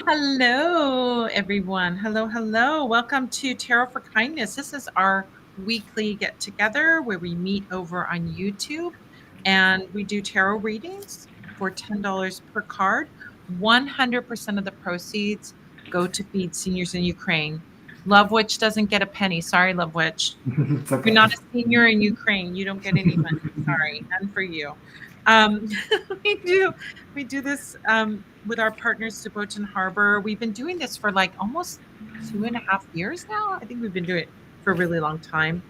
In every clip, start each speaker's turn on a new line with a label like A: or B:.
A: Hello, everyone. Hello, hello. Welcome to Tarot for Kindness. This is our weekly get together where we meet over on YouTube and we do tarot readings for $10 per card. 100% of the proceeds go to feed seniors in Ukraine. Love Witch doesn't get a penny. Sorry, Love Witch.
B: It's
A: You're
B: okay.
A: not a senior in Ukraine. You don't get any money. Sorry, none for you. Um, we do we do this with our partners, Subotan Harbor. We've been doing this for like almost 2.5 years now. I think we've been doing it for a really long time.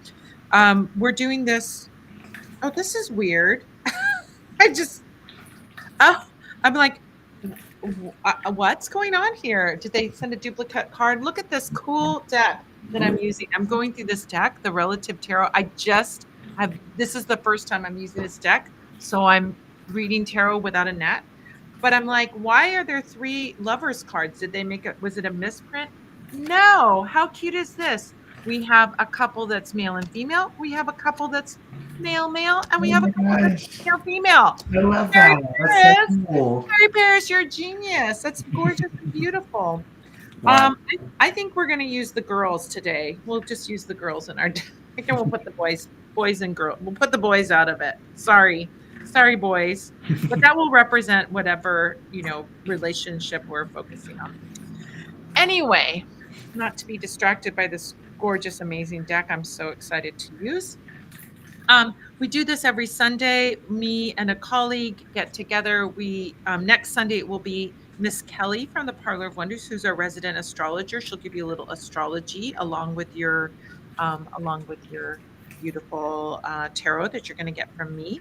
A: We're doing this. Oh, this is weird. I just oh, I'm like, what's going on here? Did they send a duplicate card? Look at this cool deck that I'm using. I'm going through this deck, the Relative Tarot. I just have, this is the first time I'm using this deck. So I'm reading tarot without a net. But I'm like, why are there three lovers cards? Did they make it? Was it a misprint? No. How cute is this? We have a couple that's male and female. We have a couple that's male, male, and we
B: Oh
A: have a
B: my
A: couple that's
B: gosh.
A: female, female.
B: I love
A: Mary
B: that. That's so
A: Paris,
B: cool.
A: Mary Paris, you're a genius. That's gorgeous and beautiful.
B: Wow.
A: I think we're going to use the girls today. We'll just use the girls in our. I think we'll put the boys and girls. We'll put the boys out of it. Sorry, boys. But that will represent whatever relationship we're focusing on. Anyway, not to be distracted by this gorgeous, amazing deck. I'm so excited to use. We do this every Sunday. Me and a colleague get together. We next Sunday it will be Miss Kelly from the Parlor of Wonders, who's our resident astrologer. She'll give you a little astrology along with your beautiful tarot that you're going to get from me.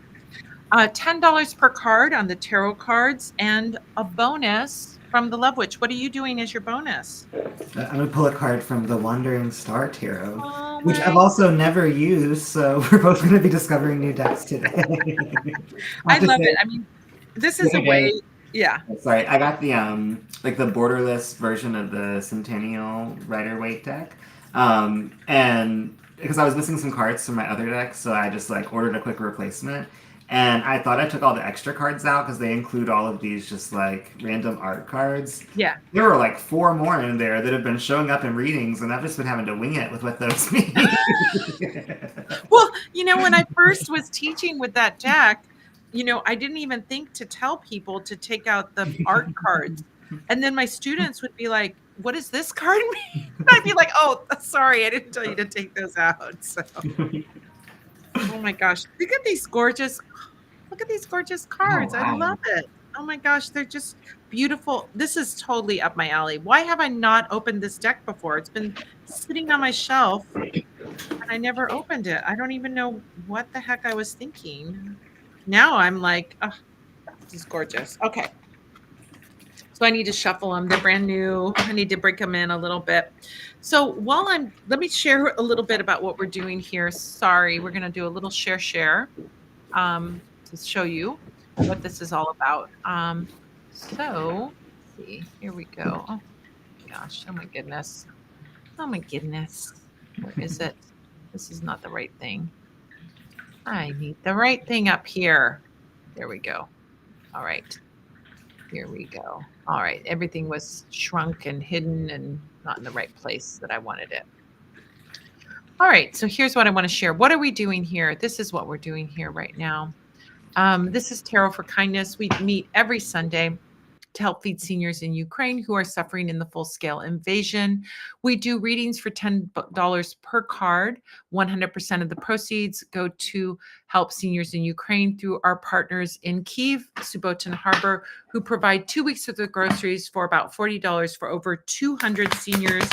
A: $10 per card on the tarot cards, and a bonus from the Love Witch. What are you doing as your bonus?
B: I'm gonna pull a card from the Wandering Star Tarot,
A: Oh
B: which I've
A: my!
B: also never used, so we're both gonna be discovering new decks today. I
A: I
B: have to
A: love it.
B: say,
A: I mean, this
B: the
A: is a
B: other
A: way.
B: day,
A: Yeah,
B: sorry, I got the like the borderless version of the Centennial Rider Waite deck, and because I was missing some cards from my other deck, so I just like ordered a quick replacement. And I thought I took all the extra cards out because they include all of these just like random art cards.
A: yeah.
B: There were like four more in there that have been showing up in readings, and I've just been having to wing it with what those mean.
A: Well, when I first was teaching with that deck, I didn't even think to tell people to take out the art cards. And then my students would be like, "What does this card mean?" I'd be like, "Oh, sorry, I didn't tell you to take those out." So, oh my gosh, look at these gorgeous
B: Oh
A: cards. I
B: wow!
A: love it. Oh my gosh, they're just beautiful. This is totally up my alley. Why have I not opened this deck before? It's been sitting on my shelf and I never opened it. I don't even know what the heck I was thinking. Now I'm like, oh, this is gorgeous. Okay. So I need to shuffle them. They're brand new. I need to break them in a little bit. So let me share a little bit about what we're doing here. Sorry, we're going to do a little share to show you what this is all about. Let's see, here we go. Oh gosh, oh my goodness. Oh my goodness. Where is it? This is not the right thing. I need the right thing up here. There we go. All right. Here we go. All right. Everything was shrunk and hidden and not in the right place that I wanted it. All right. So here's what I want to share. What are we doing here? This is what we're doing here right now. This is Tarot for Kindness. We meet every Sunday to help feed seniors in Ukraine who are suffering in the full scale invasion. We do readings for $10 per card. 100% of the proceeds go to help seniors in Ukraine through our partners in Kiev, Subotan Harbor, who provide 2 weeks of the groceries for about $40 for over 200 seniors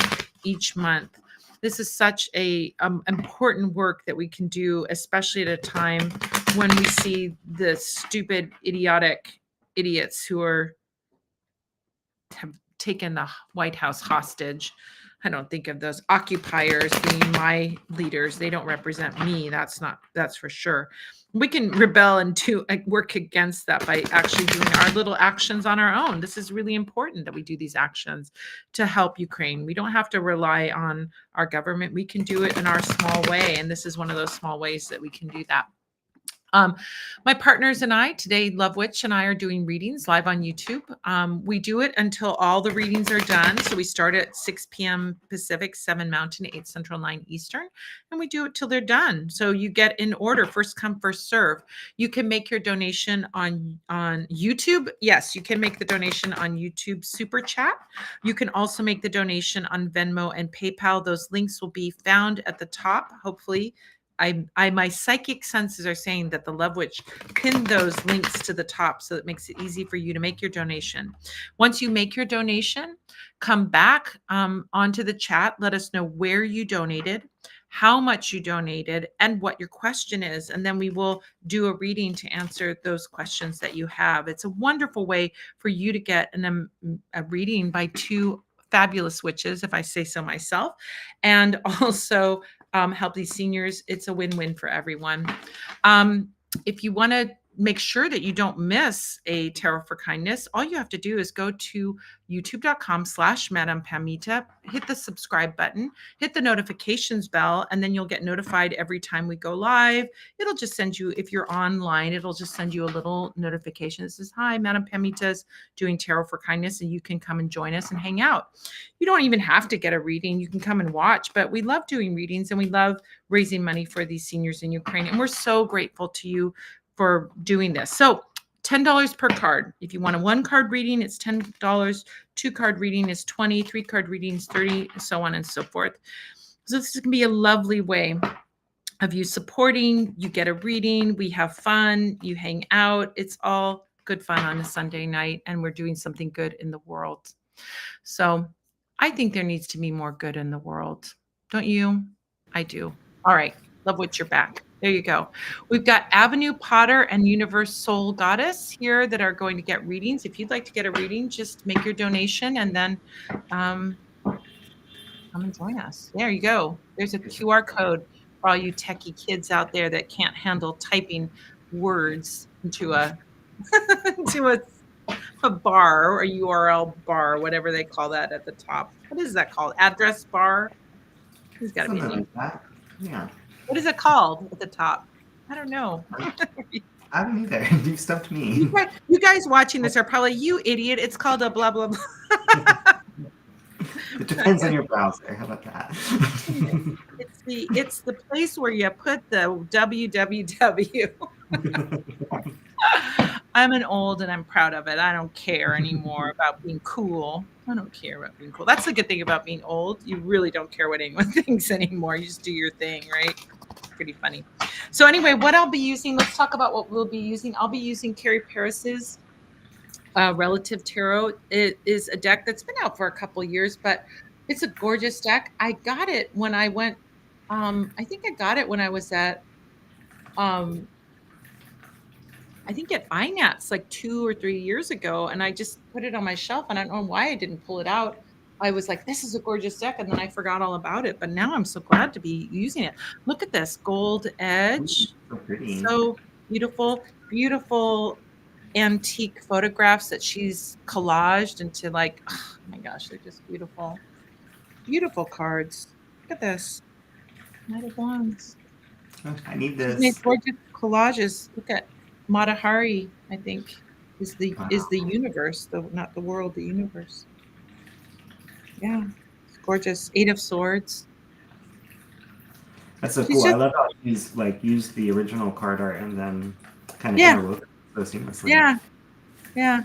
A: each month. This is such a important work that we can do, especially at a time when we see the stupid, idiotic idiots who have taken the White House hostage. I don't think of those occupiers being my leaders. They don't represent me. That's for sure. We can rebel and work against that by actually doing our little actions on our own. This is really important that we do these actions to help Ukraine. We don't have to rely on our government. We can do it in our small way. And this is one of those small ways that we can do that. Um, my partners and I today, Love Witch and I, are doing readings live on YouTube. We do it until all the readings are done. So we start at 6 p.m. Pacific, 7 Mountain, 8 Central, 9 Eastern, and we do it till they're done. So you get in order, first come, first serve. You can make your donation on YouTube. Yes, you can make the donation on YouTube Super Chat. You can also make the donation on Venmo and PayPal. Those links will be found at the top, hopefully. My psychic senses are saying that the Love Witch pinned those links to the top, so it makes it easy for you to make your donation. Once you make your donation, come back onto the chat. Let us know where you donated, how much you donated, and what your question is. And then we will do a reading to answer those questions that you have. It's a wonderful way for you to get a reading by two fabulous witches, if I say so myself, and also help these seniors. It's a win-win for everyone. If you want to make sure that you don't miss a Tarot for Kindness, all you have to do is go to youtube.com/Madame Pamita, hit the subscribe button, hit the notifications bell, and then you'll get notified every time we go live. It'll just send you, if you're online, it'll just send you a little notification that says, hi, Madame Pamita's doing Tarot for Kindness, and you can come and join us and hang out. You don't even have to get a reading. You can come and watch, but we love doing readings and we love raising money for these seniors in Ukraine. And we're so grateful to you for doing this. So $10 per card. If you want a 1-card reading, it's $10. 2-card reading is $20. 3-card reading is $30, so on and so forth. So this can be a lovely way of you supporting. You get a reading, we have fun, you hang out. It's all good fun on a Sunday night, and we're doing something good in the world. So I think there needs to be more good in the world. Don't you? I do. All right. Love Witch, you're back. There you go. We've got Avenue Potter and Universe Soul Goddess here that are going to get readings. If you'd like to get a reading, just make your donation and then come and join us. There you go. There's a QR code for all you techie kids out there that can't handle typing words into a into a bar or a URL bar, whatever they call that at the top. What is that called? Address bar? There's got to be a
B: Something
A: name.
B: like that. Yeah.
A: What is it called at the top? I don't know.
B: I don't either. You've stumped me.
A: You guys watching this are probably, you idiot. It's called a blah, blah, blah.
B: It depends on your browser. How about that?
A: It's the place where you put the www. I'm an old and I'm proud of it. I don't care anymore about being cool. I don't care about being cool. That's the good thing about being old. You really don't care what anyone thinks anymore. You just do your thing, right? Pretty funny. So anyway, what I'll be using, let's talk about what we'll be using. I'll be using Carrie Paris's Relative Tarot. It is a deck that's been out for a couple years, but it's a gorgeous deck. I got it when I went, I think I got it when I was at, I think at INATS like 2 or 3 years ago, and I just put it on my shelf, and I don't know why I didn't pull it out. I was like, this is a gorgeous deck, and then I forgot all about it, but now I'm so glad to be using it. Look at this gold edge.
B: So pretty.
A: So beautiful, beautiful antique photographs that she's collaged into, like, oh my gosh, they're just beautiful. Beautiful cards. Look at this. Knight of Wands.
B: Oh, I need
A: She's
B: this.
A: made gorgeous collages. Look at Mata Hari, I think, is the universe, not the world, the universe. Yeah, it's gorgeous. 8 of Swords.
B: That's so
A: She's
B: cool.
A: just,
B: I love how she's like used the original card art and then kind of
A: yeah,
B: interwove it so seamlessly.
A: yeah, yeah.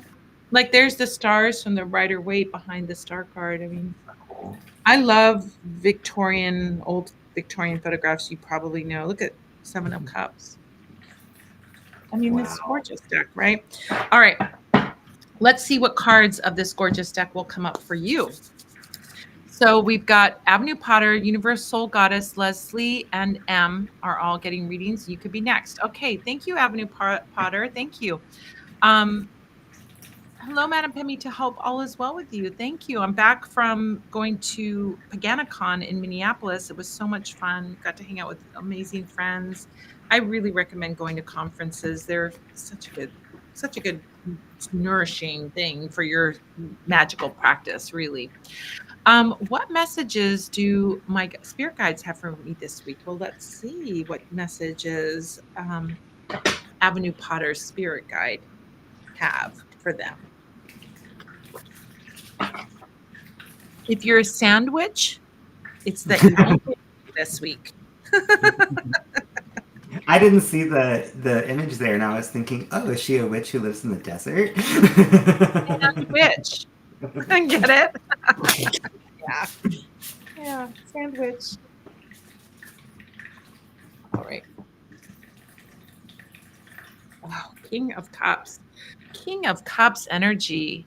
A: Like there's the stars from the Rider Waite behind the star card. I mean,
B: Cool.
A: I love old Victorian photographs. You probably know. Look at 7 of Cups. I mean,
B: Wow.
A: This gorgeous deck, right? All right. Let's see what cards of this gorgeous deck will come up for you. So we've got Avenue Potter, Universe Soul Goddess, Leslie, and M are all getting readings. You could be next. Okay. Thank you, Avenue Potter. Thank you. Hello, Madam Pamita. Hope all is well with you. Thank you. I'm back from going to PaganaCon in Minneapolis. It was so much fun. Got to hang out with amazing friends. I really recommend going to conferences. They're such a good nourishing thing for your magical practice, really. What messages do my spirit guides have for me this week? Well, let's see what messages. Avenue Potter's spirit guide have for them. If you're a sandwich, it's that you don't get this week.
B: I didn't see the image there, and I was thinking, oh, is she a witch who lives in the desert?
A: Sandwich. Get it? Yeah. Yeah. Sandwich. All right. Oh, King of Cups. King of Cups energy.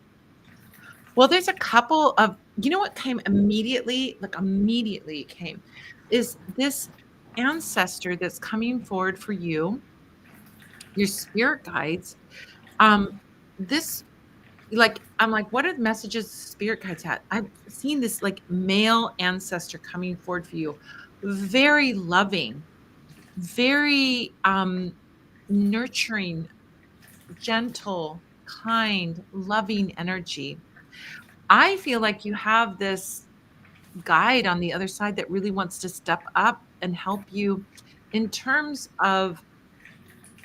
A: Well, there's a couple of, you know what came immediately, like immediately came, is this ancestor that's coming forward for you, your spirit guides. This like I'm like, what are the messages spirit guides had? I've seen this like male ancestor coming forward for you, very loving, very nurturing, gentle, kind, loving energy. I feel like you have this guide on the other side that really wants to step up and help you in terms of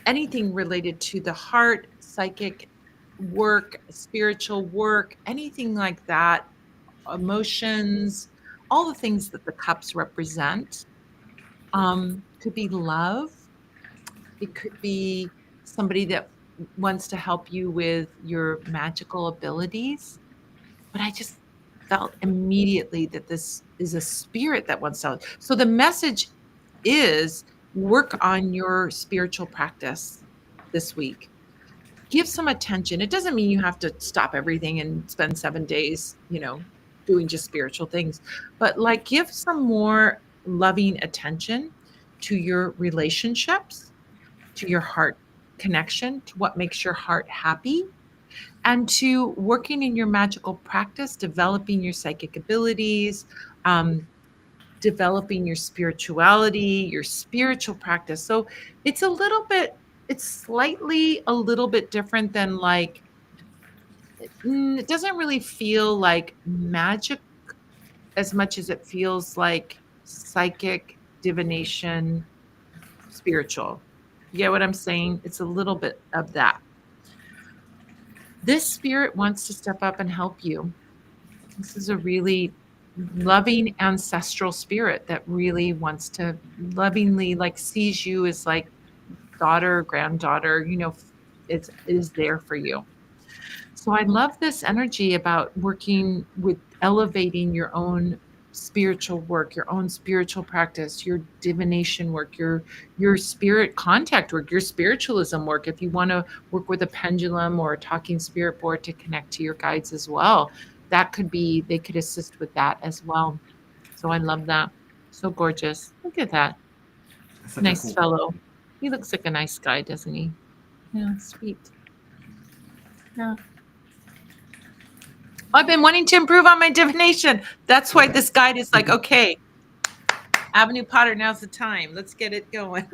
A: anything related to the heart, psychic work, spiritual work, anything like that, emotions, all the things that the cups represent. Could be love. It could be somebody that wants to help you with your magical abilities. But I just felt immediately that this is a spirit that wants to. So the message is work on your spiritual practice this week. Give some attention. It doesn't mean you have to stop everything and spend 7 days, doing just spiritual things, but like give some more loving attention to your relationships, to your heart connection, to what makes your heart happy, and to working in your magical practice, developing your psychic abilities, um, developing your spirituality, your spiritual practice. So it's slightly a little bit different than like, it doesn't really feel like magic as much as it feels like psychic, divination, spiritual. You get what I'm saying? It's a little bit of that. This spirit wants to step up and help you. This is a really loving ancestral spirit that really wants to lovingly like sees you as like daughter, granddaughter, is there for you. So I love this energy about working with elevating your own spiritual work, your own spiritual practice, your divination work, your spirit contact work, your spiritualism work. If you want to work with a pendulum or a talking spirit board to connect to your guides as well, they could assist with that as well. So I love that. So gorgeous. Look at that.
B: Such a
A: Nice
B: cool.
A: fellow. He looks like a nice guy, doesn't he? Yeah, sweet. Yeah. I've been wanting to improve on my divination. That's why this guide is like, okay, Avenue Potter, now's the time. Let's get it going.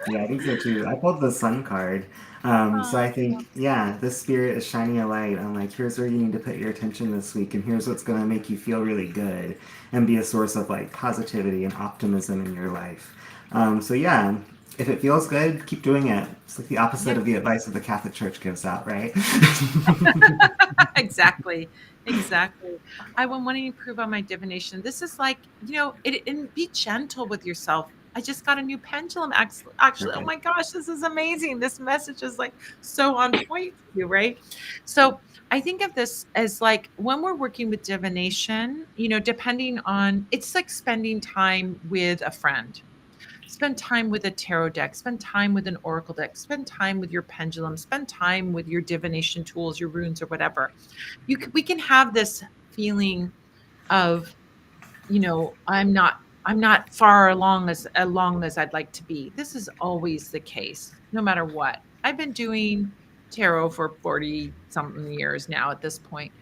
B: Yeah, I think so too. I pulled the sun card. So I
A: Oh,
B: think, yeah, this spirit is shining a light on like, here's where you need to put your attention this week, and here's what's going to make you feel really good and be a source of like positivity and optimism in your life. So yeah, if it feels good, keep doing it. It's like the opposite
A: yeah,
B: of the advice that the Catholic Church gives out, right?
A: exactly. Exactly. I want to improve on my divination. This is like, and be gentle with yourself. I just got a new pendulum. Actually, oh
B: Perfect.
A: my gosh, this is amazing. This message is like so on point for you, right? So I think of this as like when we're working with divination, depending on, it's like spending time with a friend. Spend time with a tarot deck, spend time with an oracle deck, spend time with your pendulum, spend time with your divination tools, your runes or whatever. We can have this feeling of, I'm not far along as I'd like to be. This is always the case, no matter what. I've been doing tarot for 40 something years now at this point.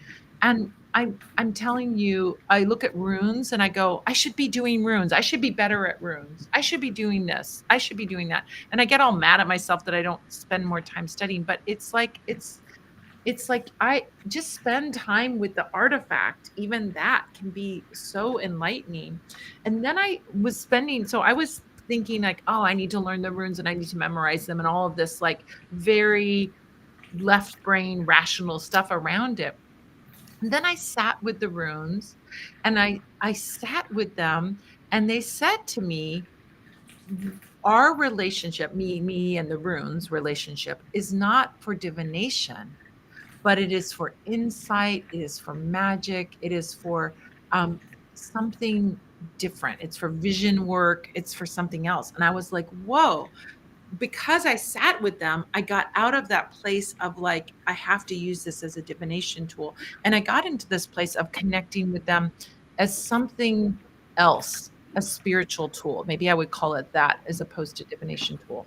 A: And I'm telling you, I look at runes and I go, I should be doing runes. I should be better at runes. I should be doing this. I should be doing that. And I get all mad at myself that I don't spend more time studying, but it's like I just spend time with the artifact. Even that can be so enlightening. And then I was spending, so I was thinking like, oh, I need to learn the runes and I need to memorize them and all of this like very left brain rational stuff around it. And then I sat with the runes and I sat with them and they said to me, our relationship, me and the runes relationship is not for divination, but it is for insight, it is for magic, it is for um, something different. It's for vision work, it's for something else. And I was like, whoa, because I sat with them, I got out of that place of like, I have to use this as a divination tool. And I got into this place of connecting with them as something else, a spiritual tool. Maybe I would call it that as opposed to divination tool.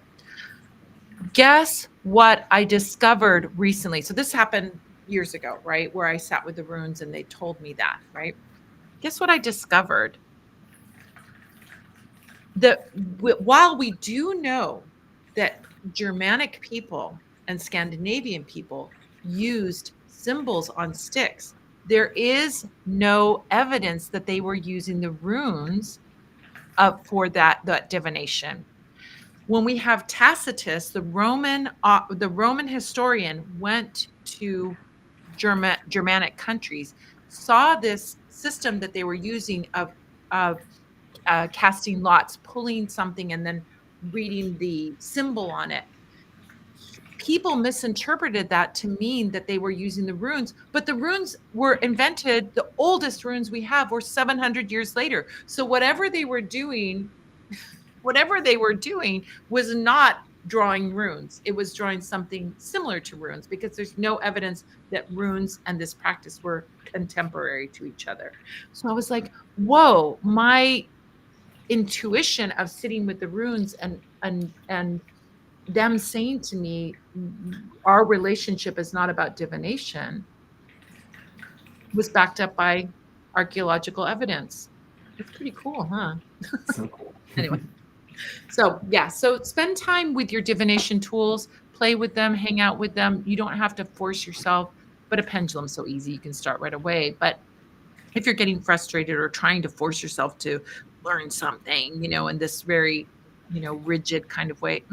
A: Guess what I discovered recently? So this happened years ago, right? Where I sat with the runes and they told me that, right? Guess what I discovered? That while we do know that Germanic people and Scandinavian people used symbols on sticks, there is no evidence that they were using the runes for that divination. When we have Tacitus, the Roman historian went to Germanic countries, saw this system that they were using of casting lots, pulling something, and then reading the symbol on it. People misinterpreted that to mean that they were using the runes, but the runes were invented, the oldest runes we have were 700 years later. So whatever they were doing was not drawing runes. It was drawing something similar to runes because there's no evidence that runes and this practice were contemporary to each other. So I was like, whoa, my intuition of sitting with the runes and them saying to me, our relationship is not about divination, was backed up by archaeological evidence. It's pretty cool, huh?
B: So cool.
A: Anyway. So, yeah, so spend time with your divination tools, play with them, hang out with them. You don't have to force yourself, but a pendulum's so easy, you can start right away. But if you're getting frustrated or trying to force yourself to learn something, in this very, rigid kind of way,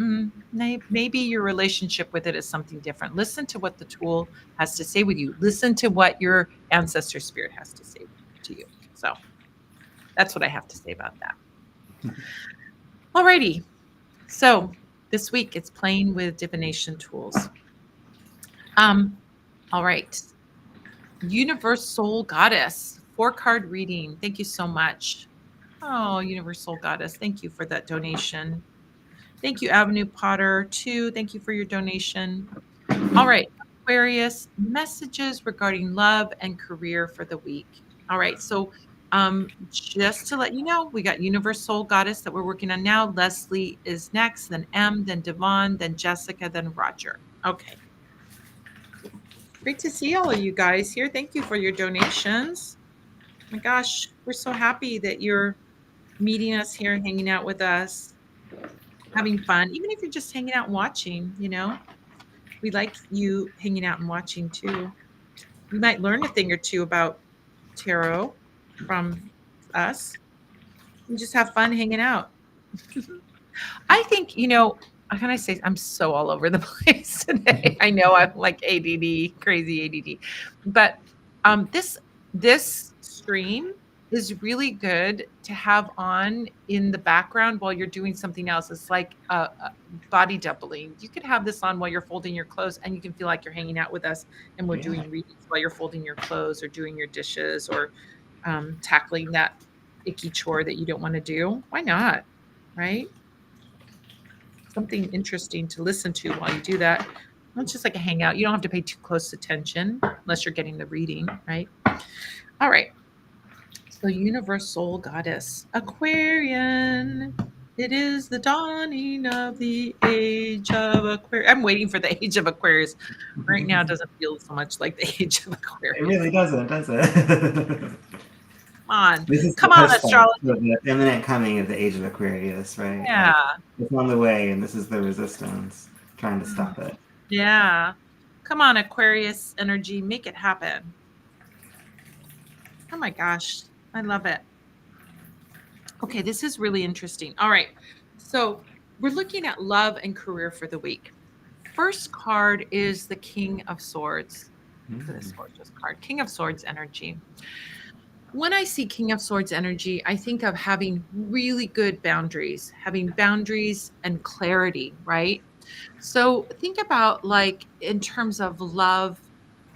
A: maybe your relationship with it is something different. Listen to what the tool has to say with you. Listen to what your ancestor spirit has to say to you. So that's what I have to say about that. Alrighty. So this week it's playing with divination tools. All right. Universal Goddess, 4-card reading. Thank you so much. Oh, Universal Goddess, thank you for that donation. Thank you, Avenue Potter, too. Thank you for your donation. All right, Aquarius, messages regarding love and career for the week. All right, so just to let you know, we got Universal Goddess that we're working on now. Leslie is next, then M, then Devon, then Jessica, then Roger. Okay. Great to see all of you guys here. Thank you for your donations. My gosh, we're so happy that you're meeting us here and hanging out with us, having fun, even if you're just hanging out and watching, we like you hanging out and watching too. You might learn a thing or two about tarot from us and just have fun hanging out. I think, how can I say I'm so all over the place today. I know I'm like ADD, crazy ADD. But this stream is really good to have on in the background while you're doing something else. It's like body doubling. You could have this on while you're folding your clothes and you can feel like you're hanging out with us and we're doing readings while you're folding your clothes or doing your dishes or tackling that icky chore that you don't want to do. Why not? Right? Something interesting to listen to while you do that. It's just like a hangout. You don't have to pay too close attention unless you're getting the reading, right? All right. So, Universal Goddess, Aquarian. It is the dawning of the age of Aquarius. I'm waiting for the age of Aquarius. Right now, it doesn't feel so much like the age of Aquarius.
B: It really doesn't, does it?
A: Come on.
B: This is
A: Come
B: the
A: on,
B: pushback
A: astrology.
B: of the imminent coming of the age of Aquarius, right?
A: Yeah.
B: Like, it's on the way, and this is the resistance trying to stop it.
A: Yeah. Come on, Aquarius energy. Make it happen. Oh my gosh. I love it. Okay, this is really interesting. All right. So we're looking at love and career for the week. First card is the King of Swords. Look at this
B: Mm.
A: gorgeous card, King of Swords energy. When I see King of Swords energy, I think of having really good boundaries, having boundaries and clarity, right? So think about like in terms of love.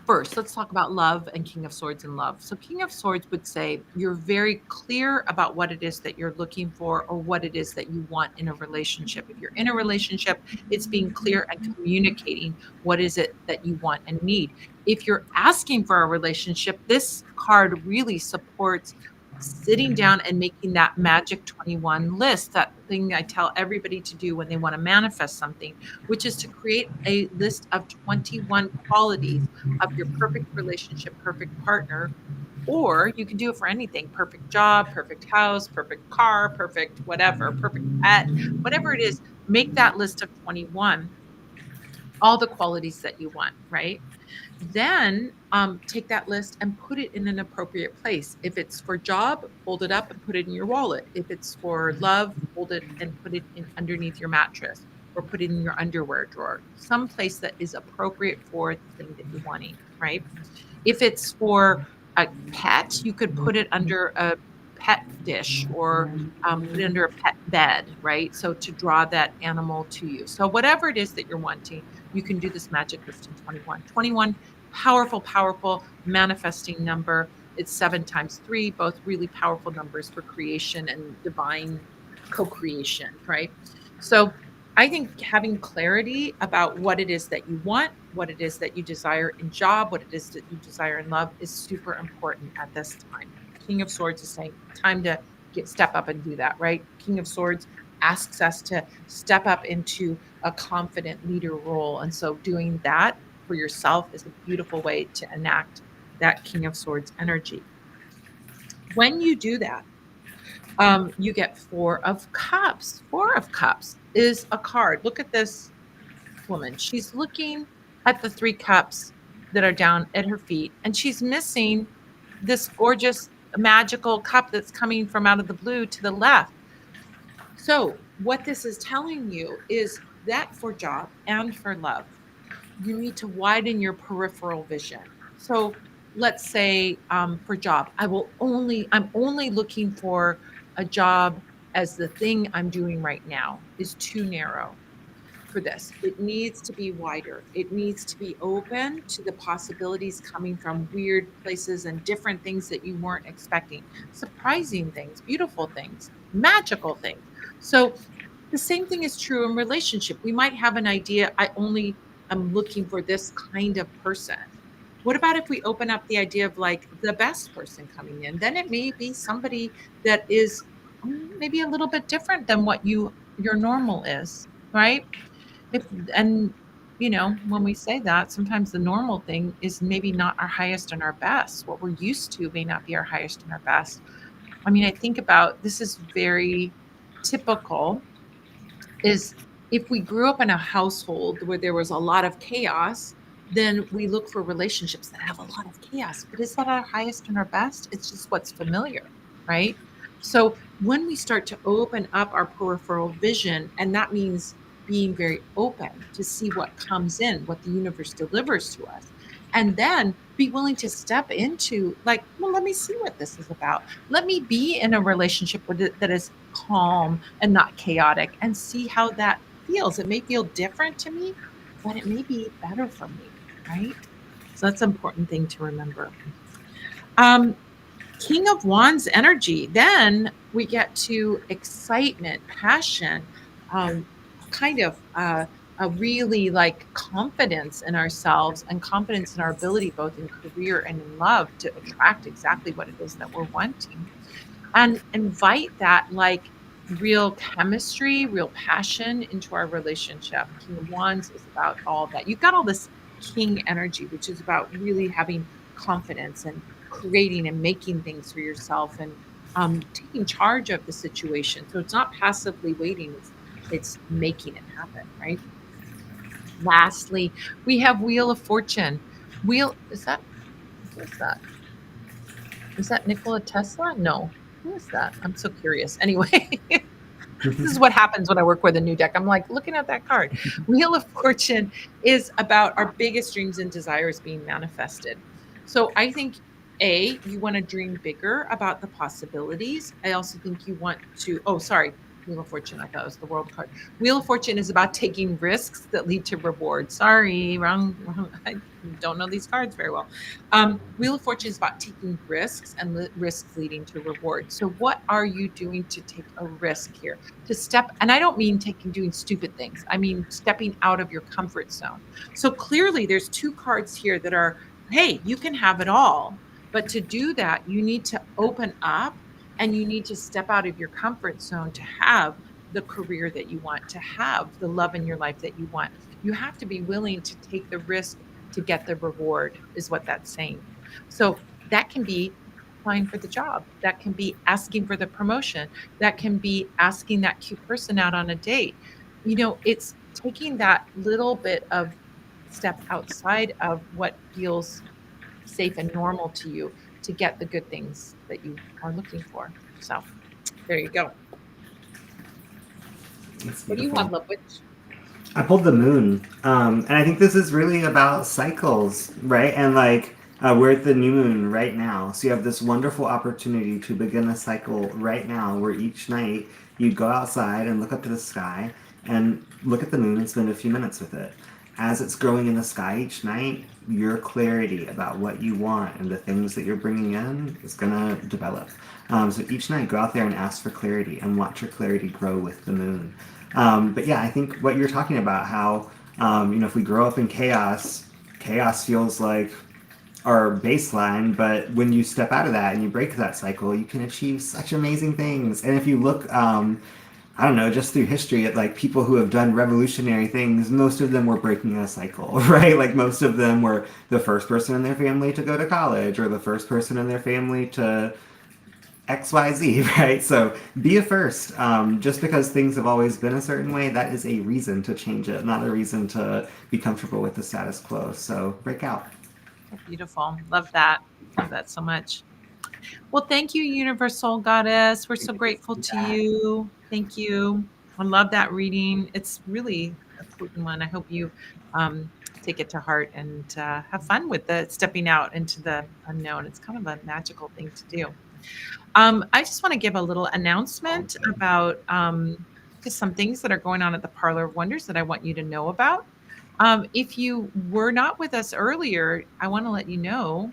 A: First, let's talk about love and King of Swords and love. So, King of Swords would say you're very clear about what it is that you're looking for or what it is that you want in a relationship. If you're in a relationship, it's being clear and communicating what is it that you want and need. If you're asking for a relationship, this card really supports sitting down and making that magic 21 list, that thing I tell everybody to do when they want to manifest something, which is to create a list of 21 qualities of your perfect relationship, perfect partner, or you can do it for anything, perfect job, perfect house, perfect car, perfect whatever, perfect pet, whatever it is, make that list of 21, all the qualities that you want, right? Then take that list and put it in an appropriate place. If it's for job, fold it up and put it in your wallet. If it's for love, fold it and put it in underneath your mattress or put it in your underwear drawer, some place that is appropriate for the thing that you're wanting, right? If it's for a pet, you could put it under a pet dish or put it under a pet bed, right? So to draw that animal to you. So whatever it is that you're wanting, you can do this magic list in 21. 21, powerful, powerful manifesting number. It's 7 times 3, both really powerful numbers for creation and divine co-creation, right? So I think having clarity about what it is that you want, what it is that you desire in job, what it is that you desire in love is super important at this time. King of Swords is saying time to step up and do that, right? King of Swords asks us to step up into a confident leader role. And so doing that for yourself is a beautiful way to enact that King of Swords energy. When you do that, you get 4 of Cups. 4 of Cups is a card. Look at this woman. She's looking at the 3 cups that are down at her feet, and she's missing this gorgeous magical cup that's coming from out of the blue to the left. So, what this is telling you is that for job and for love, you need to widen your peripheral vision. So, let's say for job, I'm only looking for a job as the thing I'm doing right now is too narrow for this. It needs to be wider. It needs to be open to the possibilities coming from weird places and different things that you weren't expecting, surprising things, beautiful things, magical things. So the same thing is true in relationship. We might have an idea, I only am looking for this kind of person. What about if we open up the idea of like the best person coming in? Then it may be somebody that is maybe a little bit different than what your normal is, right? If and when we say that, sometimes the normal thing is maybe not our highest and our best. What we're used to may not be our highest and our best. I mean, I think about this is very typical is if we grew up in a household where there was a lot of chaos, then we look for relationships that have a lot of chaos. But is that our highest and our best? It's just what's familiar, right? So when we start to open up our peripheral vision, and that means being very open to see what comes in, what the universe delivers to us, and then be willing to step into, like, well, let me see what this is about. Let me be in a relationship with it that is calm and not chaotic and see how that feels. It may feel different to me, but it may be better for me, right? So that's an important thing to remember. Um, King of Wands energy. Then we get to excitement, passion, kind of a really like confidence in ourselves and confidence in our ability, both in career and in love, to attract exactly what it is that we're wanting and invite that like real chemistry, real passion into our relationship. King of Wands is about all that. You've got all this king energy, which is about really having confidence and creating and making things for yourself and taking charge of the situation. So it's not passively waiting, it's making it happen, right? Lastly, we have Wheel of Fortune. Wheel is that who is that? Is that Nikola Tesla? No. Who is that? I'm so curious. Anyway, This is what happens when I work with a new deck. I'm like looking at that card. Wheel of Fortune is about our biggest dreams and desires being manifested. So I think you want to dream bigger about the possibilities. I also think you want to, oh, sorry, Wheel of Fortune. I thought it was the World card. Wheel of Fortune is about taking risks that lead to reward. Sorry, wrong. I don't know these cards very well. Wheel of Fortune is about taking risks and risks leading to reward. So, what are you doing to take a risk here? To step, and I don't mean doing stupid things. I mean stepping out of your comfort zone. So clearly, there's two cards here that are, hey, you can have it all, but to do that, you need to open up and you need to step out of your comfort zone to have the career that you want, to have the love in your life that you want. You have to be willing to take the risk to get the reward, is what that's saying. So that can be applying for the job, that can be asking for the promotion, that can be asking that cute person out on a date. It's taking that little bit of step outside of what feels safe and normal to you to get the good things that you are looking for. So there you go.
B: It's
A: What do you
B: beautiful.
A: have, Love Witch?
B: I pulled the moon, and I think this is really about cycles, right? And like we're at the new moon right now, so you have this wonderful opportunity to begin a cycle right now, where each night you go outside and look up to the sky and look at the moon and spend a few minutes with it. As it's growing in the sky each night, your clarity about what you want and the things that you're bringing in is gonna develop. So each night, go out there and ask for clarity and watch your clarity grow with the moon. But yeah, I think what you're talking about, how if we grow up in chaos, chaos feels like our baseline. But when you step out of that and you break that cycle, you can achieve such amazing things. And if you look, I don't know, just through history at like people who have done revolutionary things, most of them were breaking a cycle, right? Like most of them were the first person in their family to go to college or the first person in their family to XYZ, right? So be a first. Just because things have always been a certain way, that is a reason to change it, not a reason to be comfortable with the status quo. So break out.
A: Oh, beautiful. Love that. Love that so much. Well, thank you, Universal Goddess. We're so grateful to you. Thank you. I love that reading. It's really a potent one. I hope you take it to heart and have fun with the stepping out into the unknown. It's kind of a magical thing to do. I just want to give a little announcement about just some things that are going on at the Parlor of Wonders that I want you to know about. If you were not with us earlier, I want to let you know.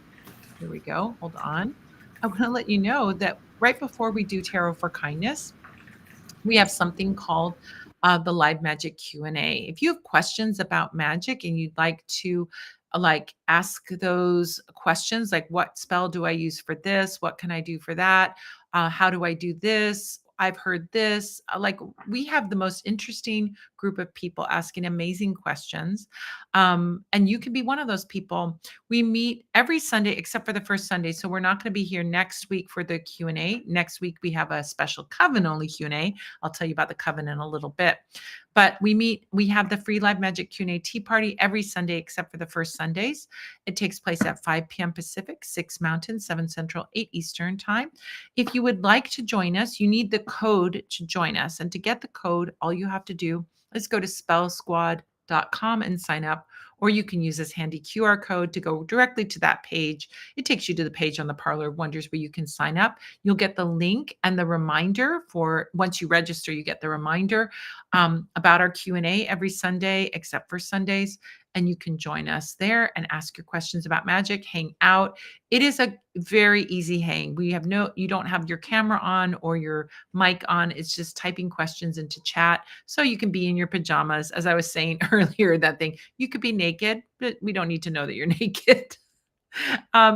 A: Here we go. Hold on. I want to let you know that right before we do Tarot for Kindness, we have something called the live magic Q&A. If you have questions about magic and you'd like to like ask those questions, like what spell do I use for this, what can I do for that, how do I do this, I've heard this, like we have the most interesting group of people asking amazing questions, and you can be one of those people. We meet every Sunday except for the first Sunday, so we're not going to be here next week for the Q&A. Next week we have a special coven only Q&A. I'll tell you about the coven in a little bit. But we have the free live magic Q&A tea party every Sunday except for the first Sundays. It takes place at 5 p.m. Pacific, 6 Mountain, 7 Central, 8 Eastern time. If you would like to join us, you need the code to join us. And to get the code, all you have to do is go to spellsquad.com and sign up, or you can use this handy QR code to go directly to that page. It takes you to the page on the Parlor of Wonders where you can sign up. You'll get the link and the reminder for once you register, you get the reminder about our Q&A every Sunday, except for Sundays. And you can join us there and ask your questions about magic, hang out. It is a very easy hang. You don't have your camera on or your mic on. It's just typing questions into chat. So you can be in your pajamas. As I was saying earlier, that thing, you could be naked, but we don't need to know that you're naked.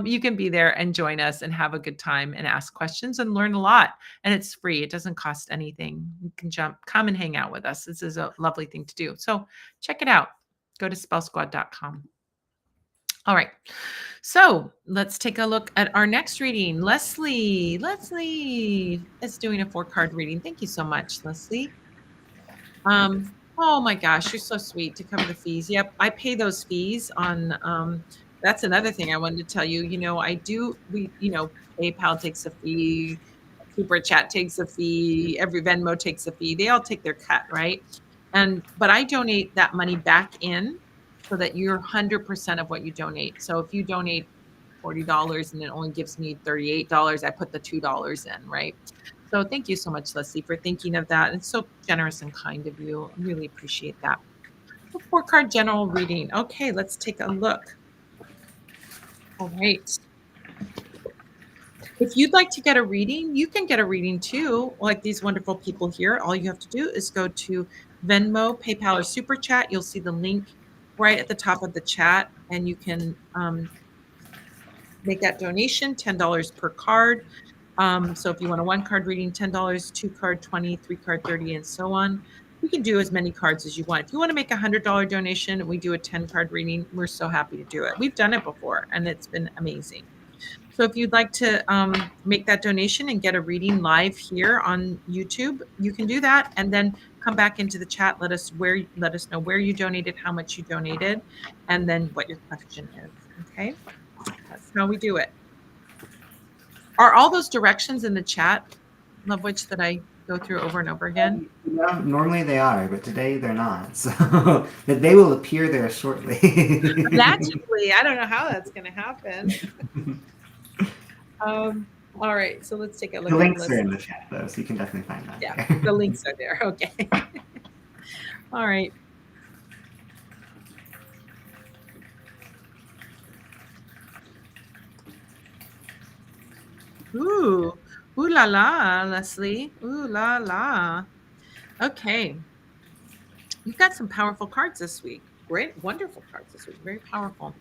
A: You can be there and join us and have a good time and ask questions and learn a lot. And it's free. It doesn't cost anything. You can come and hang out with us. This is a lovely thing to do. So check it out. Go to spellsquad.com. All right. So let's take a look at our next reading. Leslie is doing a 4-card reading. Thank you so much, Leslie. Oh my gosh, you're so sweet to cover the fees. Yep, I pay those fees on that's another thing I wanted to tell you. I do PayPal takes a fee, Super Chat takes a fee. Every Venmo takes a fee. They all take their cut, right? But I donate that money back in so that you're 100% of what you donate. So if you donate $40 and it only gives me $38, I put the $2 in, right? So thank you so much, Leslie, for thinking of that. It's so generous and kind of you. I really appreciate that. So 4 card general reading. Okay, let's take a look. All right. If you'd like to get a reading, you can get a reading too, like these wonderful people here. All you have to do is go to Venmo, PayPal, or Super Chat. You'll see the link right at the top of the chat, and you can make that donation, $10 per card. So if you want a 1 card reading, $10, 2 card, 20, 3 card, 30, and so on. You can do as many cards as you want. If you want to make a $100 donation, we do a 10 card reading. We're so happy to do it. We've done it before, and it's been amazing. So if you'd like to make that donation and get a reading live here on YouTube, you can do that, and then come back into the chat. Let us know where you donated, how much you donated, and then what your question is. Okay, that's how we do it. Are all those directions in the chat, Love Witch, that I go through over and over again?
B: Yeah, normally they are, but today they're not. So but they will appear there shortly.
A: Magically, I don't know how that's going to happen. All right, so let's take a look
B: The
A: at
B: links are
A: Leslie.
B: in the chat though, so you can definitely find that.
A: Yeah,
B: there.
A: the links are there. Okay. All right. Ooh, ooh la la, Leslie. Ooh la la. Okay. You've got some powerful cards this week. Great, wonderful cards this week. Very powerful.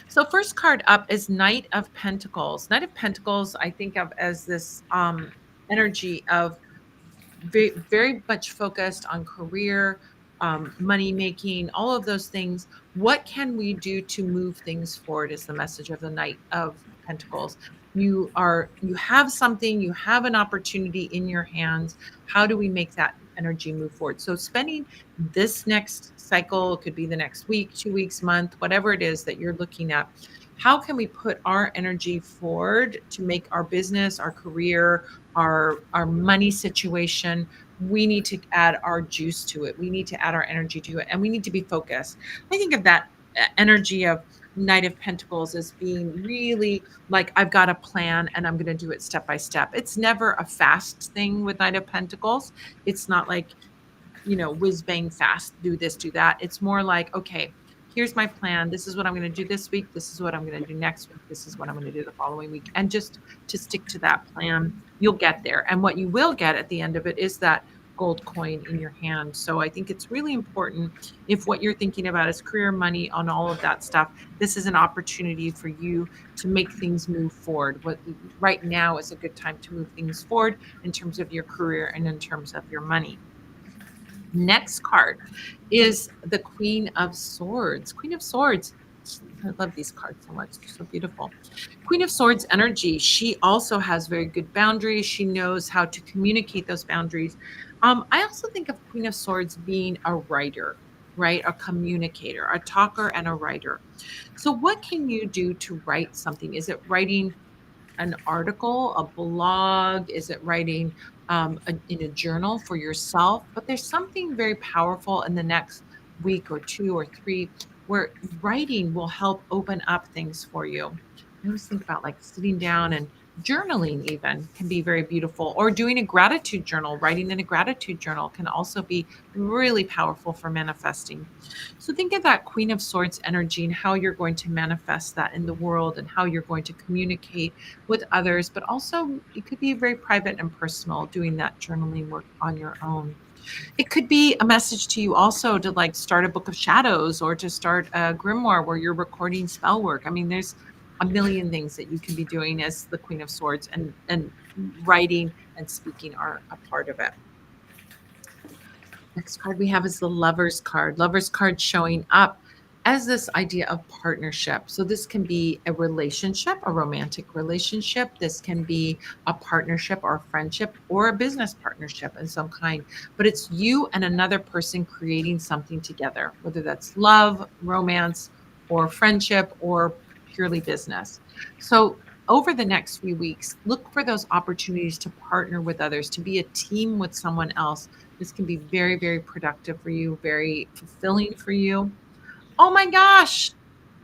A: So first card up is Knight of Pentacles. Knight of Pentacles, I think of as this energy of very, very much focused on career, money making, all of those things. What can we do to move things forward is the message of the Knight of Pentacles. You have something, you have an opportunity in your hands. How do we make that energy move forward? So spending this next cycle, could be the next week, 2 weeks, month, whatever it is that you're looking at. How can we put our energy forward to make our business, our career, our money situation? We need to add our juice to it. We need to add our energy to it, and we need to be focused. I think of that energy of Knight of Pentacles as being really like, I've got a plan and I'm going to do it step by step. It's never a fast thing with Knight of Pentacles. It's not like, whiz bang fast, do this, do that. It's more like, okay, here's my plan. This is what I'm going to do this week. This is what I'm going to do next week. This is what I'm going to do the following week. And just to stick to that plan, you'll get there. And what you will get at the end of it is that gold coin in your hand. So I think it's really important, if what you're thinking about is career, money, on all of that stuff, this is an opportunity for you to make things move forward. What right now is a good time to move things forward in terms of your career and in terms of your money. Next card is the Queen of Swords. Queen of Swords. I love these cards so much. They're so beautiful. Queen of Swords energy. She also has very good boundaries. She knows how to communicate those boundaries. I also think of Queen of Swords being a writer, right? A communicator, a talker, and a writer. So, what can you do to write something? Is it writing an article, a blog? Is it writing in a journal for yourself? But there's something very powerful in the next week or 2 or 3 where writing will help open up things for you. I always think about like sitting down and journaling, even can be very beautiful, or doing a gratitude journal. Writing in a gratitude journal can also be really powerful for manifesting. So think of that Queen of Swords energy and how you're going to manifest that in the world and how you're going to communicate with others, but also it could be very private and personal, doing that journaling work on your own. It could be a message to you also to like start a book of shadows or to start a grimoire where you're recording spell work. I mean, there's a million things that you can be doing as the Queen of Swords, and writing and speaking are a part of it. Next card we have is the Lover's card. Lover's card showing up as this idea of partnership. So this can be a relationship, a romantic relationship. This can be a partnership or a friendship or a business partnership in some kind. But it's you and another person creating something together, whether that's love, romance, or friendship, or purely business. So over the next few weeks, look for those opportunities to partner with others, to be a team with someone else. This can be very, very productive for you, very fulfilling for you. Oh my gosh.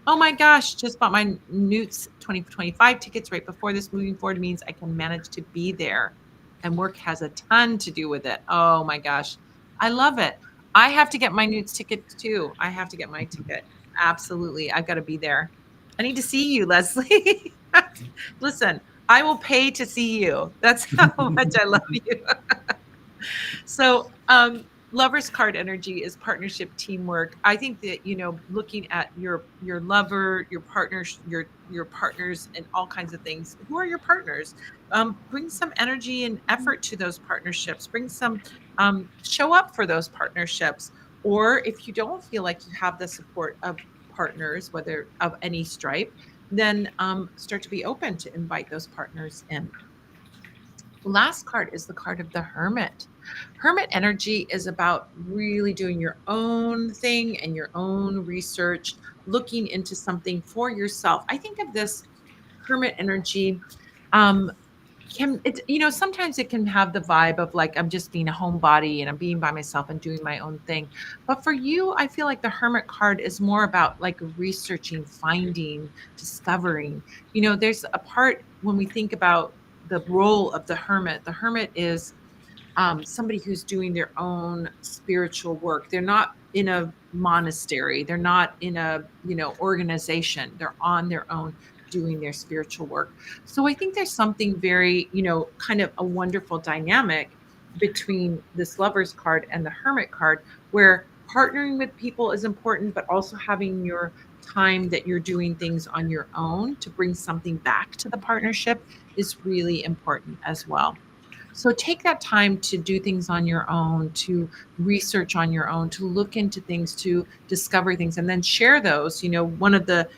A: Oh my gosh, just bought my Newts 2025 tickets right before this. Moving forward means I can manage to be there, and work has a ton to do with it. Oh my gosh. I love it. I have to get my Newts ticket too. I have to get my ticket. Absolutely. I've got to be there. I need to see you, Leslie. Listen, I will pay to see you. That's how much I love you. So, lovers card energy is partnership, teamwork. I think that, looking at your lover, your partners, your partners, and all kinds of things. Who are your partners? Bring some energy and effort to those partnerships. Bring some, show up for those partnerships. Or if you don't feel like you have the support of partners, whether of any stripe, then start to be open to invite those partners in. Last card is the card of the Hermit. Hermit energy is about really doing your own thing and your own research, looking into something for yourself. I think of this Hermit energy, um, can it, sometimes it can have the vibe of like I'm just being a homebody and I'm being by myself and doing my own thing. But for you, I feel like the Hermit card is more about like researching, finding, discovering. There's a part when we think about the role of the Hermit. The Hermit is somebody who's doing their own spiritual work. They're not in a monastery. They're not in a, organization. They're on their own doing their spiritual work. So I think there's something very, kind of a wonderful dynamic between this Lover's card and the Hermit card, where partnering with people is important, but also having your time that you're doing things on your own to bring something back to the partnership is really important as well. So take that time to do things on your own, to research on your own, to look into things, to discover things, and then share those. One of the,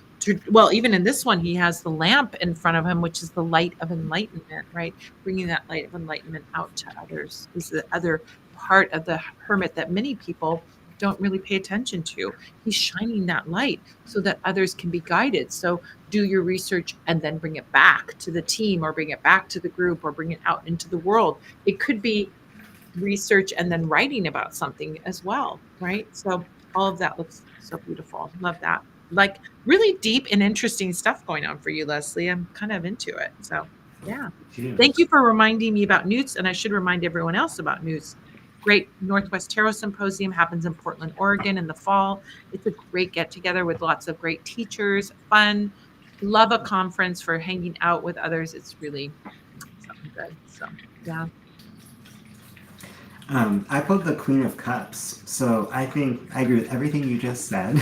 A: well, even in this one, he has the lamp in front of him, which is the light of enlightenment, right? Bringing that light of enlightenment out to others is the other part of the hermit that many people don't really pay attention to. He's shining that light so that others can be guided. So do your research and then bring it back to the team or bring it back to the group or bring it out into the world. It could be research and then writing about something as well, right? So all of that looks so beautiful. Love that. Like really deep and interesting stuff going on for you, Leslie. I'm kind of into it. So yeah.
B: June.
A: Thank you for reminding me about Newts, and I should remind everyone else about Newts. Great Northwest Tarot Symposium happens in Portland, Oregon in the fall. It's a great get together with lots of great teachers, fun. Love a conference for hanging out with others. It's really something good. So, yeah.
B: I pulled the Queen of Cups, so I think I agree with everything you just said.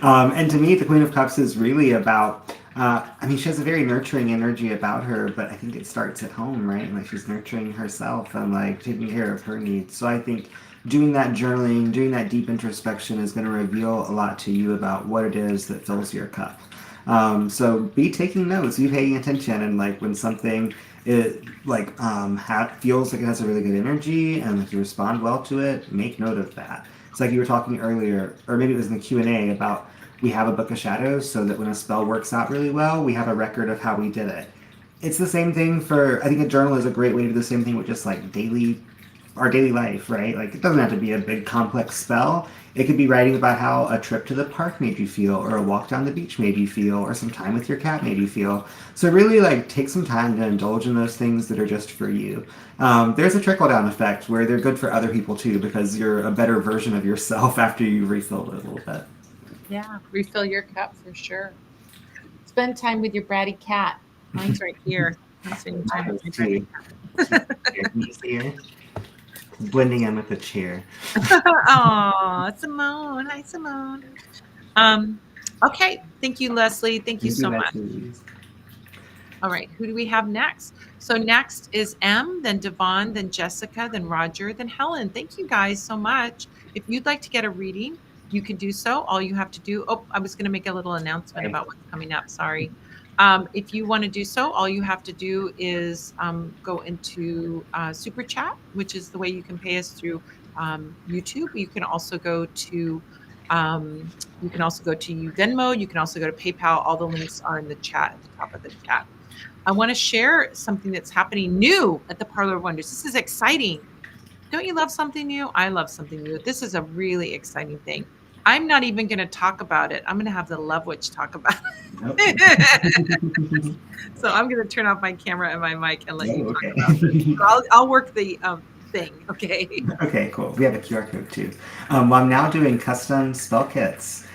B: And to me, the Queen of Cups is really about. I mean, she has a very nurturing energy about her, but I think it starts at home, right? Like she's nurturing herself and like taking care of her needs. So I think doing that journaling, doing that deep introspection is going to reveal a lot to you about what it is that fills your cup. So be taking notes, be paying attention, and like when something it like feels like it has a really good energy and like you respond well to it, make note of that. It's like you were talking earlier, or maybe it was in the Q&A about we have a book of shadows so that when a spell works out really well, we have a record of how we did it. It's the same thing for I think a journal is a great way to do the same thing with just like our daily life, right? Like it doesn't have to be a big complex spell. It could be writing about how a trip to the park made you feel, or a walk down the beach made you feel, or some time with your cat made you feel. So really, like, take some time to indulge in those things that are just for you. There's a trickle down effect where they're good for other people too, because you're a better version of yourself after you refilled it a little bit.
A: Yeah. Refill your cup for sure. Spend time with your bratty cat. Mine's right here. I'm spending time with my bratty
B: Too. Can you see her? Blending in with the chair.
A: cat. Oh, Simone. Hi, Simone. Um, okay. Thank you, Leslie. Thank you
B: Thank you,
A: so much.
B: Leslie.
A: All right. Who do we have next? So next is M, then Devon, then Jessica, then Roger, then Helen. Thank you guys so much. If you'd like to get a reading, you can do so. All you have to do, oh, I was going to make a little announcement
B: Right.
A: about what's coming up. Sorry. If you want to do so, all you have to do is go into Super Chat, which is the way you can pay us through YouTube. You can also go to You can also go to Venmo. You can also go to PayPal. All the links are in the chat at the top of the chat. I want to share something that's happening new at the Parlor of Wonders. This is exciting. Don't you love something new? I love something new. This is a really exciting thing. I'm not even going to talk about it. I'm going to have the Love Witch talk about it. So I'm going to turn off my camera and my mic and let you talk
B: Okay.
A: about this. So I'll work the thing. Okay.
B: Okay, cool. We have a QR code too. Well, I'm now doing custom spell kits.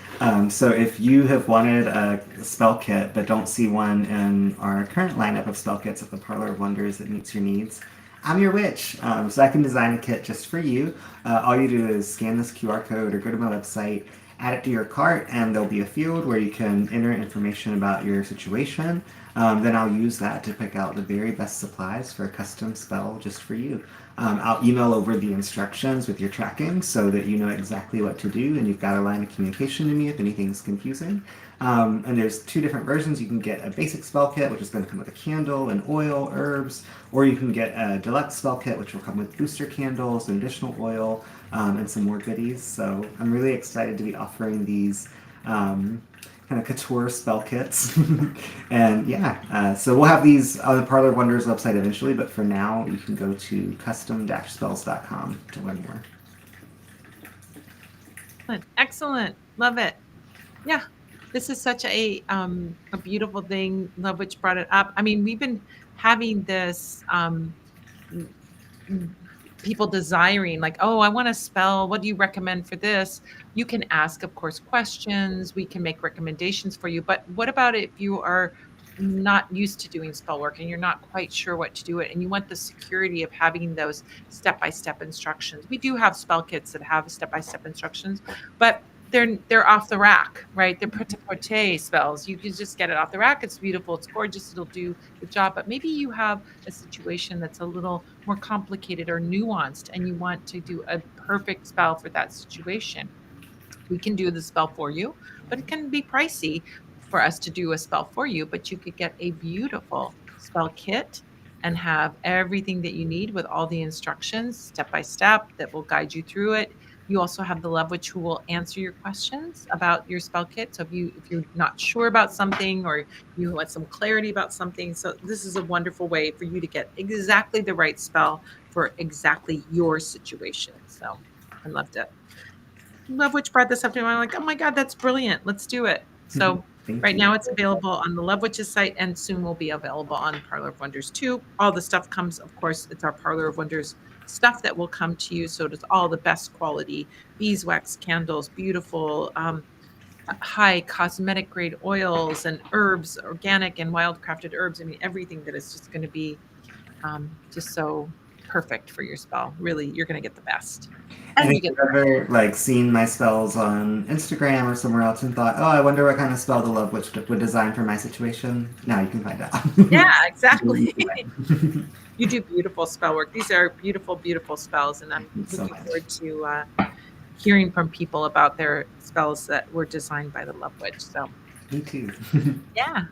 B: So if you have wanted a spell kit but don't see one in our current lineup of spell kits at the Parlor of Wonders that meets your needs, I'm your witch. So I can design a kit just for you. All you do is scan this QR code or go to my website, add it to your cart, and there'll be a field where you can enter information about your situation. Then I'll use that to pick out the very best supplies for a custom spell just for you. I'll email over the instructions with your tracking so that you know exactly what to do and you've got a line of communication to me if anything's confusing. And there's two different versions. You can get a basic spell kit, which is going to come with a candle and oil, herbs, or you can get a deluxe spell kit, which will come with booster candles and additional oil and some more goodies. So I'm really excited to be offering these kind of couture spell kits. And yeah, so we'll have these on the Parlor of Wonders website eventually, but for now, you can go to custom-spells.com to learn more.
A: Excellent. Love it. Yeah. This is such a beautiful thing. Love Witch brought it up. I mean, we've been having this people desiring like, oh, I want to spell, what do you recommend for this? You can ask, of course, questions. We can make recommendations for you. But what about if you are not used to doing spell work and you're not quite sure what to do it and you want the security of having those step-by-step instructions? We do have spell kits that have step-by-step instructions, but they're off the rack, right? They're prêt-à-porter spells. You can just get it off the rack. It's beautiful, it's gorgeous, it'll do the job. But maybe you have a situation that's a little more complicated or nuanced and you want to do a perfect spell for that situation. We can do the spell for you, but it can be pricey for us to do a spell for you. But you could get a beautiful spell kit and have everything that you need with all the instructions step by step that will guide you through it. You also have the Love Witch who will answer your questions about your spell kit. So if you're not sure about something or you want some clarity about something, so this is a wonderful way for you to get exactly the right spell for exactly your situation. So I loved it. Love Witch brought this up to me. I'm like, oh my God, that's brilliant. Let's do it. So
B: Thank
A: right
B: you.
A: now it's available on the Love Witch's site and soon will be available on Parlor of Wonders too. All the stuff comes, of course, it's our Parlor of Wonders stuff that will come to you. So it is all the best quality beeswax candles, beautiful, high cosmetic grade oils and herbs, organic and wildcrafted herbs. I mean, everything that is just going to be just so perfect for your spell. Really, you're going to get the best.
B: And
A: And
B: if
A: you get
B: you've ever like seen my spells on Instagram or somewhere else and thought, oh, I wonder what kind of spell the Love Witch would design for my situation, now you can find out.
A: yeah, exactly. You do beautiful spell work. These are beautiful, beautiful spells, and I'm
B: Thanks so
A: looking
B: much.
A: forward to hearing from people about their spells that were designed by the Love Witch. So,
B: Me too.
A: yeah.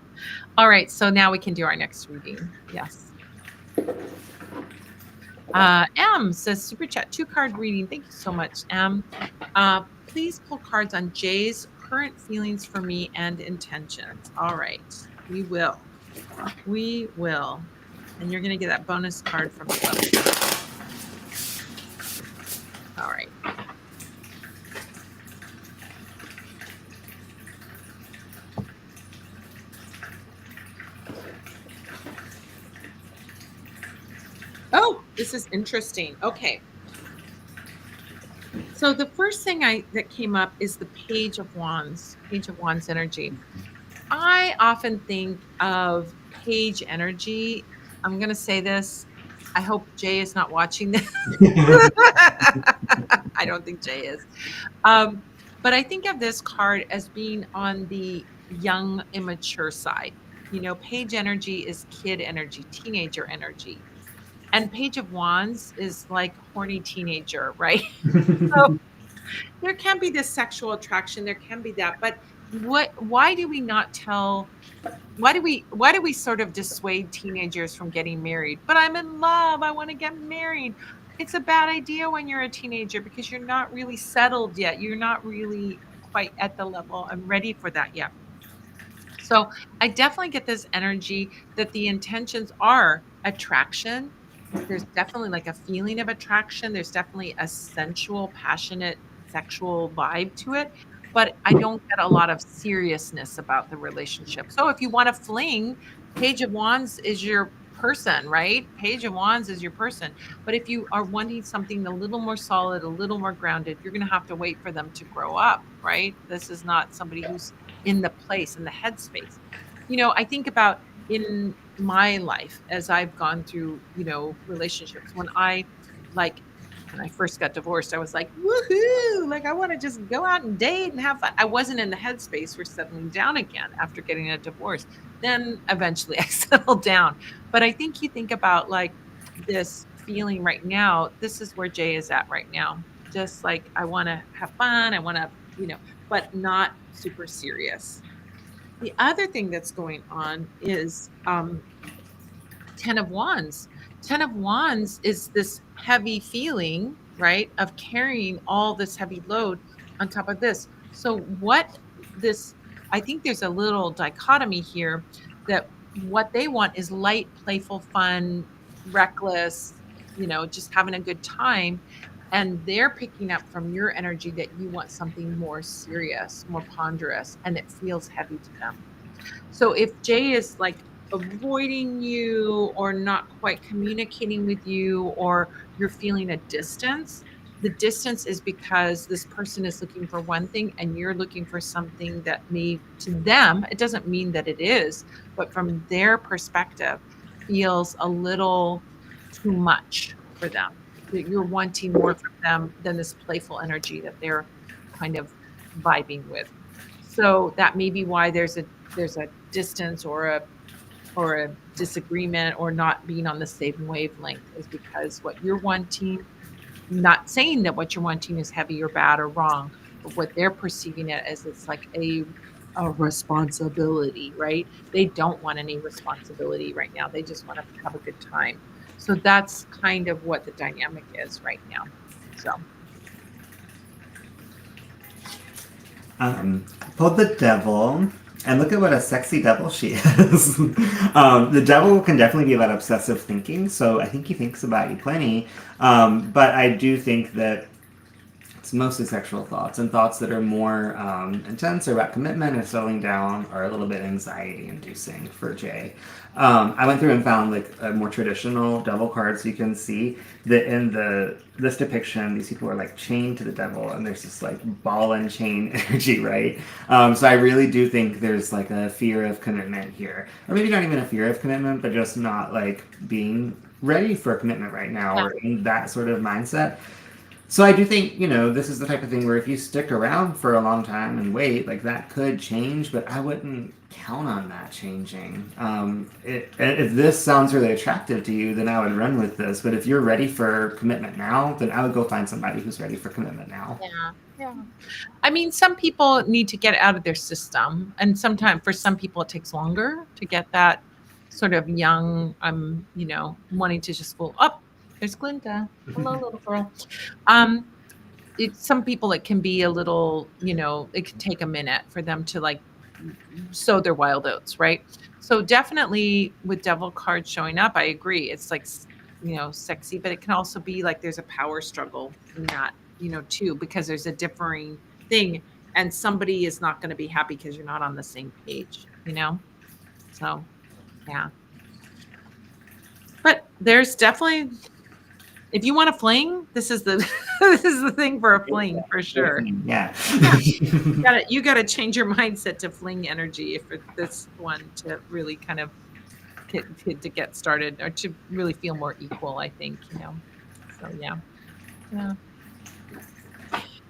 A: All right. So now we can do our next reading. Yes. M says super chat 2-card reading. Thank you so much, M. Please pull cards on Jay's current feelings for me and intentions. All right. We will. We will. And you're going to get that bonus card from the Love Witch. All right. Oh, this is interesting. Okay. So the first thing that came up is the Page of Wands energy. I often think of Page energy. I'm going to say this. I hope Jay is not watching this. I don't think Jay is. But I think of this card as being on the young, immature side. You know, Page energy is kid energy, teenager energy. And Page of Wands is like horny teenager, right? So there can be this sexual attraction, there can be that, but why do we not tell why do we sort of dissuade teenagers from getting married? But I'm in love, I want to get married. It's a bad idea when you're a teenager because you're not really settled yet. You're not really quite at the level I'm ready for that yet. So I definitely get this energy that the intentions are attraction. There's definitely like a feeling of attraction. There's definitely a sensual, passionate, sexual vibe to it. But I don't get a lot of seriousness about the relationship. So if you want to fling, Page of Wands is your person, right? Page of Wands is your person. But if you are wanting something a little more solid, a little more grounded, you're going to have to wait for them to grow up, right? This is not somebody who's in the place, in the headspace. I think about in my life as I've gone through, relationships. Like, when I first got divorced, I was like, woohoo, like I want to just go out and date and have fun. I wasn't in the headspace for settling down again after getting a divorce. Then eventually I settled down. But I think you think about like this feeling right now, this is where Jay is at right now. Just like I want to have fun, I want to, but not super serious. The other thing that's going on is 10 of Wands. 10 of Wands is this heavy feeling, right, of carrying all this heavy load on top of this. So, this, I think there's a little dichotomy here that what they want is light, playful, fun, reckless, just having a good time. And they're picking up from your energy that you want something more serious, more ponderous, and it feels heavy to them. So if Jay is like avoiding you or not quite communicating with you, or you're feeling a distance, the distance is because this person is looking for one thing and you're looking for something that may, to them, it doesn't mean that it is, but from their perspective, feels a little too much for them. That you're wanting more from them than this playful energy that they're kind of vibing with. So that may be why there's a distance or a disagreement or not being on the same wavelength, is because what you're wanting, not saying that what you're wanting is heavy or bad or wrong, but what they're perceiving it as, it's like a responsibility, right? They don't want any responsibility right now. They just want to have a good time. So that's kind of what the dynamic is right now. So
B: Um, Pull the devil and look at what a sexy devil she is. The devil can definitely be about obsessive thinking, so I think he thinks about you plenty. But I do think that it's mostly sexual thoughts, and thoughts that are more intense or about commitment or settling down are a little bit anxiety inducing for Jay. I went through and found like a more traditional devil card, so you can see that in this depiction, these people are like chained to the devil, and there's this like ball and chain energy, right? So I really do think there's like a fear of commitment here, or maybe not even a fear of commitment, but just not like being ready for a commitment right now,
A: yeah,
B: or in that sort of mindset. So I do think, this is the type of thing where if you stick around for a long time and wait, like that could change, but I wouldn't count on that changing. If this sounds really attractive to you, then I would run with this. But if you're ready for commitment now, then I would go find somebody who's ready for commitment now.
A: yeah, yeah. I mean, some people need to get it out of their system, and sometimes for some people it takes longer to get that sort of young, wanting to just go up. There's Glinda. Hello, little girl. Um, some people it can be a little, it can take a minute for them to like sow their wild oats, right? So definitely with devil cards showing up, I agree. It's like, sexy, but it can also be like there's a power struggle in that, too, because there's a differing thing, and somebody is not going to be happy because you're not on the same page. So, yeah. But there's definitely, if you want to fling, this is the this is the thing for a fling for sure.
B: Yeah.
A: Yeah. You gotta change your mindset to fling energy if it's this one to really kind of get started, or to really feel more equal, I think. So yeah. Yeah.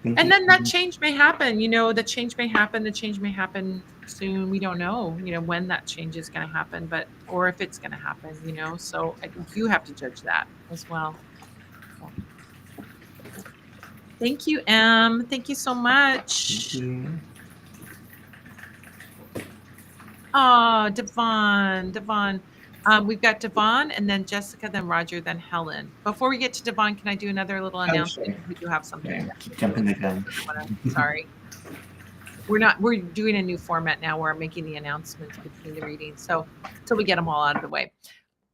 B: Thank
A: And
B: you.
A: then that change may happen, the change may happen soon. We don't know, when that change is gonna happen, but or if it's gonna happen. So I think you have to judge that as well. So, thank you, Em. Thank you so
B: Thank
A: much.
B: you.
A: Oh, Devon. We've got Devon, and then Jessica, then Roger, then Helen. Before we get to Devon, can I do another little
B: Oh,
A: announcement?
B: sure.
A: We do have something
B: Yeah,
A: to
B: keep
A: do with
B: jumping the
A: it.
B: gun.
A: Sorry. we're doing a new format now where I'm making the announcements between the readings. So till we get them all out of the way.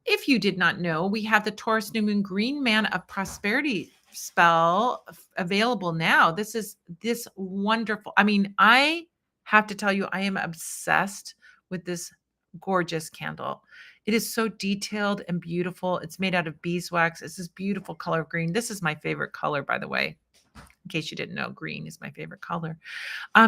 A: If you did not know, we have the Taurus New Moon Green Man of Prosperity spell available now. This is this wonderful. I mean, I have to tell you, I am obsessed with this gorgeous candle. It is so detailed and beautiful. It's made out of beeswax. It's this beautiful color of green. This is my favorite color, by the way. In case you didn't know, green is my favorite color.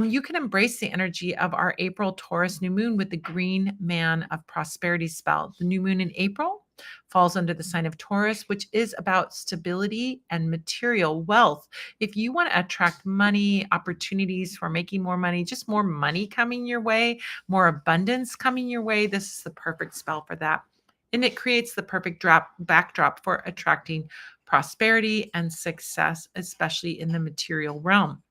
A: You can embrace the energy of our April Taurus new moon with the Green Man of Prosperity spell. The new moon in April falls under the sign of Taurus, which is about stability and material wealth. If you want to attract money, opportunities for making more money, just more money coming your way, more abundance coming your way, this is the perfect spell for that. And it creates the perfect backdrop for attracting prosperity and success, especially in the material realm.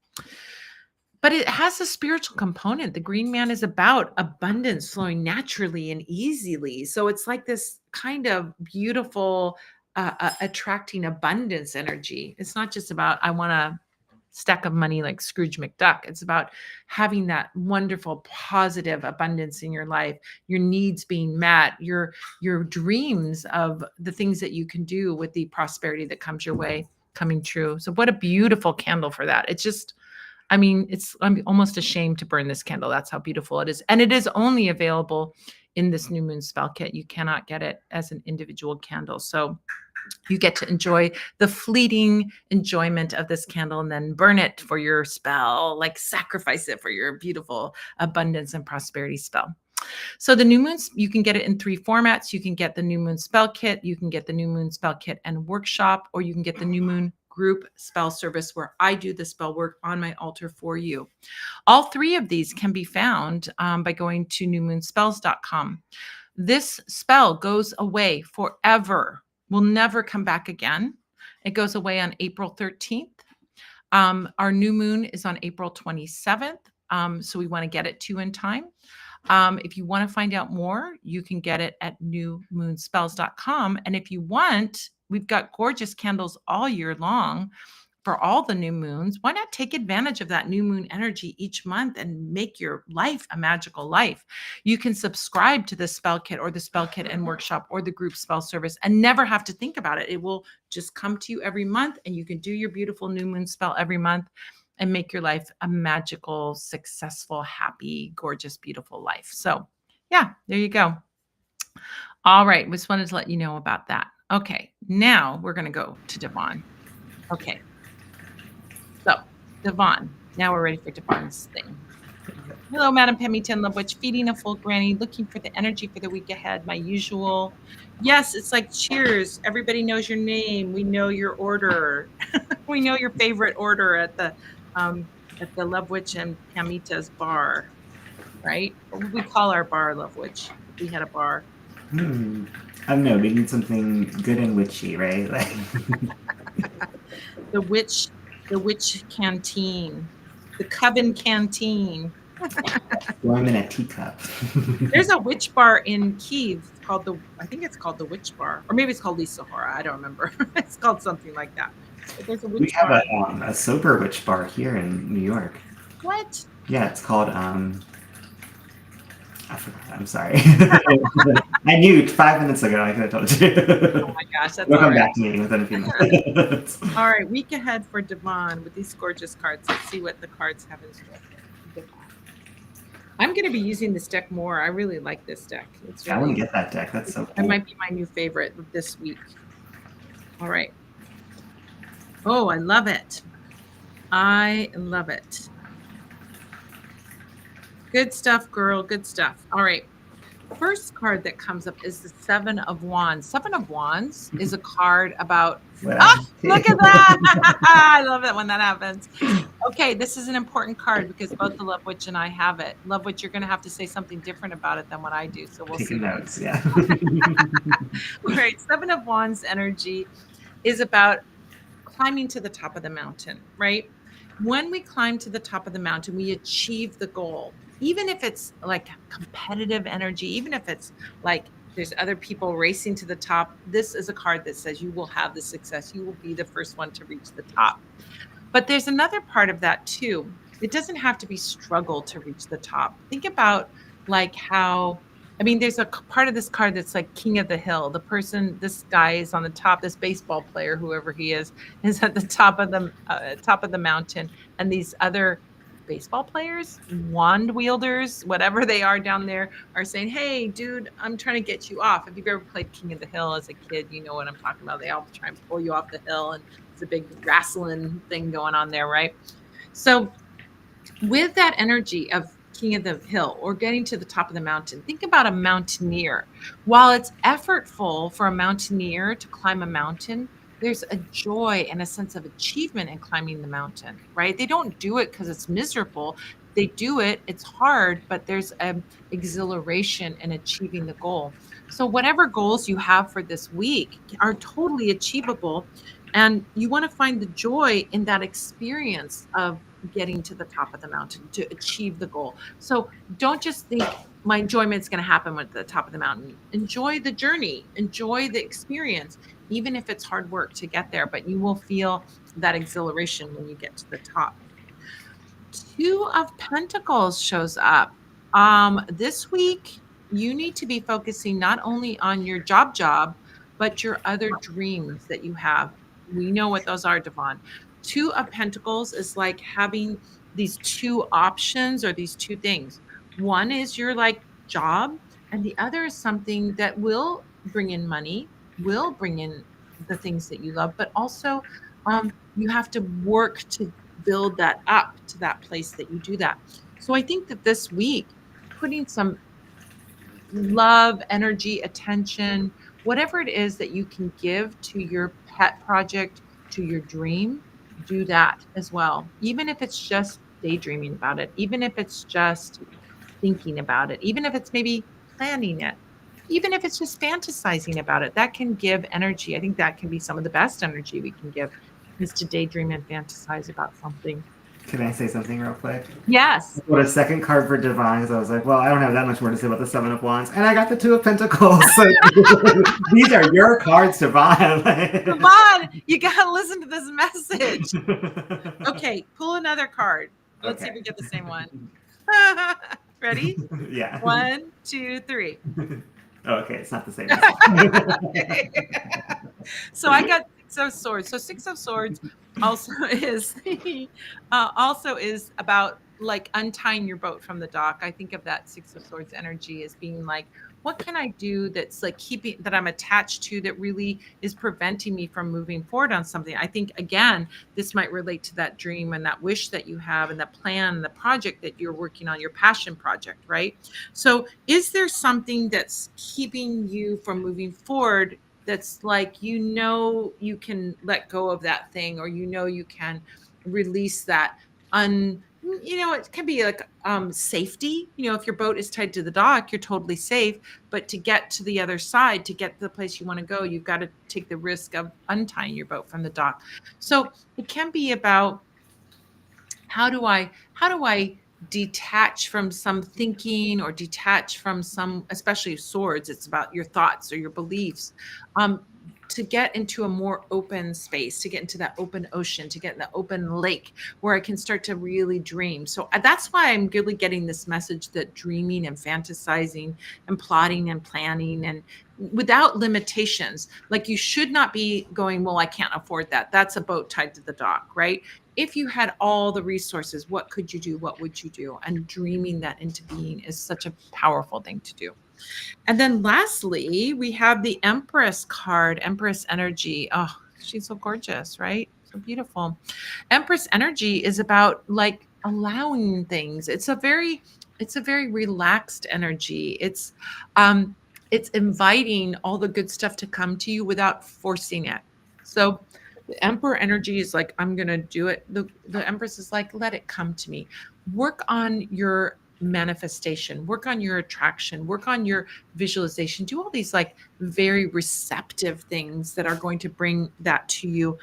A: But it has a spiritual component. The Green Man is about abundance flowing naturally and easily. So it's like this kind of beautiful, attracting abundance energy. It's not just about, I want a stack of money like Scrooge McDuck. It's about having that wonderful, positive abundance in your life, your needs being met, your dreams of the things that you can do with the prosperity that comes your way coming true. So what a beautiful candle for that. It's just, I mean, I'm almost ashamed to burn this candle. That's how beautiful it is. And it is only available in this new moon spell kit. You cannot get it as an individual candle. So you get to enjoy the fleeting enjoyment of this candle and then burn it for your spell, like sacrifice it for your beautiful abundance and prosperity spell. So the new moons, you can get it in 3 formats. You can get the new moon spell kit, you can get the new moon spell kit and workshop, or you can get the new moon group spell service where I do the spell work on my altar for you. All 3 of these can be found by going to newmoonspells.com. This spell goes away forever, will never come back again. It goes away on April 13th. Our new moon is on April 27th. So we want to get it to you in time. If you want to find out more, you can get it at newmoonspells.com. And if you want, we've got gorgeous candles all year long for all the new moons. Why not take advantage of that new moon energy each month and make your life a magical life? You can subscribe to the spell kit or the spell kit and workshop or the group spell service and never have to think about it. It will just come to you every month, and you can do your beautiful new moon spell every month and make your life a magical, successful, happy, gorgeous, beautiful life. So yeah, there you go. All right. Just wanted to let you know about that. Okay. Now we're going to go to Devon. Okay. So Devon, now we're ready for Devon's thing. Hello, Madam Pemmiton Lovewitch, feeding a full granny, looking for the energy for the week ahead. My usual. Yes, it's like cheers. Everybody knows your name. We know your order. We know your favorite order at the Lovewitch and Pamita's bar, right? What would we call our bar, Lovewitch, if we had a bar?
B: I don't know. We need something good and witchy, right? Like
A: The witch canteen, the Coven canteen.
B: warm in a teacup.
A: There's a witch bar in Kiev called I think it's called the Witch Bar, or maybe it's called Lisa Hora. I don't remember. It's called something like that. But there's a witch
B: We have
A: bar.
B: a sober witch bar here in New York.
A: What?
B: Yeah, it's called I forgot. I'm sorry. I knew 5 minutes ago. I could have told you.
A: Oh my gosh, that's
B: We'll
A: all
B: come
A: right.
B: back to me within a few minutes.
A: All right, week ahead for Devon with these gorgeous cards. Let's see what the cards have in store. I'm going to be using this deck more. I really like this deck. It's
B: I want to get that deck. That's so cool.
A: It might be my new favorite this week. All right. Oh, I love it. I love it. Good stuff, girl. Good stuff. All right. First card that comes up is the 7 of Wands. 7 of Wands is a card about. Look at that. I love it when that happens. Okay, this is an important card because both the Love Witch and I have it. Love Witch, you're going to have to say something different about it than what I do. So we'll
B: Taking
A: see.
B: notes, yeah.
A: All right, 7 of Wands energy is about climbing to the top of the mountain, right? When we climb to the top of the mountain, we achieve the goal. Even if it's like competitive energy, even if it's like there's other people racing to the top, this is a card that says you will have the success. You will be the first one to reach the top. But there's another part of that too. It doesn't have to be struggle to reach the top. Think about like how, I mean, there's a part of this card that's like king of the hill. The person, this guy is on the top. This baseball player, whoever he is at the top of the mountain, and these other baseball players, wand wielders, whatever they are down there, are saying, "Hey, dude, I'm trying to get you off." If you've ever played King of the Hill as a kid, you know what I'm talking about. They all try and pull you off the hill, and it's a big wrestling thing going on there, right? So with that energy of king of the hill or getting to the top of the mountain, think about a mountaineer. While it's effortful for a mountaineer to climb a mountain, there's a joy and a sense of achievement in climbing the mountain, right? They don't do it because it's miserable. They do it, it's hard, but there's an exhilaration in achieving the goal. So, whatever goals you have for this week are totally achievable. And you want to find the joy in that experience of getting to the top of the mountain to achieve the goal. So don't just think my enjoyment is going to happen at the top of the mountain. Enjoy the journey, enjoy the experience, even if it's hard work to get there, but you will feel that exhilaration when you get to the top. Two of Pentacles shows up. This week, you need to be focusing not only on your job, but your other dreams that you have. We know what those are, Devon. Two of Pentacles is like having these two options or these two things. One is your like job, and the other is something that will bring in money, will bring in the things that you love, but also you have to work to build that up to that place that you do that. So I think that this week, putting some love, energy, attention, whatever it is that you can give to your pet project, to your dream, do that as well. Even if it's just daydreaming about it, even if it's just thinking about it, even if it's maybe planning it, even if it's just fantasizing about it, that can give energy. I think that can be some of the best energy we can give is to daydream and fantasize about something.
B: Can I say something real quick?
A: Yes.
B: What a second card for Divine, because I was like, well, I don't have that much more to say about the Seven of Wands. And I got the Two of Pentacles. So these are your cards, Divine.
A: Come on, you got to listen to this message. Okay, pull another card. Let's see if
B: Okay.
A: we get the same one. Ready?
B: Yeah.
A: 1, 2, 3.
B: Okay, it's not the same.
A: So I got Six of Swords. So Six of Swords also is also is about like untying your boat from the dock. I think of that Six of Swords energy as being like, what can I do that's like keeping that I'm attached to that really is preventing me from moving forward on something? I think again, this might relate to that dream and that wish that you have and the plan, the project that you're working on, your passion project, right? So is there something that's keeping you from moving forward that's like you can let go of that thing or you can release that it can be like safety. If your boat is tied to the dock, you're totally safe, but to get to the other side, to get to the place you want to go, you've got to take the risk of untying your boat from the dock. So it can be about how do I detach from some thinking or detach from some, especially swords, it's about your thoughts or your beliefs, um, to get into a more open space, to get into that open ocean, to get in the open lake where I can start to really dream. So that's why I'm really getting this message that dreaming and fantasizing and plotting and planning and without limitations, like you should not be going, well, I can't afford that. That's a boat tied to the dock, right? If you had all the resources, what could you do? What would you do? And dreaming that into being is such a powerful thing to do. And then lastly, we have the Empress card, Empress energy. Oh, she's so gorgeous, right? So beautiful. Empress energy is about like allowing things. It's a very relaxed energy. It's inviting all the good stuff to come to you without forcing it. So the emperor energy is like, I'm gonna do it. The empress is like, let it come to me. Work on your manifestation, work on your attraction, work on your visualization, do all these like very receptive things that are going to bring that to you.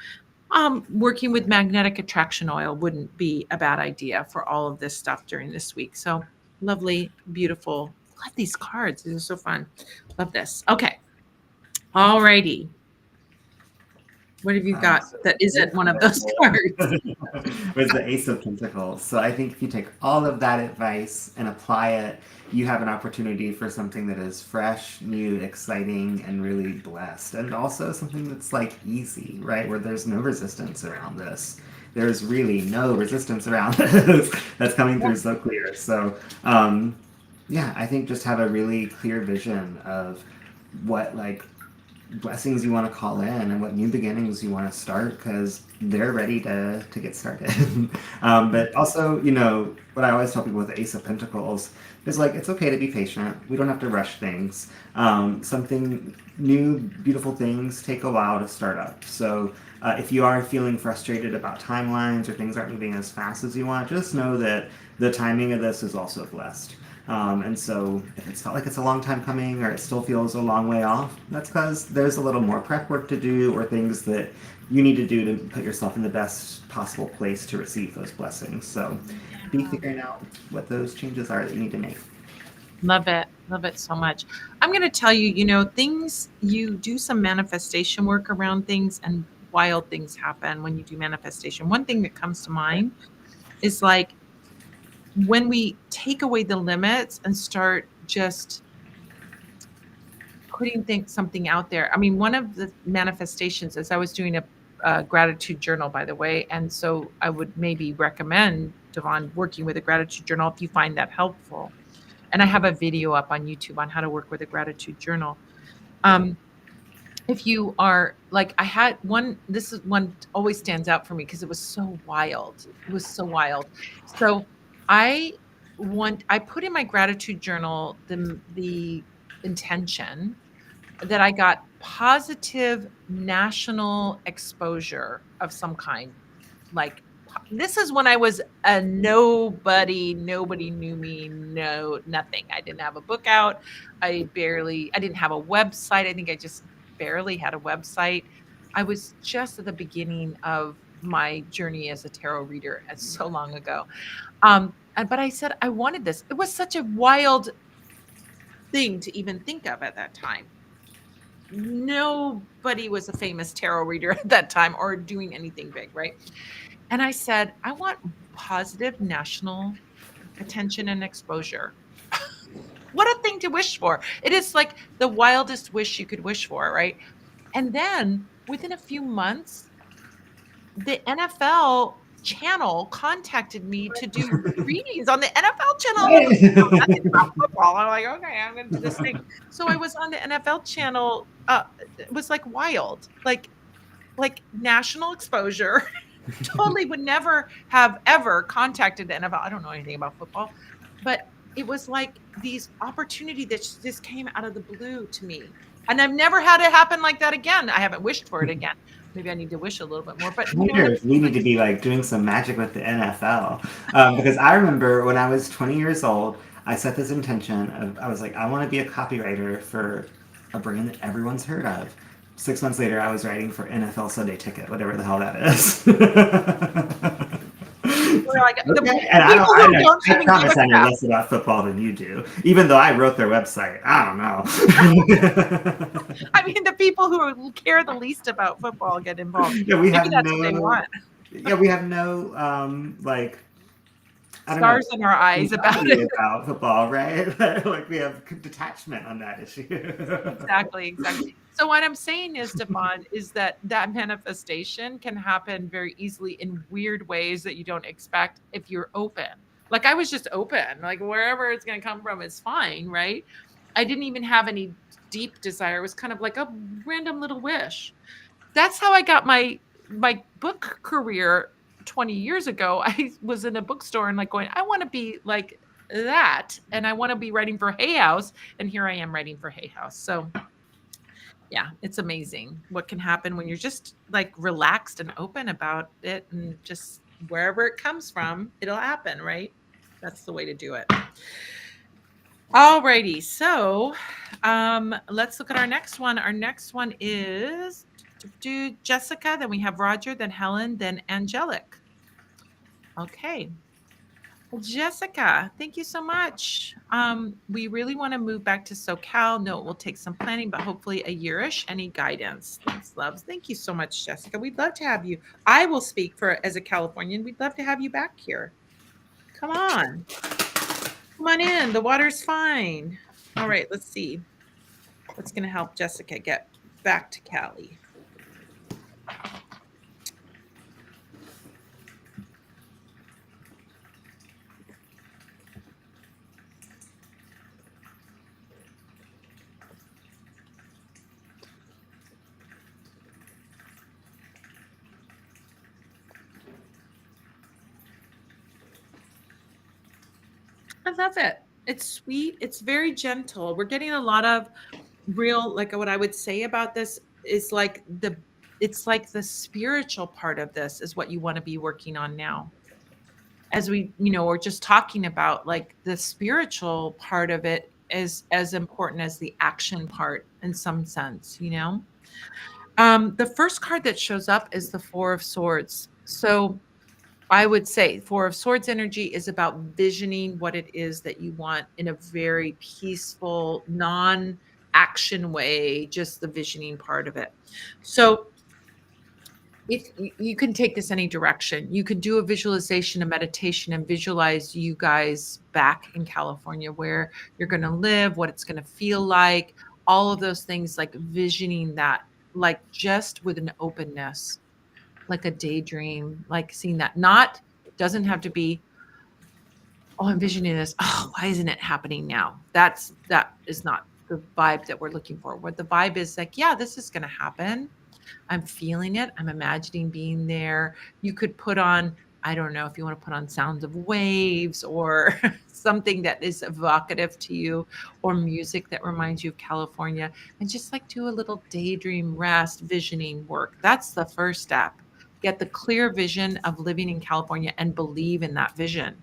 A: Working with magnetic attraction oil wouldn't be a bad idea for all of this stuff during this week. So lovely, beautiful. Love these cards. These are so fun. Love this. Okay. All righty. What have you got
B: So
A: that
B: this
A: isn't one of those
B: oracle
A: cards?
B: was the Ace of Pentacles. So I think if you take all of that advice and apply it, you have an opportunity for something that is fresh, new, exciting, and really blessed. And also something that's like easy, right? Where there's no resistance around this. There's really no resistance around this. That's coming through so clear. So, yeah, I think just have a really clear vision of what like blessings you want to call in and what new beginnings you want to start because they're ready to get started. But also, what I always tell people with the Ace of Pentacles is like, it's okay to be patient. We don't have to rush things. Something new, beautiful things take a while to start up. So if you are feeling frustrated about timelines or things aren't moving as fast as you want, just know that the timing of this is also blessed. And so, if it's felt like it's a long time coming or it still feels a long way off, that's because there's a little more prep work to do or things that you need to do to put yourself in the best possible place to receive those blessings. So, be
A: Yeah.
B: figuring out what those changes are that you need to make.
A: Love it. Love it so much. I'm going to tell you, things, you do some manifestation work around things and wild things happen when you do manifestation. One thing that comes to mind is like when we take away the limits and start just putting something out there. I mean, one of the manifestations is I was doing a gratitude journal, by the way. And so I would maybe recommend, Devon, working with a gratitude journal if you find that helpful. And I have a video up on YouTube on how to work with a gratitude journal. Um, if you are like, I had one, this is one always stands out for me because it was so wild. It was so wild. So I I put in my gratitude journal the intention that I got positive national exposure of some kind. Like, this is when I was a nobody, nobody knew me, no, nothing. I didn't have a book out. I didn't have a website. I think I just barely had a website. I was just at the beginning of my journey as a tarot reader and so long ago. But I said I wanted this. It was such a wild thing to even think of at that time. Nobody was a famous tarot reader at that time or doing anything big, right? And I said, I want positive national attention and exposure. What a thing to wish for. It is like the wildest wish you could wish for, right? And then within a few months, the NFL channel contacted me to do readings on the NFL channel. I'm like, "I know nothing about football." I'm like, okay, I'm going to do this thing. So I was on the NFL channel. It was like wild, like national exposure. Totally would never have ever contacted the NFL. I don't know anything about football, but it was like these opportunity that just came out of the blue to me. And I've never had it happen like that again. I haven't wished for it again. Maybe I need to wish a little bit more, but
B: I wonder if we need to be like doing some magic with the NFL. Because I remember when I was 20 years old, I set this intention of, I was like, I want to be a copywriter for a brand that everyone's heard of. 6 months later, I was writing for NFL Sunday Ticket, whatever the hell that is.
A: we're like the
B: Okay, and
A: people who don't
B: I
A: even give a
B: promise I know
A: crap.
B: less about football than you do. Even though I wrote their website, I don't know.
A: I mean, the people who care the least about football get involved.
B: Yeah, we
A: Maybe
B: have
A: that's what they
B: no.
A: want.
B: Yeah, we have no like I don't know
A: Stars in our eyes about
B: anxiety
A: it.
B: about football, right? Like we have detachment on that issue.
A: Exactly, exactly. So what I'm saying is, Stefan, is that manifestation can happen very easily in weird ways that you don't expect if you're open. Like I was just open, like wherever it's going to come from is fine, right? I didn't even have any deep desire. It was kind of like a random little wish. That's how I got my book career 20 years ago. I was in a bookstore and like going, I want to be like that, and I want to be writing for Hay House, and here I am writing for Hay House. So yeah, it's amazing what can happen when you're just like relaxed and open about it, and just wherever it comes from, it'll happen, right? That's the way to do it. All righty. So let's look at our next one. Our next one is Jessica, then we have Roger, then Helen, then Angelic. Okay. Well, Jessica, thank you so much. We really want to move back to SoCal. No, it will take some planning, but hopefully a yearish. Any guidance? Thanks, loves. Thank you so much, Jessica. We'd love to have you. I will speak for as a Californian. We'd love to have you back here. Come on. Come on in. The water's fine. All right, let's see. What's going to help Jessica get back to Cali? I love it. It's sweet. It's very gentle. We're getting a lot of real, like what I would say about this is like it's like the spiritual part of this is what you want to be working on now. As we, we're just talking about like the spiritual part of it is as important as the action part in some sense. The first card that shows up is the Four of Swords. So I would say Four of Swords energy is about visioning what it is that you want in a very peaceful, non-action way, just the visioning part of it. So if you can take this any direction, you could do a visualization, a meditation, and visualize you guys back in California, where you're going to live, what it's going to feel like, all of those things, like visioning that, like just with an openness, like a daydream, like seeing that. Not doesn't have to be, oh, I'm envisioning this. Oh, why isn't it happening now? That is not the vibe that we're looking for. What the vibe is like, yeah, this is going to happen. I'm feeling it. I'm imagining being there. You could put on, I don't know if you want to put on sounds of waves or something that is evocative to you, or music that reminds you of California, and just like do a little daydream rest visioning work. That's the first step. Get the clear vision of living in California and believe in that vision.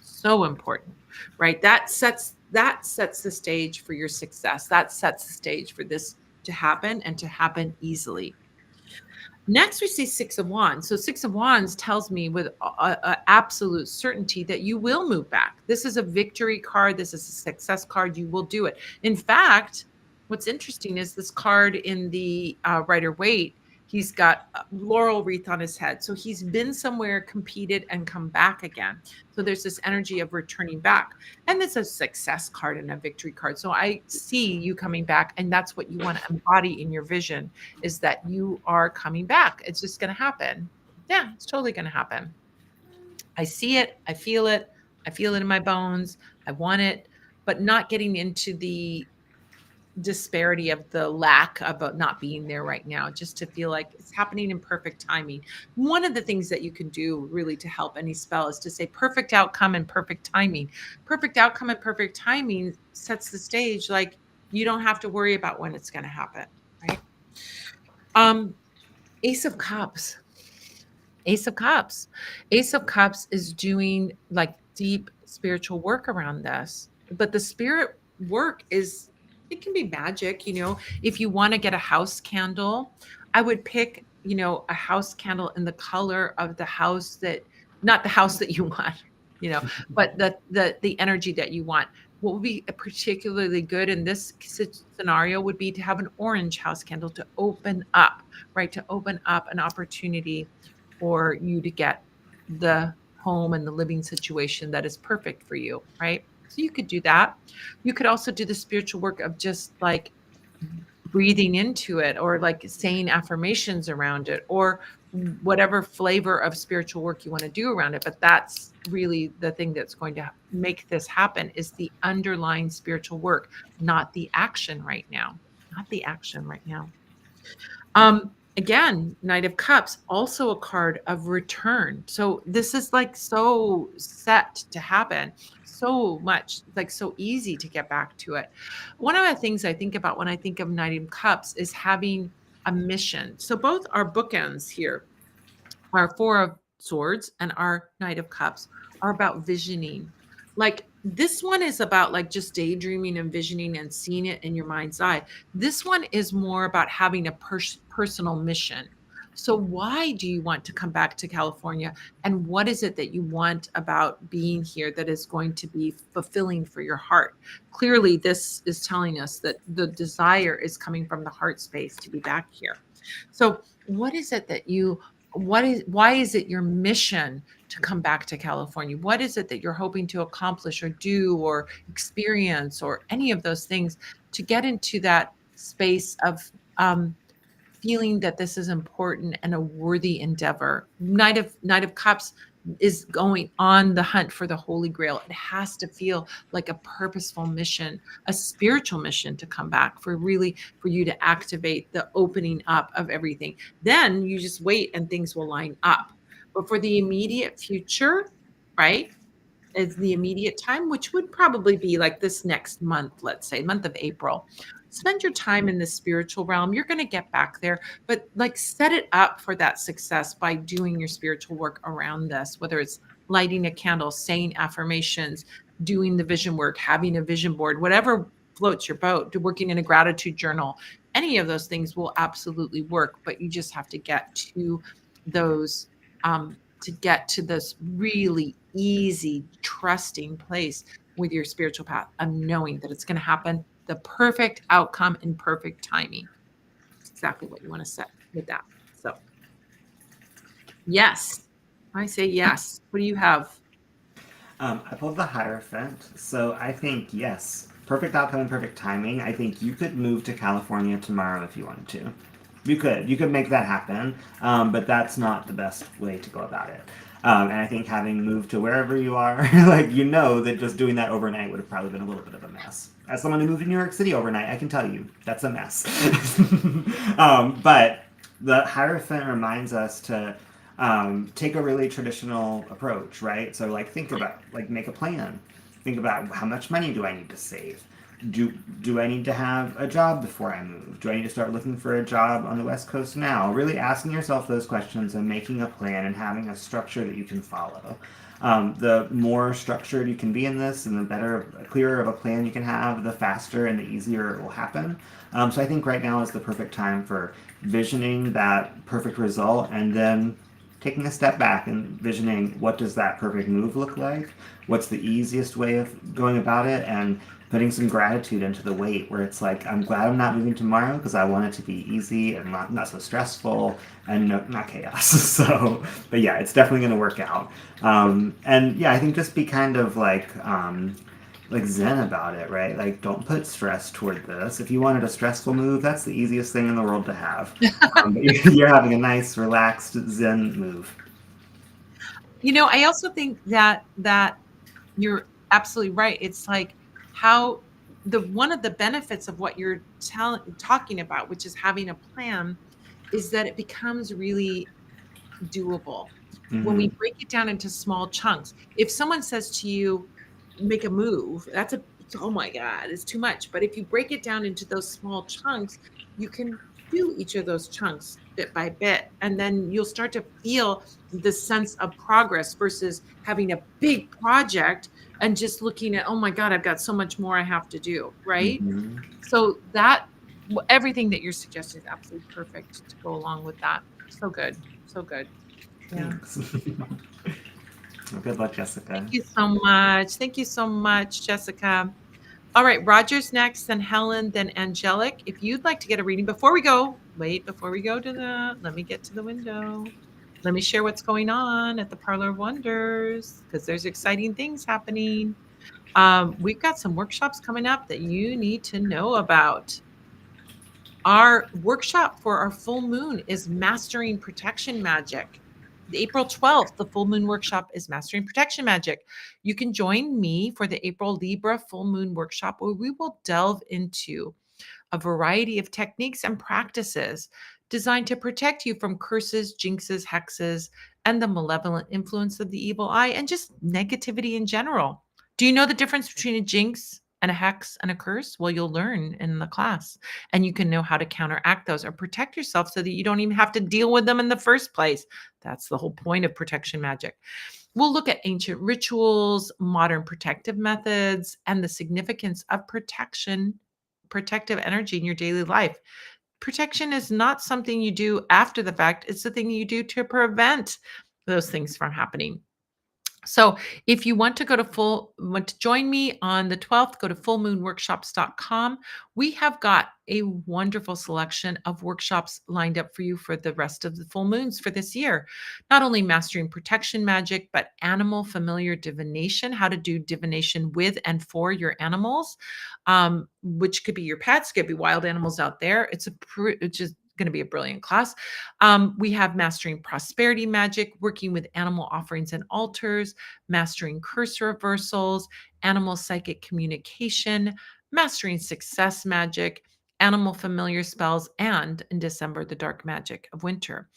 A: So important, right? That sets the stage for your success. That sets the stage for this to happen and to happen easily. Next, we see Six of Wands. So Six of Wands tells me with absolute certainty that you will move back. This is a victory card. This is a success card. You will do it. In fact, what's interesting is this card in the Rider Waite. He's got a laurel wreath on his head. So he's been somewhere, competed, and come back again. So there's this energy of returning back. And it's a success card and a victory card. So I see you coming back, and that's what you want to embody in your vision, is that you are coming back. It's just going to happen. Yeah, it's totally going to happen. I see it. I feel it. I feel it in my bones. I want it, but not getting into the disparity of the lack of not being there right now, just to feel like it's happening in perfect timing. One of the things that you can do really to help any spell is to say perfect outcome and perfect timing. Perfect outcome and perfect timing sets the stage, like you don't have to worry about when it's going to happen, right? um Ace of Cups. Ace of Cups. Ace of Cups is doing like deep spiritual work around this. But the spirit work is, it can be magic. If you want to get a house candle, I would pick, a house candle in the color of the house that, not the house that you want, but the energy that you want. What would be particularly good in this scenario would be to have an orange house candle to open up, right? To open up an opportunity for you to get the home and the living situation that is perfect for you, right? So you could do that. You could also do the spiritual work of just like breathing into it, or like saying affirmations around it, or whatever flavor of spiritual work you want to do around it. But that's really the thing that's going to make this happen, is the underlying spiritual work, not the action right now. Not the action right now. Again, Knight of Cups, also a card of return. So this is like so set to happen, so much, like so easy to get back to it. One of the things I think about when I think of Knight of Cups is having a mission. So both our bookends here, our Four of Swords and our Knight of Cups, are about visioning. Like this one is about like just daydreaming and visioning and seeing it in your mind's eye. This one is more about having a personal mission. So, why do you want to come back to California? And what is it that you want about being here that is going to be fulfilling for your heart? Clearly, this is telling us that the desire is coming from the heart space to be back here. So, what is it that you, why is it your mission to come back to California? What is it that you're hoping to accomplish or do or experience or any of those things to get into that space of, um, feeling that this is important and a worthy endeavor. Knight of Cups is going on the hunt for the Holy Grail. It has to feel like a purposeful mission, a spiritual mission to come back for really for you to activate the opening up of everything. Then you just wait and things will line up. But for the immediate future, right? Is the immediate time, which would probably be like this next month, let's say, month of April. Spend your time in the spiritual realm. You're going to get back there, but like set it up for that success by doing your spiritual work around this, whether it's lighting a candle, saying affirmations, doing the vision work, having a vision board, whatever floats your boat, working in a gratitude journal. Any of those things will absolutely work, but you just have to get to those to get to this really easy, trusting place with your spiritual path of knowing that it's going to happen, the perfect outcome in perfect timing. It's exactly what you want to set with that. So, yes, I say yes. What do you have?
B: I pulled the Hierophant, so I think yes, perfect outcome and perfect timing. I think you could move to California tomorrow if you wanted to. You could make that happen, but that's not the best way to go about it. And I think having moved to wherever you are, like you know that just doing that overnight would have probably been a little bit of a mess. As someone who moved to New York City overnight, I can tell you that's a mess. But the Hierophant reminds us to take a really traditional approach, right? So like think about like make a plan. Think about how much money do I need to save? Do I need to have a job before I move? Do I need to start looking for a job on the West Coast now? Really asking yourself those questions and making a plan and having a structure that you can follow. The more structured you can be in this, and the better, clearer of a plan you can have, the faster and the easier it will happen. So I think right now is the perfect time for visioning that perfect result, and then taking a step back and visioning what does that perfect move look like, what's the easiest way of going about it, and putting some gratitude into the wait, where it's like I'm glad I'm not moving tomorrow because I want it to be easy and not so stressful and not chaos. So but yeah, it's definitely going to work out. And yeah, I think just be kind of like zen about it, right? Like don't put stress toward this. If you wanted a stressful move, that's the easiest thing in the world to have. But you're having a nice relaxed zen move.
A: I also think that you're absolutely right. It's like how the one of the benefits of what you're talking about, which is having a plan, is that it becomes really doable when
B: Mm-hmm.
A: we break it down into small chunks. If someone says to you, make a move, oh my God, it's too much. But if you break it down into those small chunks, you can do each of those chunks bit by bit. And then you'll start to feel the sense of progress versus having a big project and just looking at, oh my God, I've got so much more I have to do. Right.
B: Mm-hmm.
A: So that everything that you're suggesting is absolutely perfect to go along with that. So good. So good. Yeah.
B: Thanks. Well, good luck,
A: Thank
B: Jessica.
A: you so much. Thank you so much, Jessica. All right, Roger's next, then Helen, then Angelic. If you'd like to get a reading before we go, wait, before we go to let me get to the window. Let me share what's going on at the Parlor of Wonders because there's exciting things happening. We've got some workshops coming up that you need to know about. Our workshop for our full moon is Mastering Protection Magic. April 12th, the full moon workshop is Mastering Protection Magic. You can join me for the April Libra full moon workshop where we will delve into a variety of techniques and practices designed to protect you from curses, jinxes, hexes, and the malevolent influence of the evil eye and just negativity in general. Do you know the difference between a jinx and a hex and a curse? Well, you'll learn in the class and you can know how to counteract those or protect yourself so that you don't even have to deal with them in the first place. That's the whole point of protection magic. We'll look at ancient rituals, modern protective methods, and the significance of protective energy in your daily life. Protection is not something you do after the fact, it's the thing you do to prevent those things from happening. So, if you want to join me on the 12th, go to fullmoonworkshops.com. We have got a wonderful selection of workshops lined up for you for the rest of the full moons for this year. Not only mastering protection magic, but animal familiar divination, how to do divination with and for your animals, which could be your pets, could be wild animals out there. It's just going to be a brilliant class. We have mastering prosperity magic, working with animal offerings and altars, mastering curse reversals, animal psychic communication, mastering success magic, animal familiar spells, and in December, the dark magic of winter.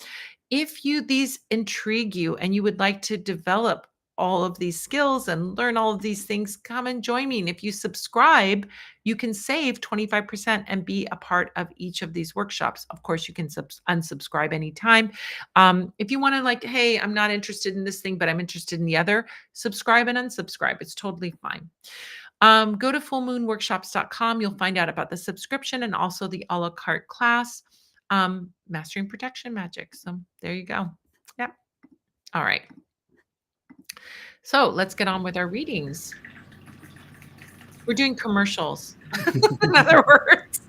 A: If these intrigue you and you would like to develop all of these skills and learn all of these things, come and join me. And if you subscribe, you can save 25% and be a part of each of these workshops. Of course, you can unsubscribe anytime. If you want to, like, hey, I'm not interested in this thing, but I'm interested in the other, subscribe and unsubscribe. It's totally fine. Go to fullmoonworkshops.com. You'll find out about the subscription and also the a la carte class, Mastering Protection Magic. So there you go. Yep. All right. So let's get on with our readings. We're doing commercials, in other words,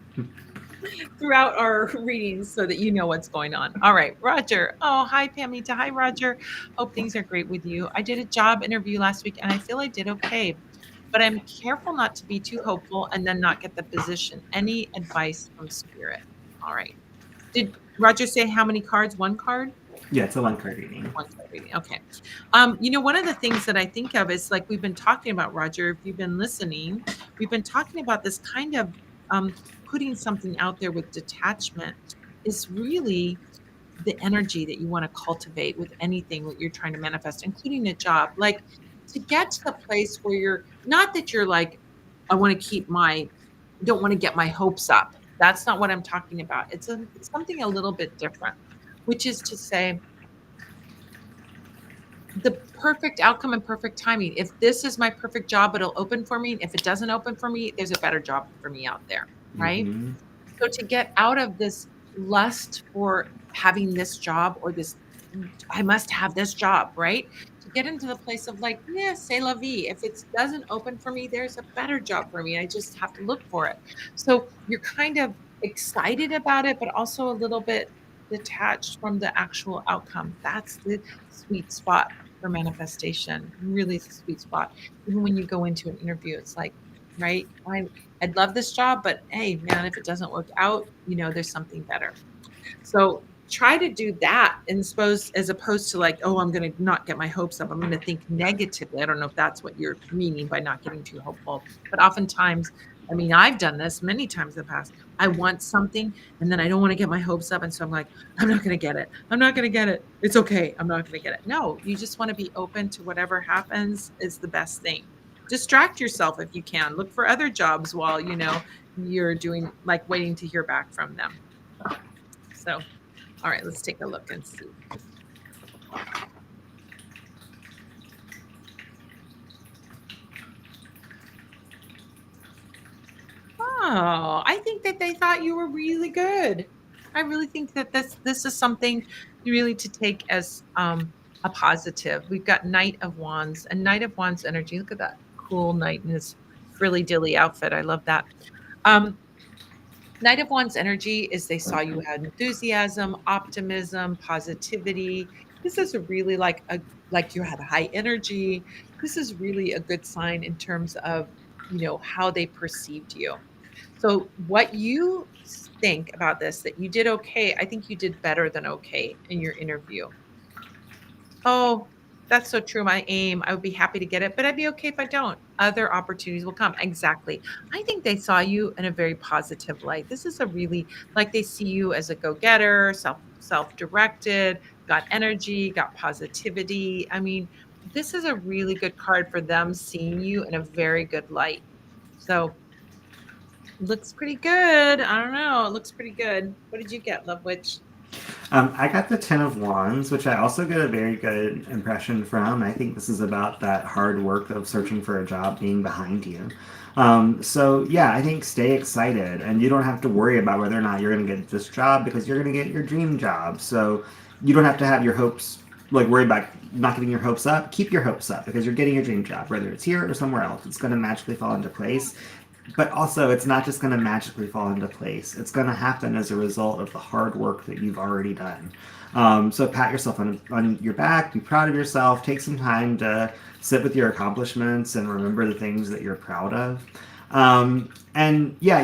A: throughout our readings so that you know what's going on. All right, Roger. Oh, hi, Pamita. Hi, Roger. Hope things are great with you. I did a job interview last week and I feel I did okay, but I'm careful not to be too hopeful and then not get the position. Any advice from spirit? All right. Did Roger say how many cards? One card?
B: Yeah, it's a one card reading.
A: One card reading. Okay. One of the things that I think of is like we've been talking about, Roger, if you've been listening, we've been talking about this kind of putting something out there with detachment is really the energy that you want to cultivate with anything that you're trying to manifest, including a job. Like to get to the place where you're not that you're like, I want to don't want to get my hopes up. That's not what I'm talking about. It's something a little bit different, which is to say, the perfect outcome and perfect timing. If this is my perfect job, it'll open for me. If it doesn't open for me, there's a better job for me out there, right?
B: Mm-hmm.
A: So to get out of this lust for having this job or this, I must have this job, right? To get into the place of like, yeah, c'est la vie. If it doesn't open for me, there's a better job for me. I just have to look for it. So you're kind of excited about it, but also a little bit detached from the actual outcome. That's the sweet spot for manifestation. Really sweet spot. Even when you go into an interview, it's like, right? I'd love this job, but hey, man, if it doesn't work out, there's something better. So try to do that and as opposed to like, oh, I'm going to not get my hopes up. I'm going to think negatively. I don't know if that's what you're meaning by not getting too hopeful, but oftentimes, I mean, I've done this many times in the past. I want something and then I don't want to get my hopes up. And so I'm like, I'm not going to get it. I'm not going to get it. It's okay. I'm not going to get it. No, you just want to be open to whatever happens is the best thing. Distract yourself if you can. Look for other jobs while, you're doing like waiting to hear back from them. So, all right, let's take a look and see. Oh, I think that they thought you were really good. I really think that this is something really to take as a positive. We've got Knight of Wands and Knight of Wands energy. Look at that cool knight in his frilly dilly outfit. I love that. Knight of Wands energy is they saw you had enthusiasm, optimism, positivity. This is really like you had high energy. This is really a good sign in terms of, how they perceived you. So what you think about this, that you did okay, I think you did better than okay in your interview. Oh, that's so true. My aim, I would be happy to get it, but I'd be okay if I don't. Other opportunities will come. Exactly. I think they saw you in a very positive light. This is a really like they see you as a go-getter, self-directed, got energy, got positivity. I mean, this is a really good card for them seeing you in a very good light. So looks pretty good. I don't know. It looks pretty good. What did you get, Love Witch?
B: I got the Ten of Wands, which I also get a very good impression from. I think this is about that hard work of searching for a job being behind you. So yeah, I think stay excited, and you don't have to worry about whether or not you're going to get this job because you're going to get your dream job. So you don't have to have your hopes like worry about not getting your hopes up. Keep your hopes up because you're getting your dream job, whether it's here or somewhere else. It's going to magically fall into place. But also, it's not just going to magically fall into place. It's going to happen as a result of the hard work that you've already done. So pat yourself on your back, be proud of yourself, take some time to sit with your accomplishments and remember the things that you're proud of. And yeah,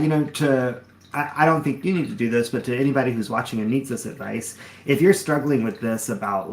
B: I don't think you need to do this, but to anybody who's watching and needs this advice, if you're struggling with this about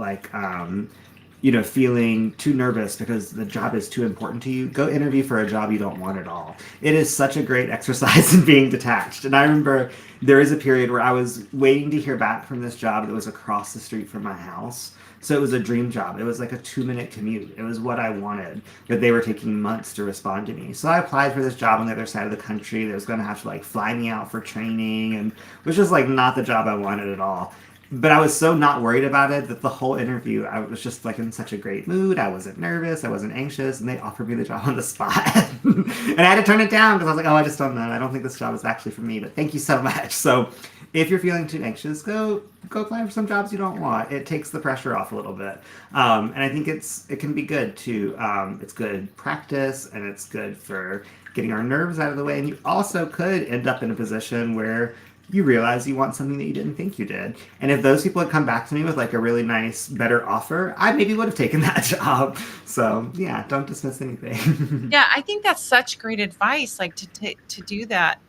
B: feeling too nervous because the job is too important to you, go interview for a job you don't want at all. It is such a great exercise in being detached. And I remember there is a period where I was waiting to hear back from this job that was across the street from my house. So it was a dream job. It was like a 2 minute commute. It was what I wanted, but they were taking months to respond to me. So I applied for this job on the other side of the country. They was going to have to like fly me out for training, and which was like not the job I wanted at all. But I was so not worried about it that the whole interview, I was just like in such a great mood. I wasn't nervous. I wasn't anxious. And they offered me the job on the spot. And I had to turn it down because I was like, oh, I just don't know. I don't think this job is actually for me, but thank you so much. So if you're feeling too anxious, go apply for some jobs you don't want. It takes the pressure off a little bit. And I think it can be good too. It's good practice and it's good for getting our nerves out of the way. And you also could end up in a position where you realize you want something that you didn't think you did. And if those people had come back to me with like a really nice, better offer, I maybe would have taken that job. So yeah, don't dismiss anything.
A: Yeah, I think that's such great advice, like to do that,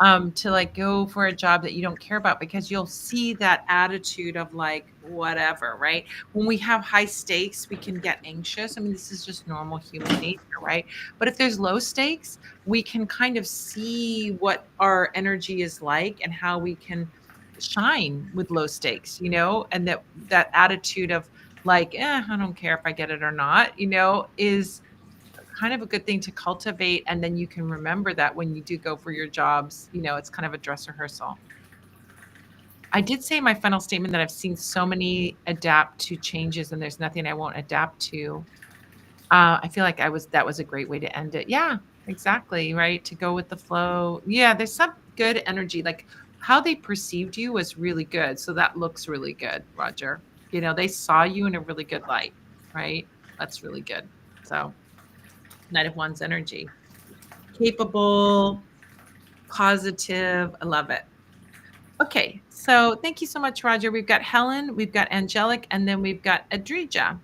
A: to like go for a job that you don't care about because you'll see that attitude of like whatever, right? When we have high stakes, we can get anxious. I mean, this is just normal human nature, right? But if there's low stakes, we can kind of see what our energy is like and how we can shine with low stakes, and that attitude of like, I don't care if I get it or not, is kind of a good thing to cultivate, and then you can remember that when you do go for your jobs, it's kind of a dress rehearsal. I did say in my final statement that I've seen so many adapt to changes and there's nothing I won't adapt to. I feel like that was a great way to end it. Yeah, exactly, right? To go with the flow. Yeah, there's some good energy. Like how they perceived you was really good. So that looks really good, Roger. They saw you in a really good light, right? That's really good. So, Knight of Wands energy. Capable, positive. I love it. Okay, so thank you so much, Roger. We've got Helen, we've got Angelic, and then we've got Adrija.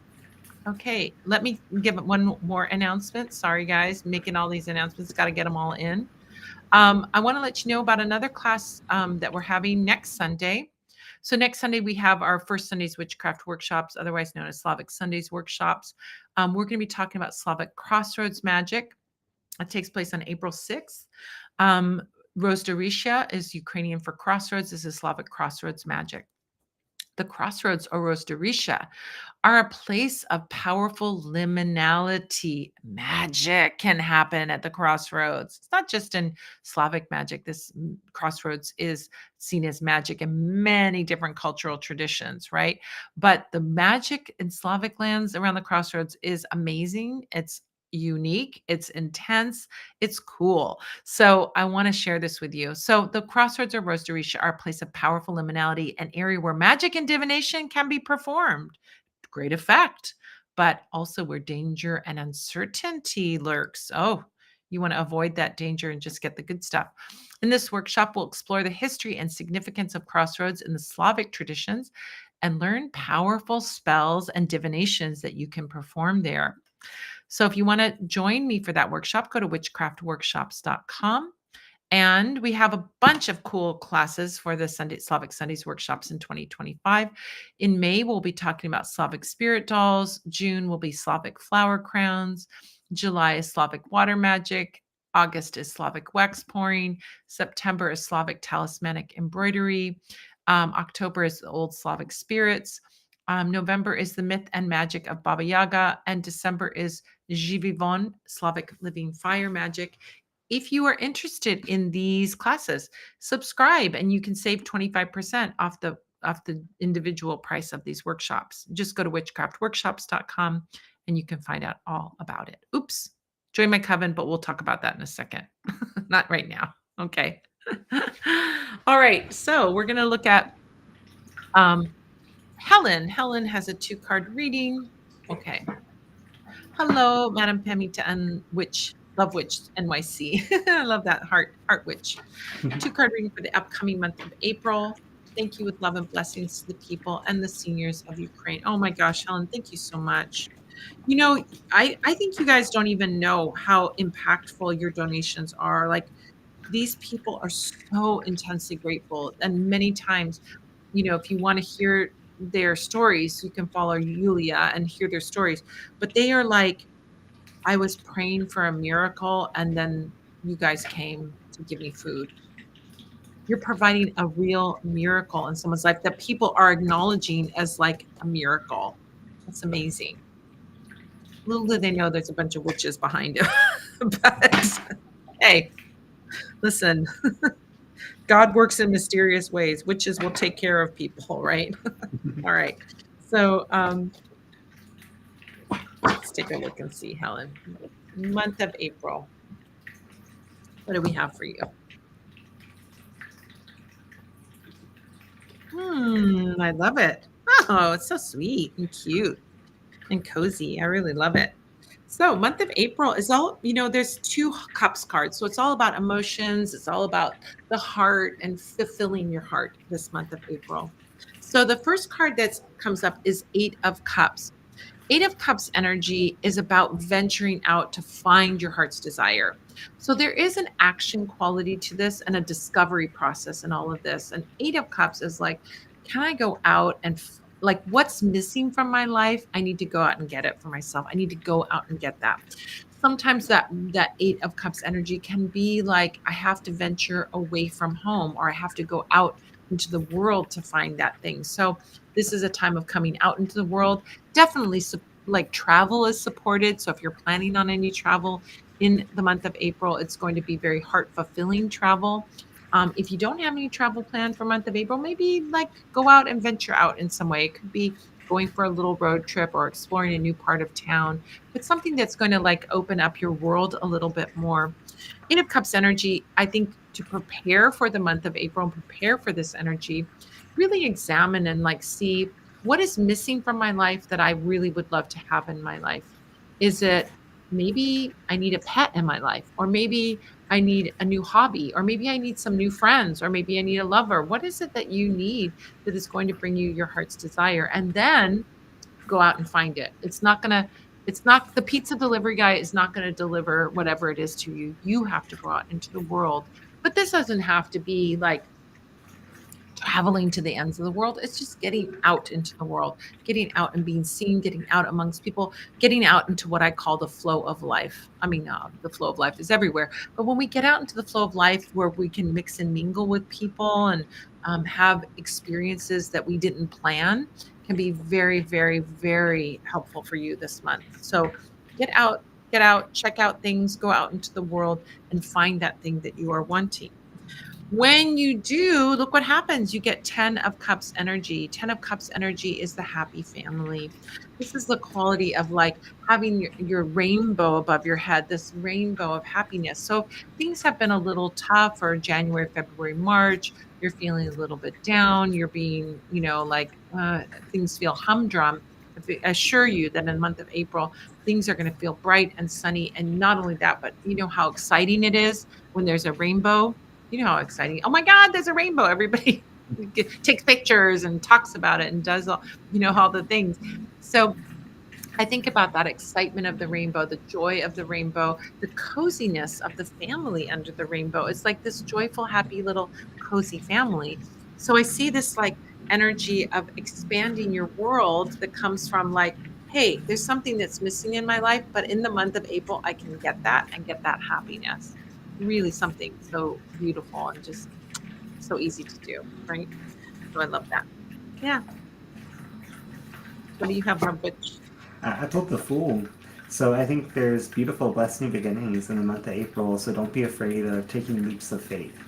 A: Okay, let me give one more announcement. Sorry, guys, making all these announcements. Got to get them all in. I want to let you know about another class that we're having next Sunday. So next Sunday, we have our first Sunday's Witchcraft workshops, otherwise known as Slavic Sundays workshops. We're going to be talking about Slavic crossroads magic. It takes place on April 6th. Rozdorisha is Ukrainian for crossroads. This is Slavic crossroads magic. The crossroads or Rozdorisha are a place of powerful liminality. Magic can happen at the crossroads. It's not just in Slavic magic. This crossroads is seen as magic in many different cultural traditions, right? But the magic in Slavic lands around the crossroads is amazing. It's unique, it's intense, it's cool. So I want to share this with you. So the crossroads or Rozdorisha are a place of powerful liminality, an area where magic and divination can be performed. Great effect, but also where danger and uncertainty lurks. Oh, you want to avoid that danger and just get the good stuff. In this workshop, we'll explore the history and significance of crossroads in the Slavic traditions and learn powerful spells and divinations that you can perform there. So if you want to join me for that workshop, go to witchcraftworkshops.com. And we have a bunch of cool classes for the Slavic Sundays workshops in 2025. In May, we'll be talking about Slavic spirit dolls. June will be Slavic flower crowns. July is Slavic water magic. August is Slavic wax pouring. September is Slavic talismanic embroidery. October is the old Slavic spirits. November is the myth and magic of Baba Yaga. And December is Živivon, Slavic living fire magic. If you are interested in these classes, subscribe and you can save 25% off the individual price of these workshops. Just go to witchcraftworkshops.com and you can find out all about it. Oops. Join my coven, but we'll talk about that in a second. Not right now. Okay. All right. So we're going to look at Helen. Helen has a 2-card reading. Okay. Hello, Madam Pamita and Witch, Love Witch NYC. I love that heart witch. 2-card reading for the upcoming month of April. Thank you with love and blessings to the people and the seniors of Ukraine. Oh my gosh, Helen, thank you so much. You know, I think you guys don't even know how impactful your donations are. Like these people are so intensely grateful. And many times, if you want to hear their stories, you can follow Yulia and hear their stories. But they are like, I was praying for a miracle, and then you guys came to give me food. You're providing a real miracle in someone's life that people are acknowledging as like a miracle. That's amazing. Little do they know there's a bunch of witches behind it. But hey, listen, God works in mysterious ways. Witches will take care of people, right? All right. So let's take a look and see, Helen. Month of April. What do we have for you? I love it. Oh, it's so sweet and cute and cozy. I really love it. So, month of April is all, there's 2 cups cards. So, it's all about emotions. It's all about the heart and fulfilling your heart this month of April. So, the first card that comes up is 8 of Cups. 8 of Cups energy is about venturing out to find your heart's desire. So there is an action quality to this and a discovery process in all of this. And 8 of Cups is like, can I go out and like what's missing from my life? I need to go out and get it for myself. I need to go out and get that. Sometimes that 8 of Cups energy can be like I have to venture away from home or I have to go out into the world to find that thing. So this is a time of coming out into the world. Definitely like travel is supported. So if you're planning on any travel in the month of April, it's going to be very heart fulfilling travel. If you don't have any travel planned for month of April, maybe like go out and venture out in some way. It could be going for a little road trip or exploring a new part of town, but something that's going to like open up your world a little bit more. 8 of Cups energy, I think to prepare for the month of April and prepare for this energy, really examine and like see what is missing from my life that I really would love to have in my life. Is it maybe I need a pet in my life, or maybe I need a new hobby, or maybe I need some new friends, or maybe I need a lover? What is it that you need that is going to bring you your heart's desire? And then go out and find it. It's not the pizza delivery guy is not going to deliver whatever it is to you. You have to go out into the world. But this doesn't have to be like traveling to the ends of the world. It's just getting out into the world, getting out and being seen, getting out amongst people, getting out into what I call the flow of life. I mean, the flow of life is everywhere. But when we get out into the flow of life where we can mix and mingle with people and have experiences that we didn't plan, can be very, very, very helpful for you this month. So get out, check out things, go out into the world and find that thing that you are wanting. When you do, look what happens. You get 10 of Cups energy. 10 of Cups energy is the happy family. This is the quality of like having your rainbow above your head, this rainbow of happiness. So things have been a little tough for January, February, March. You're feeling a little bit down. You're being, like things feel humdrum. I assure you that in the month of April, things are going to feel bright and sunny. And not only that, but you know how exciting it is when there's a rainbow. You know how exciting. Oh my God, there's a rainbow. Everybody takes pictures and talks about it and does all the things. So I think about that excitement of the rainbow, the joy of the rainbow, the coziness of the family under the rainbow. It's like this joyful, happy little cozy family. So I see this like energy of expanding your world that comes from like, hey, there's something that's missing in my life, but in the month of April, I can get that and get that happiness. Really something so beautiful and just so easy to do, right? So I love that. Yeah. What do you have, Butch?
B: I told the Fool. So I think there's beautiful, blessed new beginnings in the month of April. So don't be afraid of taking leaps of faith.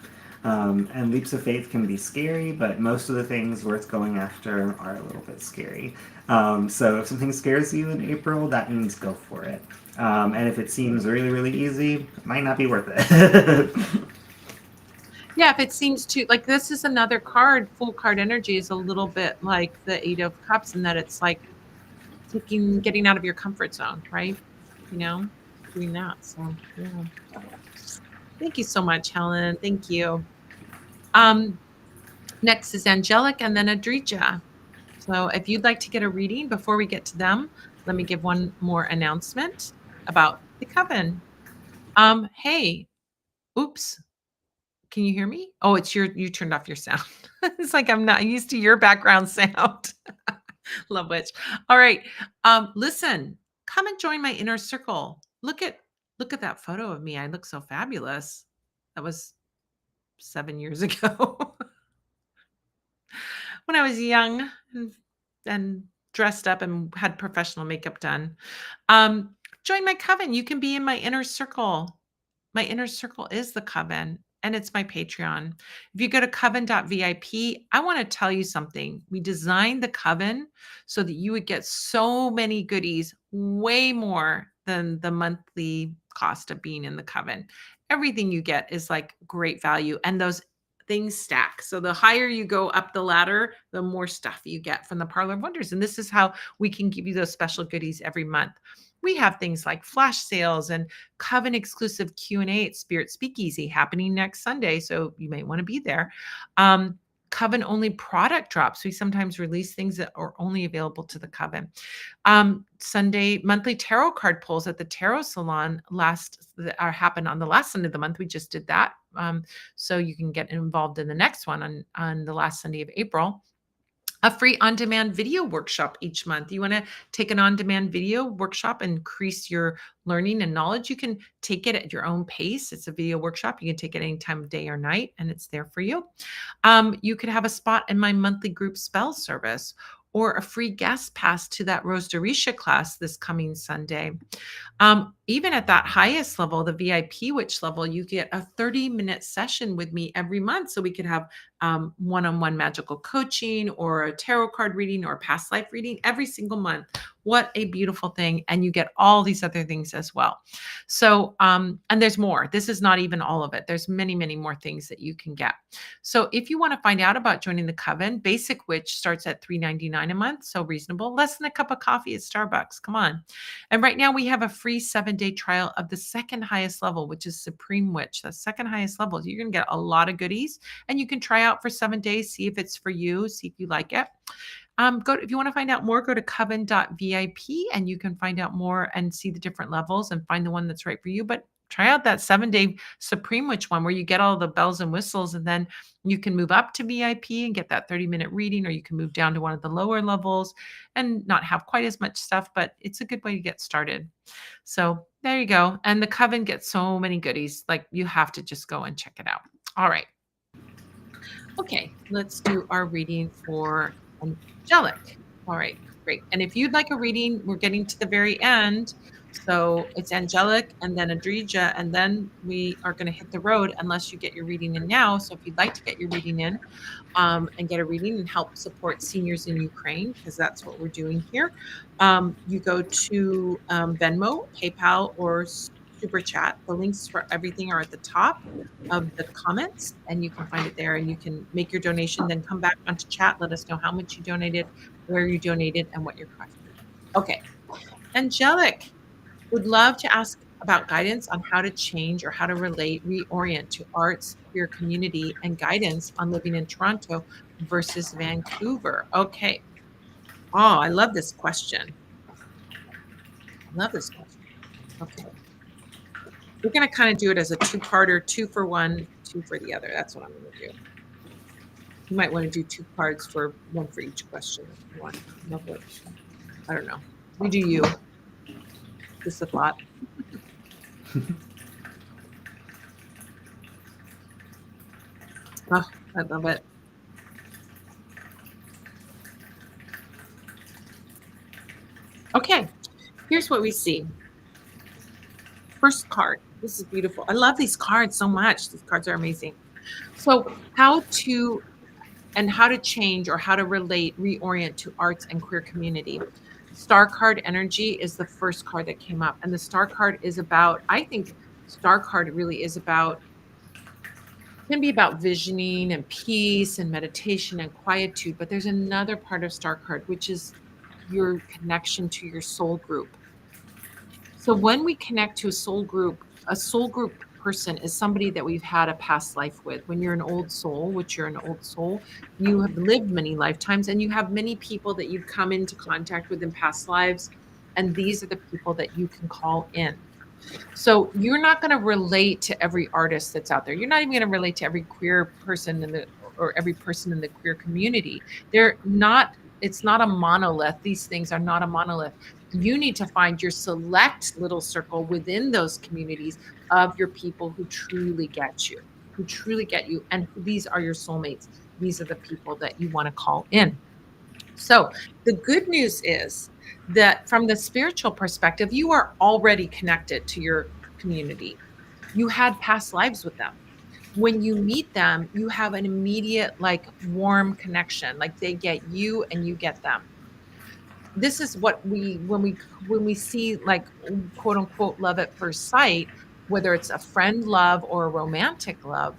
B: And leaps of faith can be scary, but most of the things worth going after are a little bit scary. So if something scares you in April, that means go for it. And if it seems really, really easy, it might not be worth it.
A: Yeah, if it seems too like this is another card, full card energy is a little bit like the Eight of Cups in that it's like getting out of your comfort zone, right? You know, doing that. So yeah. Thank you so much, Helen. Thank you. Um, Next is Angelic and then Adrija. So if you'd like to get a reading before we get to them, let me give one more announcement about the coven. Hey, oops. Can you hear me? Oh, it's you turned off your sound. It's like I'm not used to your background sound. Love witch. All right. Listen, come and join my inner circle. Look at that photo of me. I look so fabulous. That was 7 years ago when I was young and dressed up and had professional makeup done. Um, Join my coven. You can be in my inner circle. My inner circle is the coven and it's my Patreon. If you go to coven.vip, I want to tell you something. We designed the coven so that you would get so many goodies, way more than the monthly cost of being in the coven. Everything you get is like great value and those things stack. So the higher you go up the ladder, the more stuff you get from the Parlor of Wonders. And this is how we can give you those special goodies every month. We have things like flash sales and coven exclusive Q&A at Spirit Speakeasy happening next Sunday, so you might want to be there. Coven only product drops. We sometimes release things that are only available to the coven. Sunday monthly tarot card pulls at the tarot salon happened on the last Sunday of the month. We just did that. So you can get involved in the next one on the last Sunday of April. A free on-demand video workshop each month. You want to take an on-demand video workshop and increase your learning and knowledge, you can take it at your own pace. It's a video workshop. You can take it any time of day or night, and it's there for you. You could have a spot in my monthly group spell service or a free guest pass to that Rose Dorisha class this coming Sunday. Even at that highest level, the VIP witch level, you get a 30-minute session with me every month. So we could have one-on-one magical coaching or a tarot card reading or past life reading every single month. What a beautiful thing. And you get all these other things as well. So, and there's more. This is not even all of it. There's many, many more things that you can get. So if you want to find out about joining the coven, Basic Witch starts at $3.99 a month. So reasonable, less than a cup of coffee at Starbucks. Come on. And right now we have a free 7-day trial of the second highest level, which is Supreme Witch. The second highest level. You're going to get a lot of goodies and you can try out for 7 days, see if it's for you, see if you like it. If you want to find out more, go to coven.vip and you can find out more and see the different levels and find the one that's right for you. But try out that 7-day Supreme Witch one where you get all the bells and whistles, and then you can move up to VIP and get that 30-minute reading, or you can move down to one of the lower levels and not have quite as much stuff, but it's a good way to get started. So there you go. And the coven gets so many goodies. Like, you have to just go and check it out. All right. Okay, let's do our reading for Angelic. All right, great. And if you'd like a reading, we're getting to the very end. So it's Angelic and then Adrija, and then we are going to hit the road unless you get your reading in now. So if you'd like to get your reading in and get a reading and help support seniors in Ukraine, because that's what we're doing here, you go to Venmo, PayPal, or Super Chat. The links for everything are at the top of the comments, and you can find it there, and you can make your donation, then come back onto chat, let us know how much you donated, where you donated, and what your question is. Okay. Angelic would love to ask about guidance on how to change or how to reorient to arts, queer community, and guidance on living in Toronto versus Vancouver. Okay. Oh, I love this question. Okay. We're going to kind of do it as a two-parter, 2 for one, 2 for the other. That's what I'm going to do. You might want to do 2 cards for 1 for each question if you want. I don't know. You do you. Just a thought. Oh, I love it. Okay, here's what we see. First card. This is beautiful. I love these cards so much. These cards are amazing. So, how to change or how to relate, reorient to arts and queer community. Star card energy is the first card that came up. And the star card is about, I think, star card really is about, can be about visioning and peace and meditation and quietude. But there's another part of star card, which is your connection to your soul group. So when we connect to a soul group person is somebody that we've had a past life with. When you're an old soul, which you're an old soul, you have lived many lifetimes and you have many people that you've come into contact with in past lives. And these are the people that you can call in. So you're not going to relate to every artist that's out there. You're not even going to relate to every queer person or every person in the queer community. They're not, it's not a monolith. These things are not a monolith. You need to find your select little circle within those communities of your people who truly get you, who truly get you. And these are your soulmates. These are the people that you want to call in. So the good news is that from the spiritual perspective, you are already connected to your community. You had past lives with them. When you meet them, you have an immediate, like, warm connection. Like they get you and you get them. This is what when we see, like, quote unquote love at first sight, whether it's a friend love or a romantic love,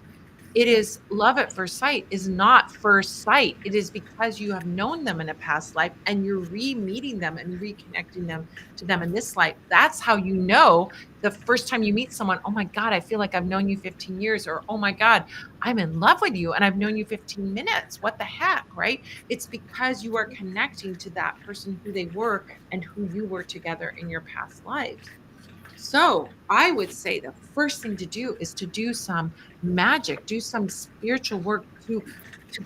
A: it is love at first sight is not first sight. It is because you have known them in a past life and you're re-meeting them and reconnecting them to them in this life. That's how you know the first time you meet someone, oh my God, I feel like I've known you 15 years, or oh my God, I'm in love with you and I've known you 15 minutes. What the heck, right? It's because you are connecting to that person, who they were and who you were together in your past lives. So I would say the first thing to do is to do some magic, do some spiritual work to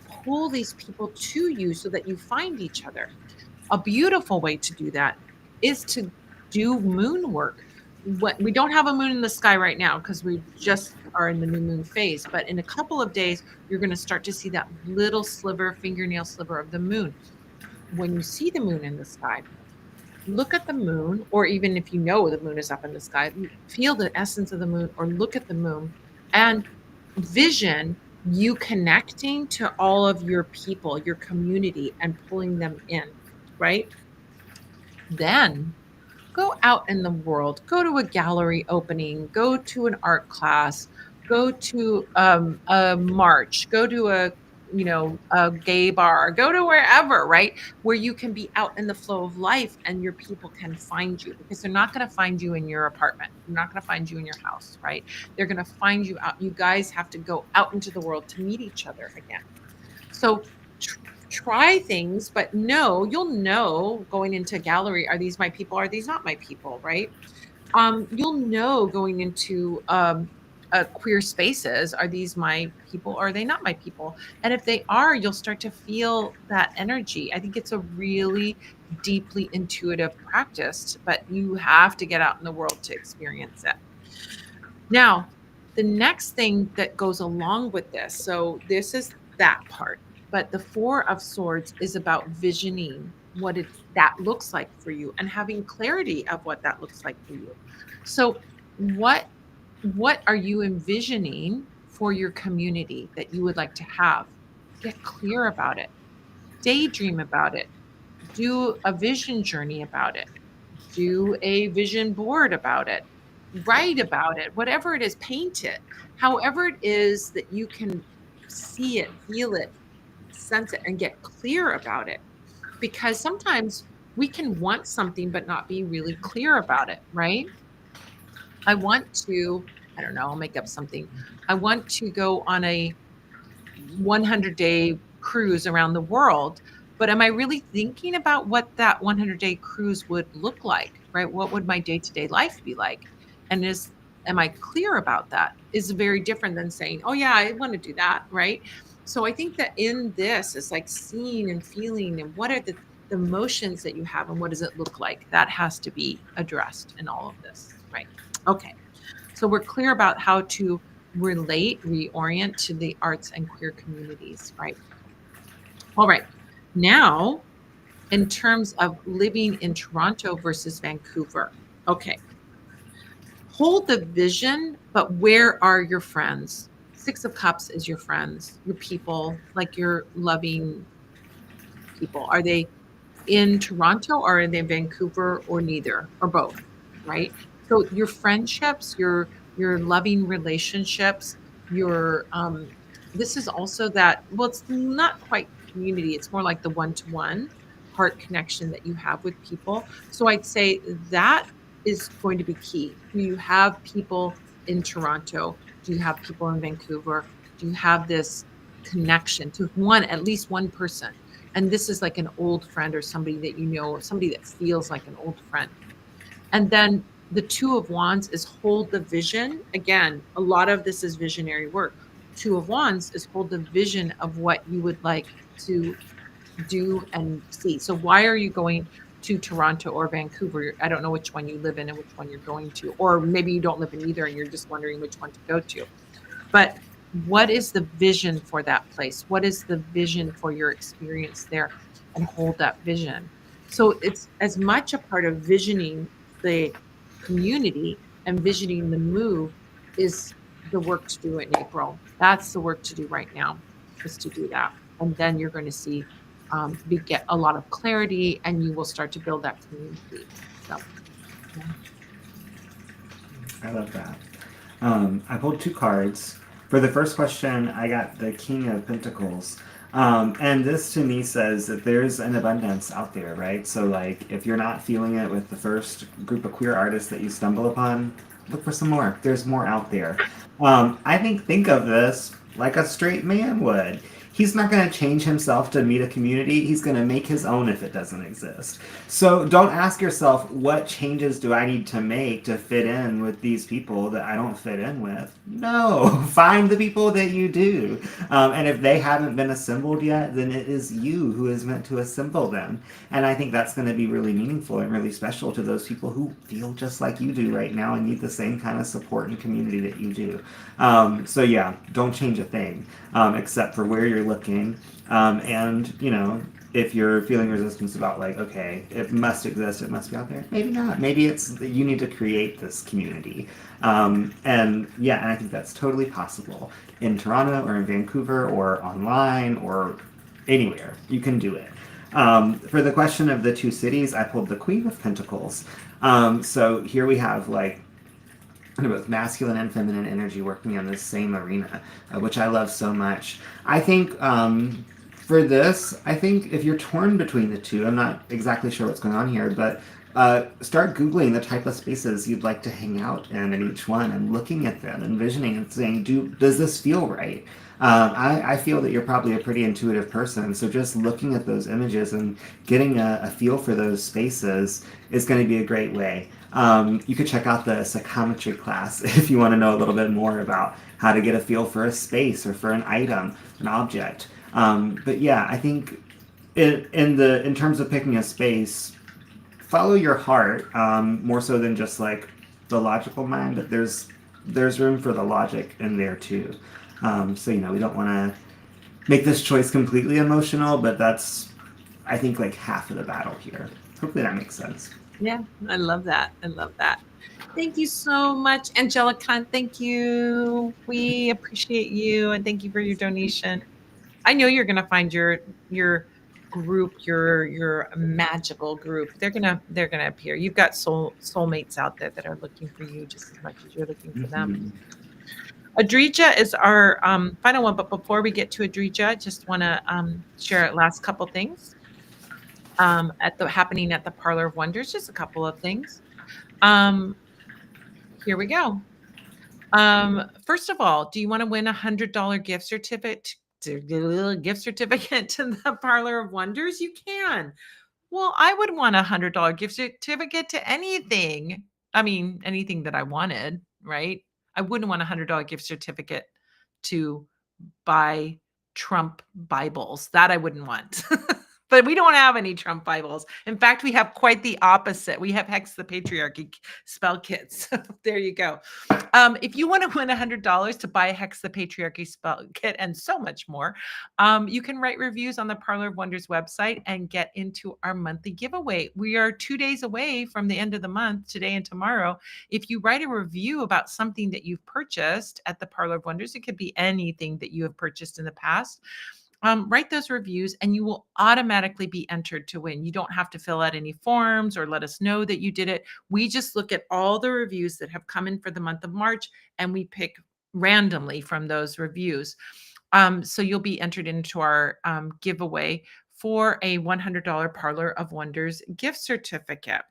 A: pull these people to you so that you find each other. A beautiful way to do that is to do moon work. What, we don't have a moon in the sky right now because we just are in the new moon phase, but in a couple of days you're going to start to see that little sliver, fingernail sliver of the moon. When you see the moon in the sky, look at the moon, or even if you know the moon is up in the sky, feel the essence of the moon or look at the moon and vision you connecting to all of your people, your community, and pulling them in, right? Then go out in the world, go to a gallery opening, go to an art class, go to a march, go to a gay bar, go to wherever, right? Where you can be out in the flow of life and your people can find you, because they're not going to find you in your apartment. They're not going to find you in your house, right? They're going to find you out. You guys have to go out into the world to meet each other again. So try things, but you'll know going into a gallery, are these my people? Are these not my people? Right? You'll know going into queer spaces, are these my people? Or are they not my people? And if they are, you'll start to feel that energy. I think it's a really deeply intuitive practice, but you have to get out in the world to experience it. Now, the next thing that goes along with this, so this is that part, but the Four of Swords is about visioning what that looks like for you and having clarity of what that looks like for you. So, what are you envisioning for your community that you would like to have? Get clear about it. Daydream about it. Do a vision journey about it. Do a vision board about it. Write about it. Whatever it is, paint it. However it is that you can see it, feel it, sense it, and get clear about it. Because sometimes we can want something but not be really clear about it, right? I want to, I don't know, I'll make up something. I want to go on a 100-day cruise around the world, but am I really thinking about what that 100-day cruise would look like, right? What would my day-to-day life be like? And am I clear about that? Is very different than saying, oh yeah, I want to do that, right? So I think that in this is like seeing and feeling, and what are the emotions that you have and what does it look like? That has to be addressed in all of this, right? Okay. So we're clear about how to relate, reorient to the arts and queer communities, right? All right. Now, in terms of living in Toronto versus Vancouver. Okay. Hold the vision, but where are your friends? Six of Cups is your friends, your people, like your loving people. Are they in Toronto or are they in Vancouver or neither or both, right? So your friendships, your loving relationships, your this is also that, well, it's not quite community, it's more like the one-to-one heart connection that you have with people. So I'd say that is going to be key. Do you have people in Toronto? Do you have people in Vancouver? Do you have this connection to one, at least one person? And this is like an old friend or somebody that you know, or somebody that feels like an old friend. And then the Two of Wands is hold the vision. Again, a lot of this is visionary work. Two of Wands is hold the vision of what you would like to do and see. So why are you going to Toronto or Vancouver? I don't know which one you live in and which one you're going to, or maybe you don't live in either and you're just wondering which one to go to. But what is the vision for that place? What is the vision for your experience there? And hold that vision. So it's as much a part of visioning the community and visioning the move is the work to do in April. That's the work to do right now, is to do that. And then you're going to see get a lot of clarity and you will start to build that community. So, yeah.
B: I love that. I pulled two cards. For the first question, I got the King of Pentacles. And this to me says that there's an abundance out there, right? So, like, if you're not feeling it with the first group of queer artists that you stumble upon, look for some more. There's more out there. I think of this like a straight man would. He's not going to change himself to meet a community. He's going to make his own if it doesn't exist. So don't ask yourself, what changes do I need to make to fit in with these people that I don't fit in with? No, find the people that you do. And if they haven't been assembled yet, then it is you who is meant to assemble them. And I think that's going to be really meaningful and really special to those people who feel just like you do right now and need the same kind of support and community that you do. So yeah, don't change a thing except for where you're looking. And, you know, if you're feeling resistance about like, okay, it must exist, it must be out there, maybe not. Maybe it's that you need to create this community. And yeah, and I think that's totally possible in Toronto or in Vancouver or online or anywhere. You can do it. For the question of the two cities, I pulled the Queen of Pentacles. So here we have like both masculine and feminine energy working in this same arena, which I love so much. I think for this, I think if you're torn between the two, I'm not exactly sure what's going on here, but start Googling the type of spaces you'd like to hang out in each one and looking at them, envisioning and saying, does this feel right? I feel that you're probably a pretty intuitive person, so just looking at those images and getting a feel for those spaces is going to be a great way. You could check out the psychometry class if you want to know a little bit more about how to get a feel for a space or for an item, an object. But yeah, I think in terms of picking a space, follow your heart more so than just like the logical mind. But there's room for the logic in there too. So you know we don't want to make this choice completely emotional, but that's I think like half of the battle here. Hopefully that makes sense.
A: Yeah, I love that. I love that. Thank you so much, Angelica. Thank you. We appreciate you and thank you for your donation. I know you're gonna find your group, your magical group. They're gonna appear. You've got soulmates out there that are looking for you just as much as you're looking for them.
B: Mm-hmm.
A: Adrija is our final one, but before we get to Adrija, I just want to share last couple things at the happening at the Parlor of Wonders. Just a couple of things. Um, Here we go. First of all, do you want to win $100 gift certificate to the Parlor of Wonders? You can. Well, I would want $100 gift certificate to anything. I mean, anything that I wanted, right? I wouldn't want $100 gift certificate to buy Trump Bibles. That I wouldn't want. But we don't have any Trump Bibles. In fact, we have quite the opposite. We have Hex the Patriarchy spell kits. There you go. If you want to win $100 to buy a Hex the Patriarchy spell kit and so much more, you can write reviews on the Parlor of Wonders website and get into our monthly giveaway. We are 2 days away from the end of the month, today and tomorrow. If you write a review about something that you've purchased at the Parlor of Wonders, it could be anything that you have purchased in the past. Write those reviews and you will automatically be entered to win. You don't have to fill out any forms or let us know that you did it. We just look at all the reviews that have come in for the month of March and we pick randomly from those reviews. So you'll be entered into our giveaway for a $100 Parlor of Wonders gift certificate.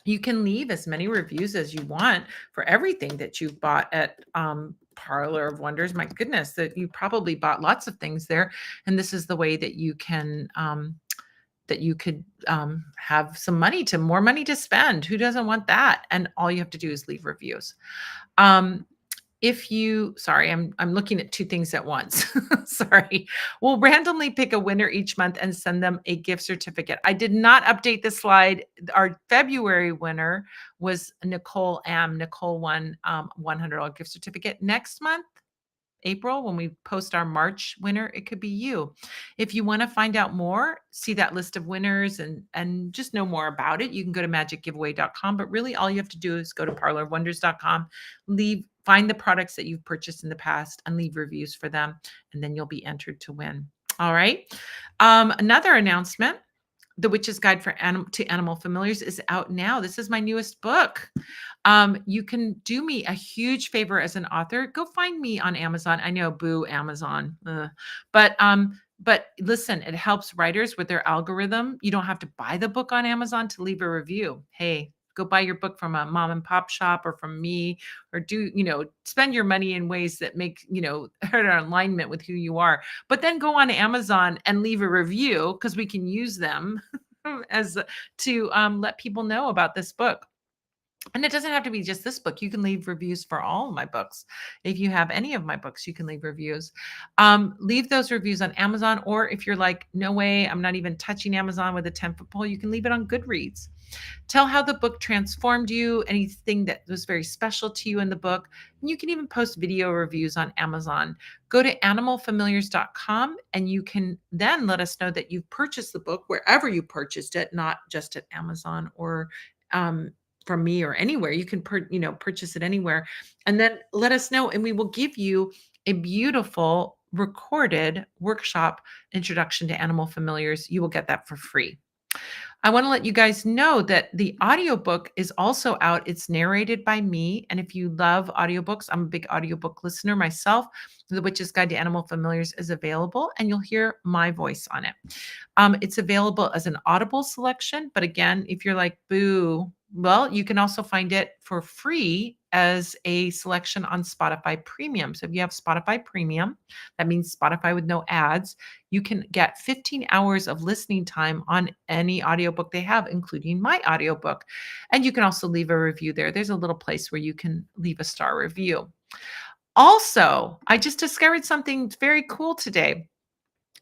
A: You can leave as many reviews as you want for everything that you've bought at Parlor of Wonders. My goodness, that you probably bought lots of things there, and this is the way that you can that you could have some money to more money to spend. Who doesn't want that? And all you have to do is leave reviews. If you, sorry, I'm looking at two things at once. Sorry. We'll randomly pick a winner each month and send them a gift certificate. I did not update the slide. Our February winner was Nicole M. Nicole won $100 gift certificate. Next month, April, when we post our March winner, it could be you. If you want to find out more, see that list of winners and just know more about it, you can go to magicgiveaway.com. But really, all you have to do is go to parlorofwonders.com, find the products that you've purchased in the past and leave reviews for them, and then you'll be entered to win. All right. Another announcement. The Witch's Guide to Animal Familiars is out now. This is my newest book. You can do me a huge favor as an author. Go find me on Amazon. I know, boo, Amazon. But listen, it helps writers with their algorithm. You don't have to buy the book on Amazon to leave a review. Hey, go buy your book from a mom and pop shop or from me, or spend your money in ways that make, are in alignment with who you are. But then go on Amazon and leave a review, because we can use them as to let people know about this book. And it doesn't have to be just this book. You can leave reviews for all of my books. If you have any of my books, you can leave reviews. Leave those reviews on Amazon, or if you're like, no way, I'm not even touching Amazon with a 10-foot pole, you can leave it on Goodreads. Tell how the book transformed you, anything that was very special to you in the book. And you can even post video reviews on Amazon. Go to animalfamiliars.com and you can then let us know that you've purchased the book wherever you purchased it, not just at Amazon or from me or anywhere. You can purchase it anywhere, and then let us know, and we will give you a beautiful recorded workshop introduction to Animal Familiars. You will get that for free. I want to let you guys know that the audiobook is also out. It's narrated by me. And if you love audiobooks, I'm a big audiobook listener myself. The Witch's Guide to Animal Familiars is available, and you'll hear my voice on it. It's available as an Audible selection. But again, if you're like, boo, well, you can also find it for free as a selection on Spotify Premium. So if you have Spotify Premium, that means Spotify with no ads, you can get 15 hours of listening time on any audiobook they have, including my audiobook. And you can also leave a review there. There's a little place where you can leave a star review. Also, I just discovered something very cool today.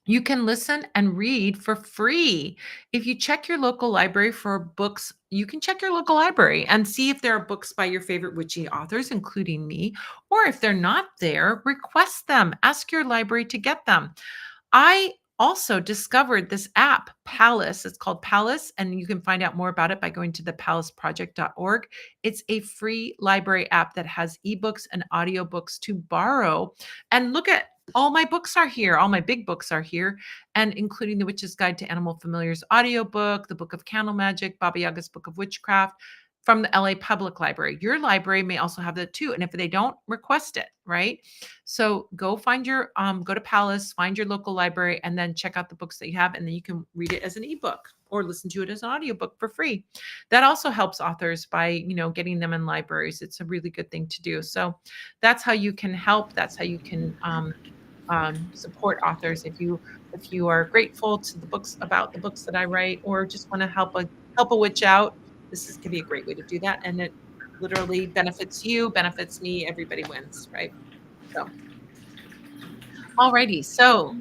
A: You can listen and read for free. If you check your local library for books, you can check your local library and see if there are books by your favorite witchy authors, including me, or if they're not there, request them. Ask your library to get them. I also discovered this app, Palace. It's called Palace, and you can find out more about it by going to thepalaceproject.org. It's a free library app that has ebooks and audiobooks to borrow. And look at all my books are here. All my big books are here, and including The Witch's Guide to Animal Familiars audiobook, The Book of Candle Magic, Baba Yaga's Book of Witchcraft, from the LA Public Library. Your library may also have that too. And if they don't, request it, right? So go find go to Palace, find your local library, and then check out the books that you have. And then you can read it as an ebook or listen to it as an audiobook for free. That also helps authors by, getting them in libraries. It's a really good thing to do. So that's how you can help. That's how you can support authors. If you are grateful to the books, about the books that I write, or just want to help a witch out, this could be a great way to do that. And it literally benefits you, benefits me, everybody wins, right? So, alrighty. So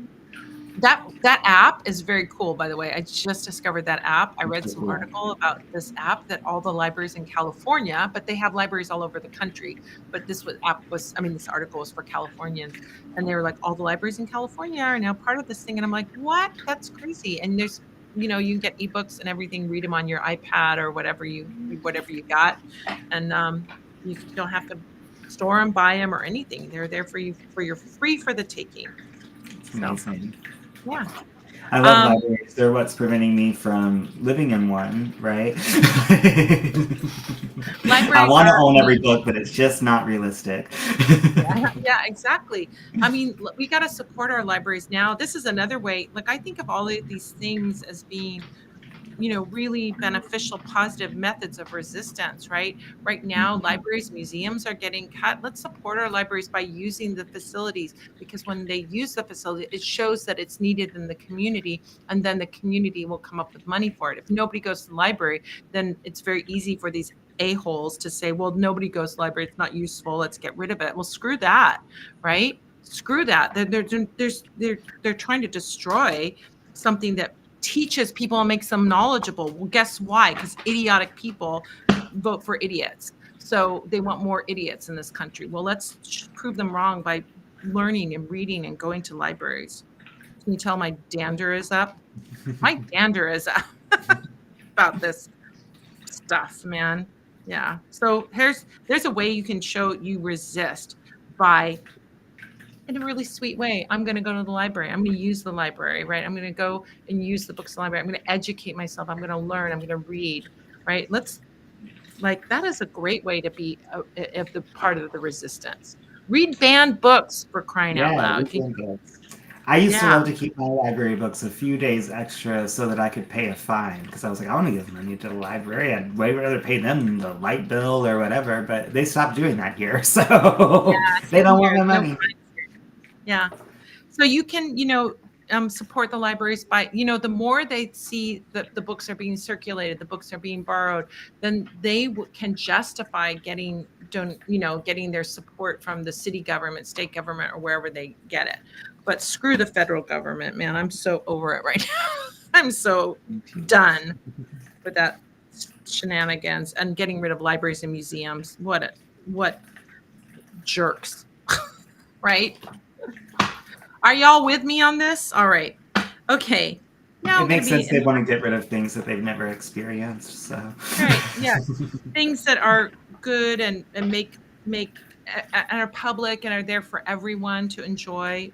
A: That app is very cool, by the way. I just discovered that app. I read
B: So
A: some
B: cool.
A: article about this app that all the libraries in California, but they have libraries all over the country. But I mean, this article was for Californians, and they were like, all the libraries in California are now part of this thing. And I'm like, what? That's crazy. And there's, you can get ebooks and everything, read them on your iPad or whatever you got, and you don't have to store them, buy them, or anything. They're there for you for your free for the taking.
B: It's
A: So
B: amazing.
A: yeah.
B: I love
A: Um,
B: libraries. They're what's preventing me from living in one, right? I
A: Libraries
B: want to
A: are
B: own every
A: neat.
B: book, but it's just not realistic.
A: Yeah, yeah, exactly. I mean, we got to support our libraries now. This is another way. Like, I think of all of these things as being, really beneficial, positive methods of resistance, right? Right now, libraries, museums are getting cut. Let's support our libraries by using the facilities, because when they use the facility, it shows that it's needed in the community, and then the community will come up with money for it. If nobody goes to the library, then it's very easy for these a-holes to say, well, nobody goes to the library, it's not useful, let's get rid of it. Well, screw that, right? Screw that. They're trying to destroy something that teaches people and makes them knowledgeable. Well, guess why? Because idiotic people vote for idiots. So they want more idiots in this country. Well, let's prove them wrong by learning and reading and going to libraries. Can you tell my dander is up? My dander is up about this stuff, man. Yeah. So there's a way you can show you resist by, in a really sweet way. I'm going to go to the library. I'm going to use the library, right? I'm going to go and use the books in the library. I'm going to educate myself. I'm going to learn. I'm going to read, right? That is a great way to be of the part of the resistance. Read banned books, for crying out
B: Yeah,
A: loud.
B: weekend books. I used to
A: Yeah.
B: love to keep my library books a few days extra so that I could pay a fine because I was like, I want to give money to the library. I'd way rather pay them the light bill or whatever, but they stopped doing that here,
A: Yeah.
B: so they
A: Same
B: don't want
A: here.
B: my
A: No
B: money.
A: fines here. Yeah. So you can, support the libraries by, the more they see that the books are being circulated, the books are being borrowed, then they can justify getting their support from the city government, state government, or wherever they get it. But screw the federal government, man. I'm so over it right now. I'm so done with that shenanigans and getting rid of libraries and museums. What jerks, right? Are y'all with me on this? All right. Okay. Now
B: It
A: I'm going to
B: makes
A: be
B: sense they
A: in,
B: want to get rid of things that they've never experienced. So,
A: right. Yeah. Things that are good and make and are public and are there for everyone to enjoy.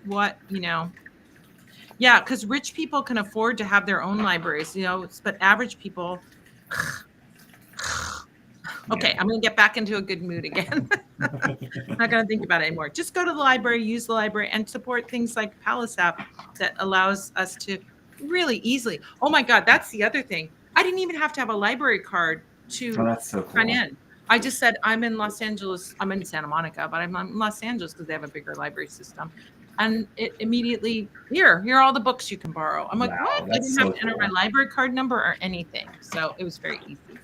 A: Yeah, because rich people can afford to have their own libraries, but average people,
B: yeah,
A: okay, I'm going to get back into a good mood again. Not going to think about it anymore. Just go to the library, use the library, and support things like Palace app that allows us to really easily. Oh my God, that's the other thing. I didn't even have to have a library card
B: oh,
A: to
B: that's so
A: sign
B: cool.
A: in. I just said I'm in Los Angeles. I'm in Santa Monica, but I'm in Los Angeles because they have a bigger library system. And it immediately, here are all the books you can borrow. I'm like, what?
B: Wow,
A: I
B: that's
A: didn't have
B: so
A: to enter my
B: cool.
A: library card number or anything. So it was very easy.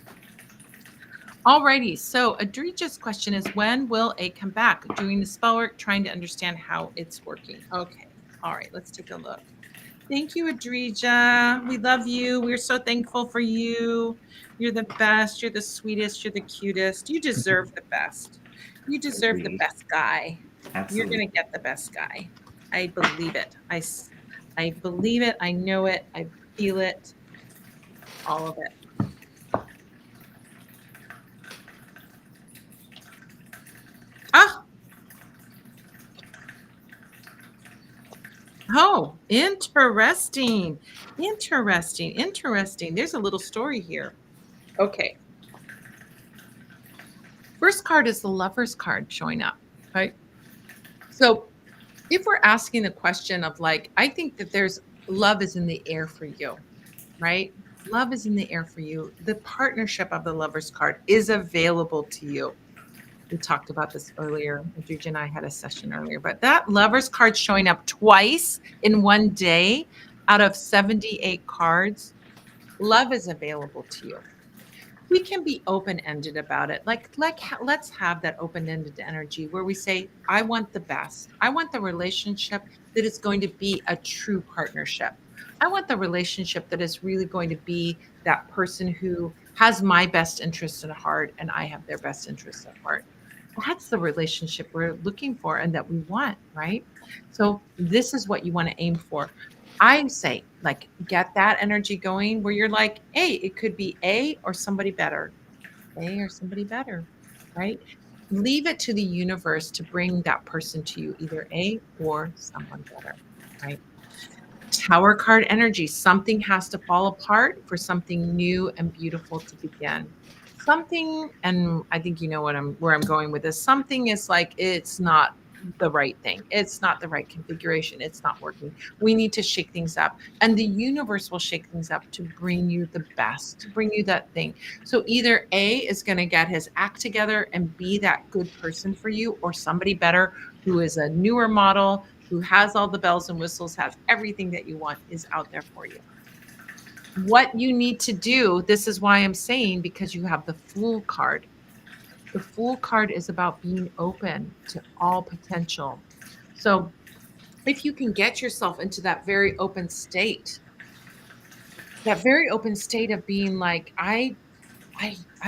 A: Alrighty, so Adrija's question is, when will A come back? Doing the spell work, trying to understand how it's working. Okay, all right, let's take a look. Thank you, Adrija. We love you. We're so thankful for you. You're the best. You're the sweetest. You're the cutest. You deserve the best. You deserve the
B: Agreed.
A: best guy. You're
B: Absolutely.
A: going to get the best guy. I believe it. I believe it. I know it. I feel it. All of it. Ah, oh, interesting. Interesting. Interesting. There's a little story here. Okay. First card is the lover's card showing up, right? So if we're asking the question of like, I think that there's love is in the air for you, right? Love is in the air for you. The partnership of the lover's card is available to you. We talked about this earlier. Adrija and I had a session earlier, but that lover's card showing up twice in one day out of 78 cards, love is available to you. we can be open-ended about it. Let's have that open-ended energy where we say, I want the best. I want the relationship that is going to be a true partnership. I want the relationship that is really going to be that person who has my best interests at heart and I have their best interests at heart. That's the relationship we're looking for and that we want, right? So this is what you want to aim for. I say, like, get that energy going where you're like, hey, it could be A or somebody better, A or somebody better, right? Leave it to the universe to bring that person to you, either A or someone better, right? Tower card energy. Something has to fall apart for something new and beautiful to begin. Something, and I think you know what where I'm going with this. Something is like it's not the right thing. It's not the right configuration. It's not working. We need to shake things up. And the universe will shake things up to bring you the best, to bring you that thing. So either A is going to get his act together and be that good person for you, or somebody better who is a newer model who has all the bells and whistles, has everything that you want, is out there for you. What you need to do, this is why I'm saying, because you have the Fool card. The Fool card is about being open to all potential. So if you can get yourself into that very open state of being like, I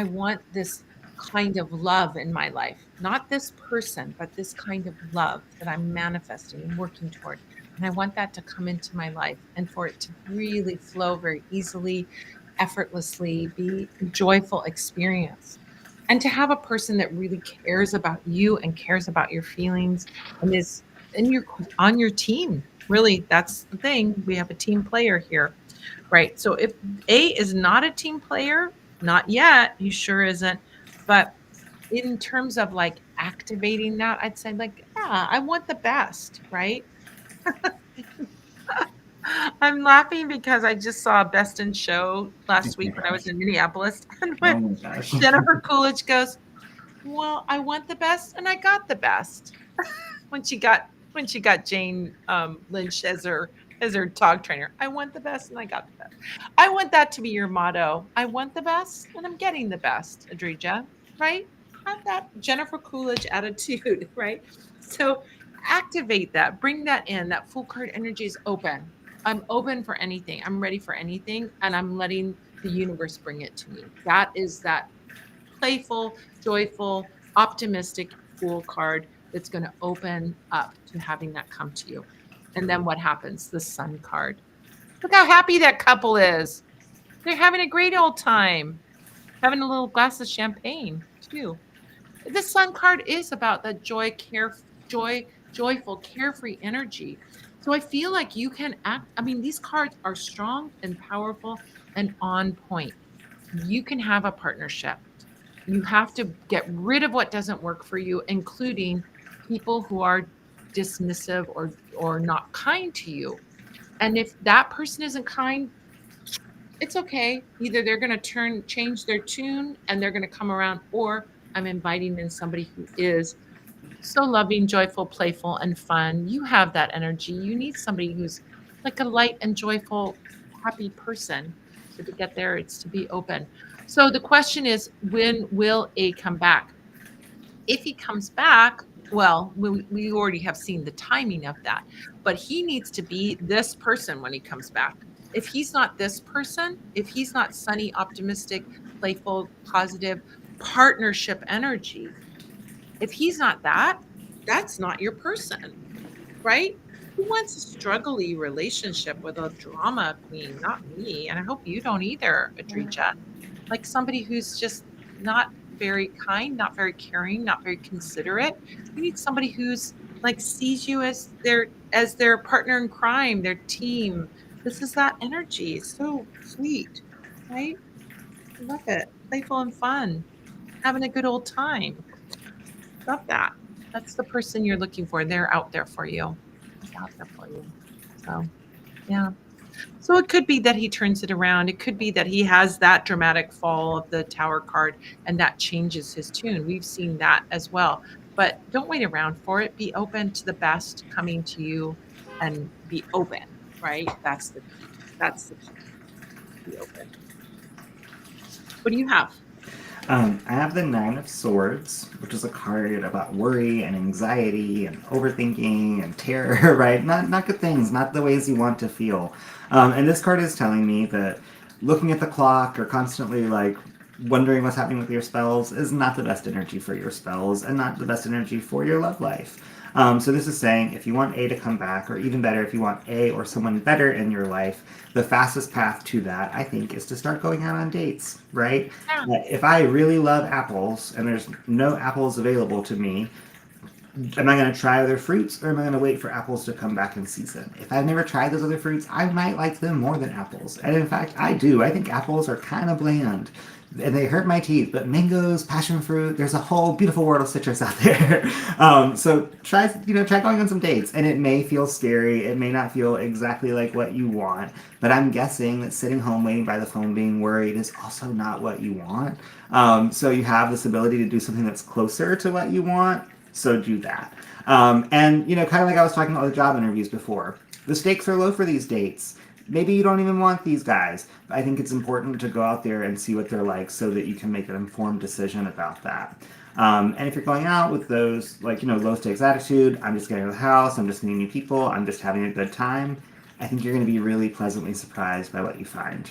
A: want this kind of love in my life. Not this person, but this kind of love that I'm manifesting and working toward. And I want that to come into my life and for it to really flow very easily, effortlessly, be a joyful experience. And to have a person that really cares about you and cares about your feelings and is in your on your team. Really, that's the thing. We have a team player here. Right. So if A is not a team player, not yet, he sure isn't. But in terms of like activating that, I'd say like, yeah, I want the best, right? I'm laughing because I just saw Best in Show
B: Oh
A: last
B: my
A: week when I was
B: gosh.
A: in Minneapolis, and when
B: Oh my gosh.
A: Jennifer Coolidge goes, "Well, I want the best, and I got the best." When she got Jane Lynch as her dog trainer. I want the best and I got the best. I want that to be your motto. I want the best and I'm getting the best, Adrija, right? Have that Jennifer Coolidge attitude, right? So activate that, bring that in. That full card energy is open. I'm open for anything. I'm ready for anything and I'm letting the universe bring it to me. That is that playful, joyful, optimistic Fool card that's going to open up to having that come to you. And then what happens? The Sun card. Look how happy that couple is. They're having a great old time, having a little glass of champagne too. The Sun card is about that joy, joyful, carefree energy. So I feel like you can act. I mean, these cards are strong and powerful and on point. You can have a partnership. You have to get rid of what doesn't work for you, including people who are dismissive or not kind to you. And if that person isn't kind, it's okay. Either they're going to change their tune and they're going to come around, or I'm inviting in somebody who is so loving, joyful, playful, and fun. You have that energy. You need somebody who's like a light and joyful, happy person. So to get there, it's to be open. So the question is, when will A come back? If he comes back, well, we already have seen the timing of that, but he needs to be this person when he comes back. If he's not this person, if he's not sunny, optimistic, playful, positive, partnership energy, if he's not that, that's not your person, right? Who wants a struggly relationship with a drama queen? Not me. And I hope you don't either, Adrija. Like somebody who's just not very kind, not very caring, not very considerate. You need somebody who's like sees you as their partner in crime, their team. This is that energy. It's so sweet, right? I love it. Playful and fun, having a good old time. Love that. That's the person you're looking for. They're out there for you. He's out there for you. So, yeah. So it could be that he turns it around. It could be that he has that dramatic fall of the tower card and that changes his tune. We've seen that as well. But don't wait around for it. Be open to the best coming to you and be open, right? That's the key. That's the key. Be open. What do you have?
B: I have the Nine of Swords, which is a card about worry and anxiety and overthinking and terror, right? Not good things, not the ways you want to feel. And this card is telling me that looking at the clock or constantly like wondering what's happening with your spells is not the best energy for your spells and not the best energy for your love life. So this is saying if you want A to come back, or even better, if you want A or someone better in your life, the fastest path to that, I think, is to start going out on dates, right?
A: Yeah.
B: If I really love apples and there's no apples available to me, am I going to try other fruits or am I going to wait for apples to come back in season? If I've never tried those other fruits, I might like them more than apples. And in fact, I do. I think apples are kind of bland and they hurt my teeth, but mangoes, passion fruit, there's a whole beautiful world of citrus out there. So try going on some dates, and it may feel scary. It may not feel exactly like what you want, but I'm guessing that sitting home waiting by the phone being worried is also not what you want. So you have this ability to do something that's closer to what you want, so do that. And kind of like I was talking about the job interviews before, the stakes are low for these dates. Maybe you don't even want these guys. I think it's important to go out there and see what they're like so that you can make an informed decision about that. And if you're going out with those, like, low stakes attitude, I'm just getting out of the house, I'm just meeting new people, I'm just having a good time, I think you're going to be really pleasantly surprised by what you find.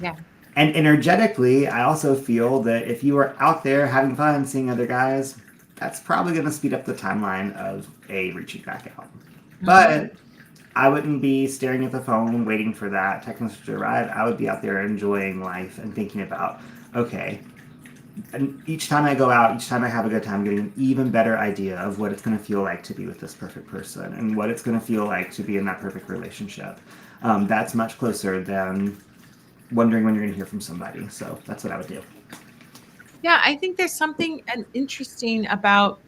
A: Yeah.
B: And energetically, I also feel that if you are out there having fun, seeing other guys, that's probably going to speed up the timeline of A reaching back out.
A: Hmm.
B: But I wouldn't be staring at the phone waiting for that text message to arrive. I would be out there enjoying life and thinking about, okay, and each time I go out, each time I have a good time, getting an even better idea of what it's going to feel like to be with this perfect person and what it's going to feel like to be in that perfect relationship. That's much closer than wondering when you're going to hear from somebody. So that's what I would do.
A: Yeah, I think there's something interesting about,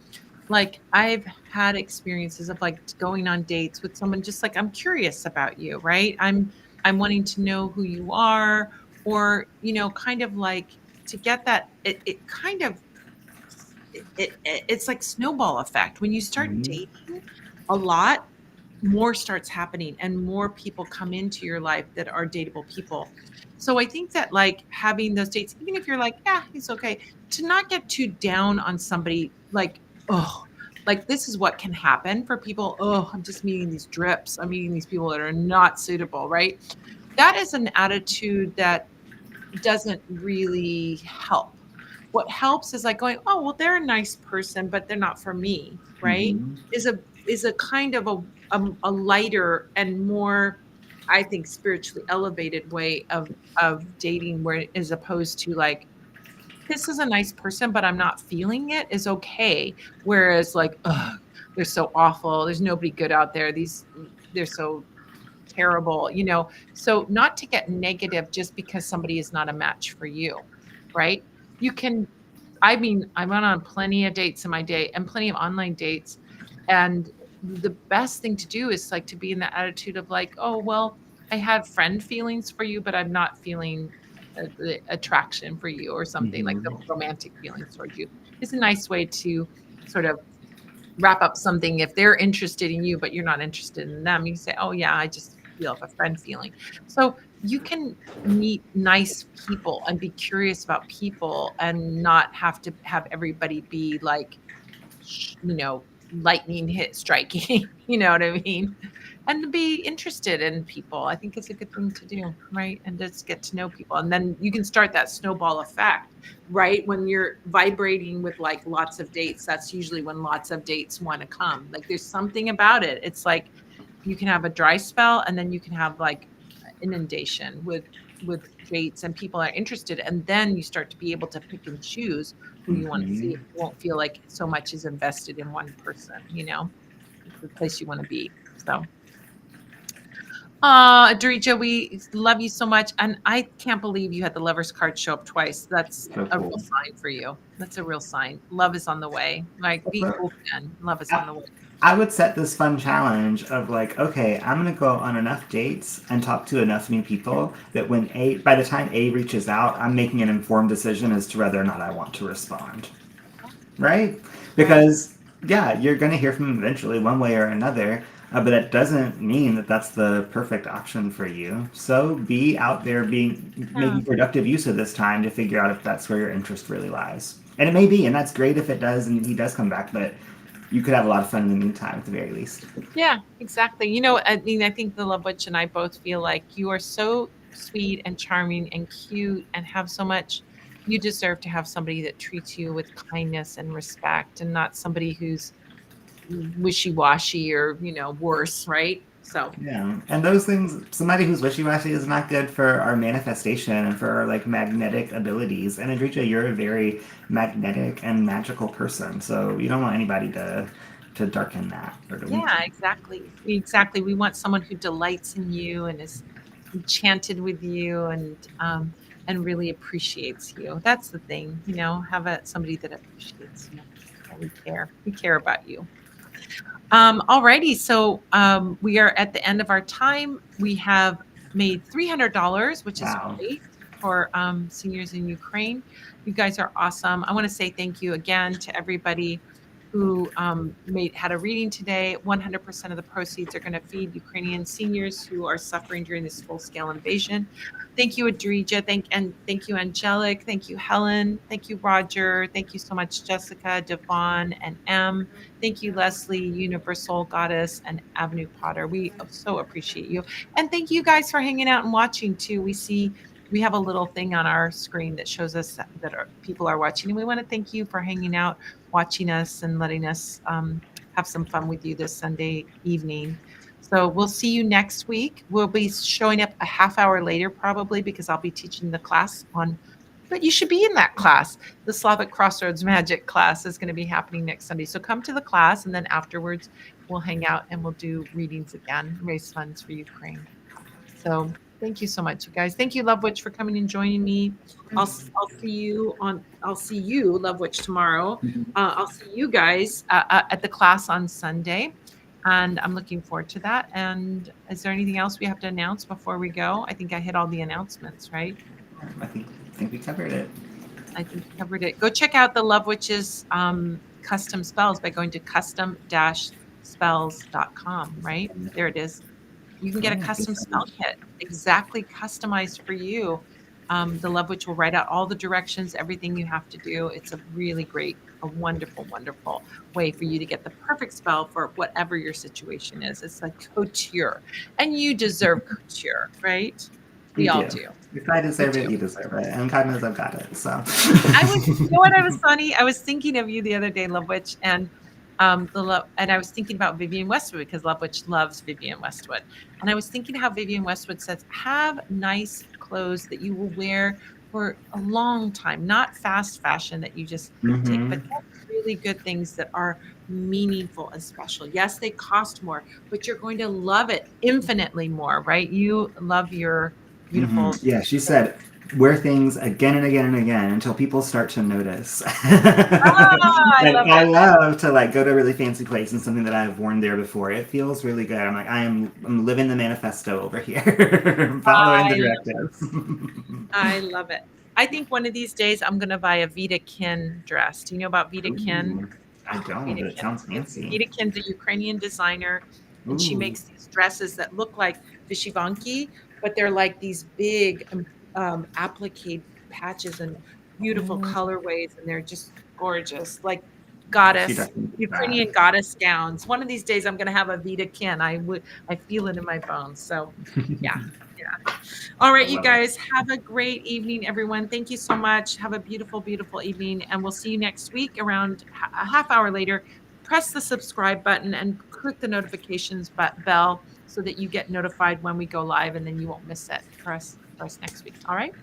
A: like, I've had experiences of like going on dates with someone, just like, I'm curious about you, right? I'm wanting to know who you are, or kind of like, to get that, it kind of, it's like snowball effect. When you start
B: Mm-hmm.
A: dating a lot, more starts happening and more people come into your life that are dateable people. So I think that, like, having those dates, even if you're like, yeah, he's okay, to not get too down on somebody, like, oh, like, this is what can happen for people. Oh, I'm just meeting these drips. I'm meeting these people that are not suitable, right? That is an attitude that doesn't really help. What helps is like going, oh, well, they're a nice person, but they're not for me, right?
B: Mm-hmm.
A: Is a kind of a lighter and more, I think, spiritually elevated way of dating, where, as opposed to like, this is a nice person, but I'm not feeling it, is okay. Whereas like, ugh, they're so awful. There's nobody good out there. They're so terrible. So not to get negative just because somebody is not a match for you, right? You can, I mean, I went on plenty of dates in my day and plenty of online dates. And the best thing to do is like to be in the attitude of like, oh, well, I have friend feelings for you, but I'm not feeling the attraction for you, or something like the
B: Mm-hmm.
A: romantic feelings towards you. Is a nice way to sort of wrap up something. If they're interested in you but you're not interested in them, you say, oh yeah, I just feel a friend feeling. So you can meet nice people and be curious about people and not have to have everybody be like, lightning hit striking. You know what I mean? And to be interested in people, I think it's a good thing to do, right? And just get to know people. And then you can start that snowball effect, right? When you're vibrating with like lots of dates, that's usually when lots of dates want to come. Like, there's something about it. It's like you can have a dry spell and then you can have like inundation with dates, and people are interested, and then you start to be able to pick and choose who you want to see.
B: Mm-hmm.
A: You won't feel like so much is invested in one person. It's the place you want to be. So Dorija, we love you so much, and I can't believe you had the Lovers card show up twice. That's
B: So
A: a real
B: cool.
A: sign for you. That's a real sign. Love is on the way. Like, be open. Love is on
B: I,
A: the way.
B: I would set this fun challenge of like, okay, I'm gonna go on enough dates and talk to enough new people that by the time A reaches out, I'm making an informed decision as to whether or not I want to respond. Right?
A: Right.
B: Because yeah, you're gonna hear from them eventually, one way or another. but that doesn't mean that that's the perfect option for you. So be out there being
A: Yeah.
B: making productive use of this time to figure out if that's where your interest really lies. And it may be, and that's great if it does and he does come back, but you could have a lot of fun in the meantime at the very least.
A: Yeah, exactly. I mean, I think the Love Witch and I both feel like you are so sweet and charming and cute and have so much. You deserve to have somebody that treats you with kindness and respect and not somebody who's wishy-washy or, worse, right? So,
B: Yeah, and those things, somebody who's wishy-washy is not good for our manifestation and for our like magnetic abilities. And Adrija, you're a very magnetic and magical person, so you don't want anybody to darken that or to
A: yeah,
B: weaken.
A: exactly. Exactly. We want someone who delights in you and is enchanted with you and really appreciates you. That's the thing, have somebody that appreciates you. Yeah, we care. We care about you. Alrighty, so we are at the end of our time. We have made $300, which is
B: Wow.
A: great for seniors in Ukraine. You guys are awesome. I want to say thank you again to everybody who had a reading today. 100% of the proceeds are going to feed Ukrainian seniors who are suffering during this full-scale invasion. Thank you, Adrija. Thank you, Angelic. Thank you, Helen. Thank you, Roger. Thank you so much, Jessica, Devon, and M. Thank you, Leslie, Universal Goddess, and Avenue Potter. We so appreciate you. And thank you guys for hanging out and watching too. We have a little thing on our screen that shows us that people are watching. And we want to thank you for hanging out, watching us, and letting us have some fun with you this Sunday evening. So we'll see you next week. We'll be showing up a half hour later, probably, because I'll be teaching the class on. But you should be in that class. The Slavic Crossroads Magic class is going to be happening next Sunday. So come to the class, and then afterwards, we'll hang out and we'll do readings again, raise funds for Ukraine. So thank you so much, you guys. Thank you, Love Witch, for coming and joining me. I'll see you, Love Witch, tomorrow. I'll see you guys at the class on Sunday. And I'm looking forward to that. And is there anything else we have to announce before we go? I think I hit all the announcements, right?
B: I think we covered it.
A: I think you covered it. Go check out the Love Witches custom spells by going to custom-spells.com, right? There it is. You can get a
B: Cool.
A: custom spell kit exactly customized for you. The Love Witch will write out all the directions, everything you have to do. It's a really great, a wonderful, wonderful way for you to get the perfect spell for whatever your situation is. It's like couture, and you deserve couture, right? We
B: You
A: all
B: do.
A: do.
B: If I
A: We
B: deserve
A: do.
B: it, you deserve it. And God knows I've got it. So.
A: You know what I was funny? I was thinking of you the other day, Love Witch, and and I was thinking about Vivian Westwood because Love Witch loves Vivian Westwood. And I was thinking how Vivian Westwood says, have nice clothes that you will wear for a long time, not fast fashion that you just take, but
B: Mm-hmm.
A: get really good things that are meaningful and special. Yes, they cost more, but you're going to love it infinitely more, right? You love your
B: Mm-hmm.
A: beautiful.
B: Yeah, she said, wear things again and again and again until people start to notice.
A: I
B: And
A: love
B: I
A: it.
B: love to like go to a really fancy place and something that I've worn there before. It feels really good. I'm like, I'm living the manifesto over here, following the
A: I
B: directives.
A: I love it. I think one of these days I'm gonna buy a Vita Kin dress. Do you know about Vita Kin?
B: Ooh, I don't,
A: Vita
B: but it
A: Kin.
B: sounds fancy.
A: Vita Kin's a Ukrainian designer, and she
B: Ooh.
A: makes these dresses that look like vishivanki, but they're like these big applique patches and beautiful
B: Oh,
A: colorways, and they're just gorgeous, like
B: she
A: goddess
B: definitely did that.
A: Ukrainian goddess gowns. One of these days I'm gonna have a Vita Kin. I feel it in my bones. So yeah. Yeah. All
B: I
A: right, you
B: love it.
A: guys, have a great evening, everyone. Thank you so much. Have a beautiful, beautiful evening. And we'll see you next week around a half hour later. Press the subscribe button and click the notifications bell so that you get notified when we go live and then you won't miss it for us next week. All right.